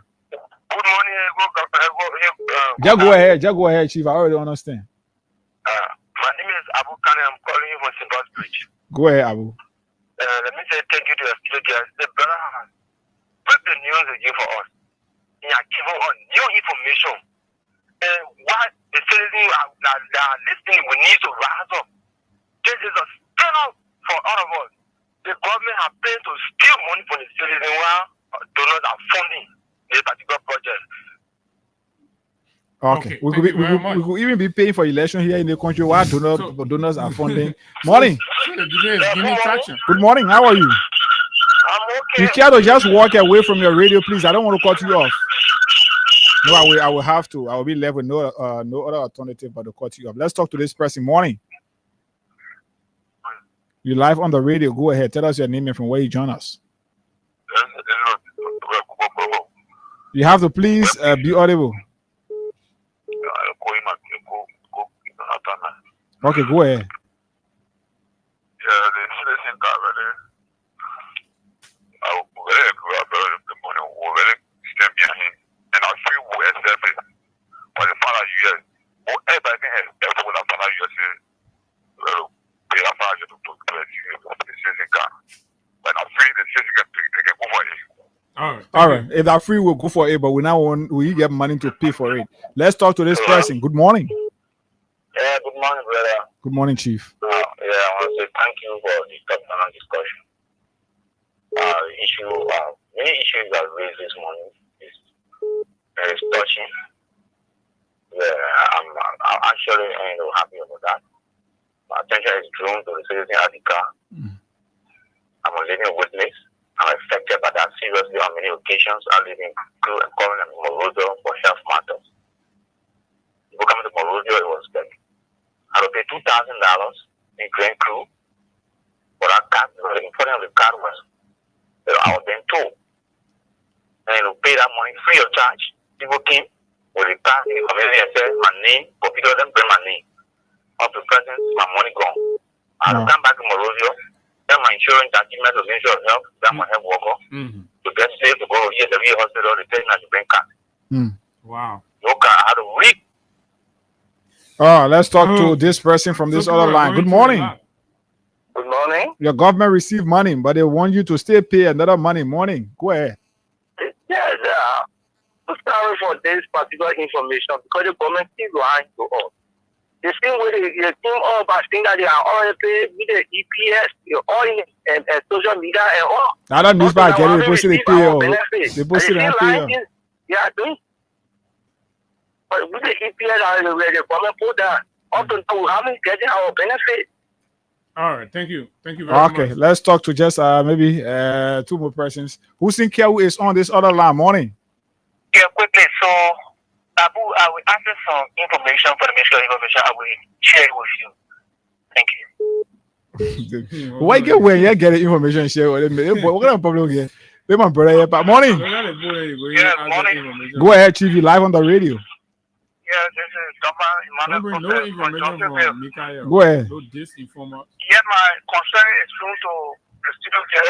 Good morning. Just go ahead, Chief. I already understand. My name is Abu Kane. I'm calling you from Simbas Bridge. Go ahead, Abu. Let me say thank you to your studio. The brother has put the news again for us. He has given us new information. And what the citizens that are listening, we need to rise up. This is a stand up for all of us. The government has paid to steal money from the citizens while donors are funding this particular project. Okay. We could even be paying for election here in the country while donors are funding. Morning. Good morning. How are you? I'm okay. You care to just walk away from your radio, please? I don't want to cut you off. No, I will have to. I will be left with no other alternative but to cut you off. Let's talk to this person. Morning. You're live on the radio. Go ahead. Tell us your name and from where you join us. You have to please be audible. Okay, go ahead. Yeah, the citizen got ready. I will the money will stand behind him. And I feel we accept it. But the father you everybody can have everything with the father you say, well, pay a father to the citizen car. But I feel the citizen can go for it. All right. If that free, we'll go for it, but we get money to pay for it. Let's talk to this person. Good morning. Yeah, good morning, brother. Good morning, Chief. I want to say thank you for this discussion. Many issues that raised this morning is touching. Yeah, I'm actually happy about that. My attention is drawn to the citizen at the car. I'm a living witness. I'm affected by that seriously on many occasions, I live in crew and calling them Morozo for health matters. People coming to Morozo, it was like, I would pay $2,000 in Grand Crew for that card. The important of the card was that I was being told. And you pay that money free of charge. People came with the card in the community and said, my name, but people didn't bring my name. Up to present, my money gone. I had to come back to Morozo, get my insurance achievement of insurance health, that my health worker, to get safe to go here to the hospital, the patient has to bring card. Wow. No card, I had to read. Oh, let's talk to this person from this other line. Good morning. Good morning. Your government received money, but they want you to still pay another money. Morning. Go ahead. Yes, I'm sorry for this particular information because the government is lying to us. The same way they think all about things that they are already paid with the EPS, all in social media and all. I don't news by getting they posted the pay. They posted the pay. Yeah, doing. But with the EPS, the government put that up to now, how many getting our benefit? All right, thank you. Thank you very much. Okay, let's talk to just maybe two more persons. Hussein Kewu is on this other line. Morning. Yeah, quickly. So, Abu, I will answer some information for the Ministry of Information. I will share it with you. Thank you. Why get where you get the information share with them? What kind of problem here? They my brother here. But morning. Yeah, morning. Go ahead, Chief. Live on the radio. Yeah, this is Dr. Emmanuel. No information from Mikael. Go ahead. No disinformer. Yeah, my concern is through to the student care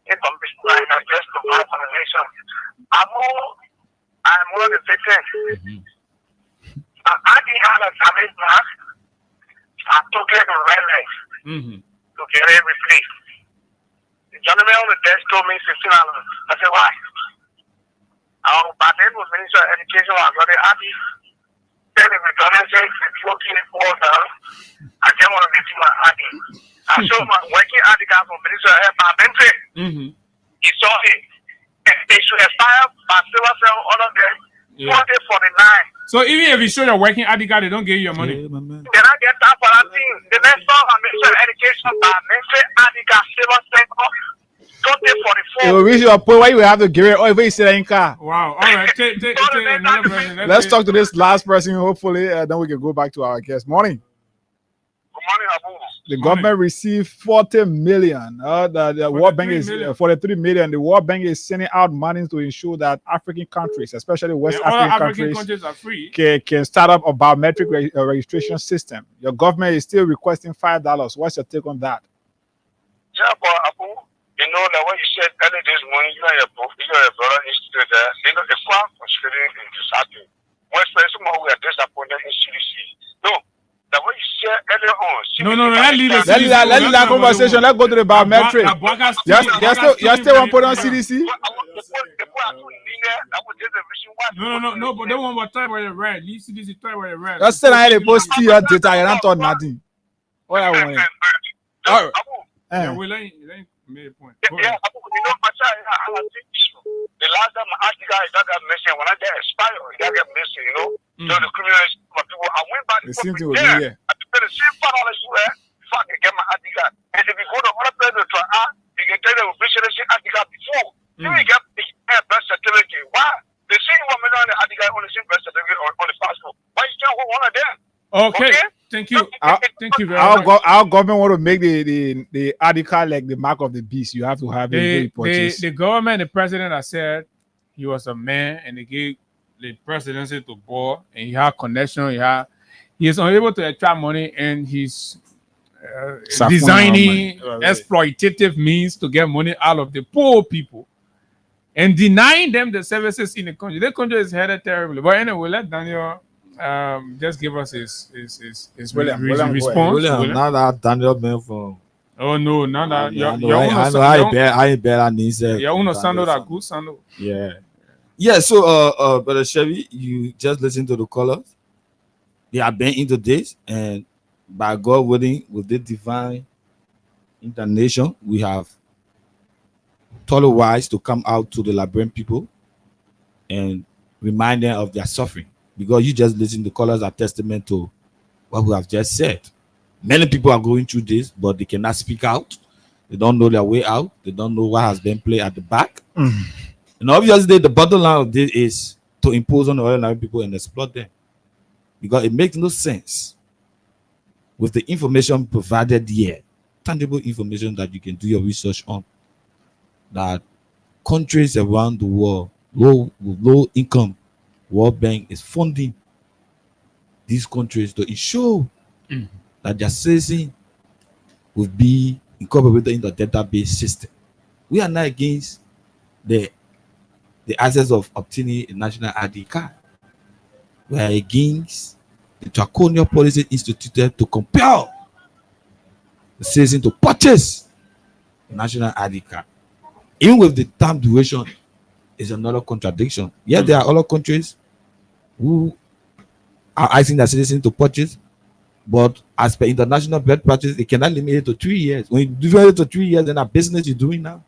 information line and just to my information. I'm one of the victims. I didn't have a damage mark. I took it to red legs to get it replaced. The gentleman on the desk told me $15. I said, why? But then was Minister of Education. I got it. I said, if the government says it's working for now, I didn't want to get to my ID. I showed my working ID card from Minister of Health. I've been paid. He saw it. They should expire by silver cell, all of them. 2049. So even if you show your working ID card, they don't give you your money. Then I get that for that thing. The next time I mention education, I mention ID card, silver cell, 2044. You reach your point where you have to give it. Oh, if you say that in car. Wow. All right. Take another person. Let's talk to this last person. Hopefully, then we can go back to our guest. Morning. Good morning, Abu. The government received 40 million. The World Bank is 43 million. The World Bank is sending out money to ensure that African countries, especially West African countries, are free. Can start up a biometric registration system. Your government is still requesting $5. What's your take on that? Yeah, but Abu, you know that when you said early this morning, you and your brother institute there, you know the farm was feeling into something. When someone we are disappointed in CDC. No. That what you said earlier on. No. Let's leave that conversation. Let's go to the biometric. You still want to put on CDC? No. But they want to type where you read. Leave CDC type where you read. Just say I post your data. I don't talk nothing. What I want. All right. Yeah, we let made a point. Yeah, you know, my child, the last time I asked the guy that got missing, when I get expired, that got missing, you know. So the criminals, my people, I went back to there. I paid the same $5 US before I can get my ID card. And if you go to other places to you can tell them we should have seen ID card before. You will get the birth certificate. Why? They say you want me on the ID card on the same birth certificate on the passport. Why you can't hold one of them? Okay. Thank you. Thank you very much. Our government want to make the ID card like the mark of the beast. You have to have it. The government, the president has said he was a man and they gave the presidency to Boer and he had connection. He is unable to attract money and he's designing exploitative means to get money out of the poor people and denying them the services in the country. The country is headed terribly. But anyway, let Daniel just give us his response. William, now that Daniel been from. Oh no, now that I ain't better than himself. Your own sandal that good sandal. Yeah. So Brother Chevy, you just listen to the callers. They have been into this, and by God willing, with the divine incarnation, we have thought it wise to come out to the Liberian people and remind them of their suffering. Because you just listen to callers are testament to what we have just said. Many people are going through this, but they cannot speak out. They don't know their way out. They don't know what has been played at the back. And obviously, the bottom line of this is to impose on the ordinary people and exploit them, because it makes no sense with the information provided here, tangible information that you can do your research on, that countries around the world, low income, World Bank is funding these countries to ensure that their citizens will be incorporated in the database system. We are not against the access of obtaining a national ID card. We are against the draconian policy instituted to compel the citizen to purchase a national ID card. Even with the time duration is another contradiction. Yes, there are other countries who are asking their citizens to purchase, but as per international best practice, they cannot limit it to 3 years. When you limit it to 3 years, then that business you're doing now.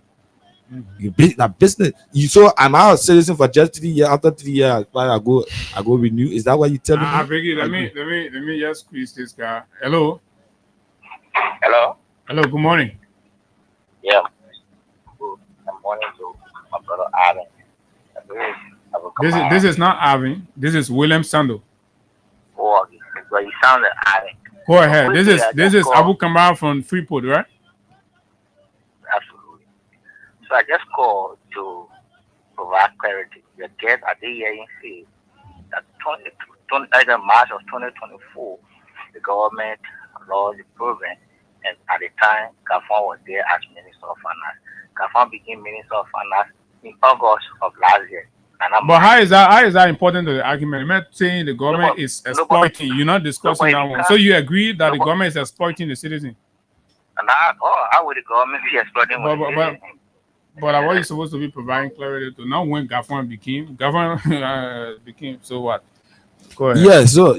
That business. You saw I'm out citizen for just 3 years. After 3 years, I go renew. Is that what you telling me? I beg you, let me just squeeze this guy. Hello. Hello. Hello. Good morning. Yeah. Good morning to my brother Adam. This is not Avin. This is William Sando. Oh, but you sounded Adam. Go ahead. This is Abu Kamara from Freeport, right? Absolutely. So I just called to provide clarity. The guest at the hearing said that either March of 2024, the government launched the program, and at the time, Gafon was there as Minister of Finance. Gafon became Minister of Finance in August of last year. But how is that important to the argument? I'm not saying the government is exploiting. You're not discussing that one. So you agree that the government is exploiting the citizen? How would the government be exploiting the citizen? But what you supposed to be providing clarity to? Not when Gafon became. So what? Go ahead. So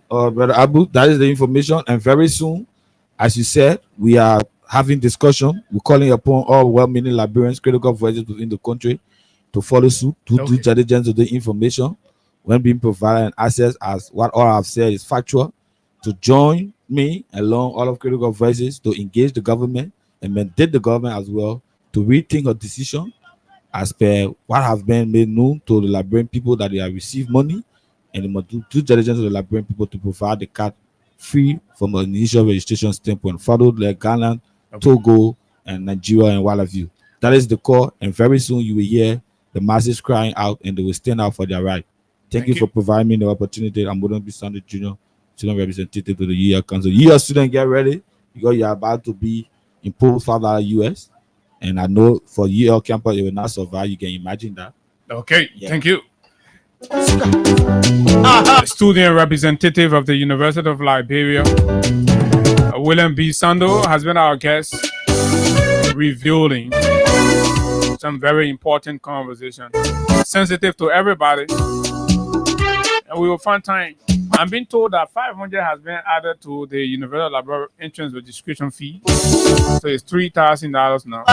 Brother Abu, that is the information, and very soon, as you said, we are having discussion. We're calling upon all well-meaning Liberians, critical voices within the country, to follow suit, to do diligence of the information when being provided and access, as what all I've said is factual, to join me along all of critical voices to engage the government and mandate the government as well to rethink a decision as per what have been made known to the Liberian people, that they have received money, and they must do due diligence of the Liberian people to provide the card free from an initial registration standpoint, followed like Ghana, Togo, and Nigeria, and what have you. That is the core, and very soon you will hear the masses crying out, and they will stand out for their right. Thank you for providing me the opportunity. I'm going to be Sunday Junior, student representative to the year council. Year student, get ready, because you're about to be imposed further US. And I know for UL campus, it will not survive. You can imagine that. Okay, thank you. Student representative of the University of Liberia, William B. Sando, has been our guest, revealing some very important conversation, sensitive to everybody, and we will find time. I'm being told that 500 has been added to the University of Liberia entrance registration fee, so it's $3,000 now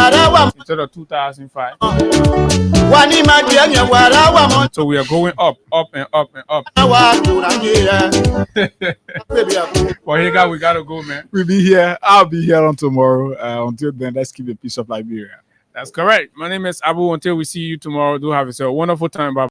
instead of $2,500. So we are going up and up and up. Well, here we gotta go, man. We'll be here. I'll be here on tomorrow. Until then, let's keep the peace of Liberia. That's correct. My name is Abu. Until we see you tomorrow, do have yourself a wonderful time. Bye.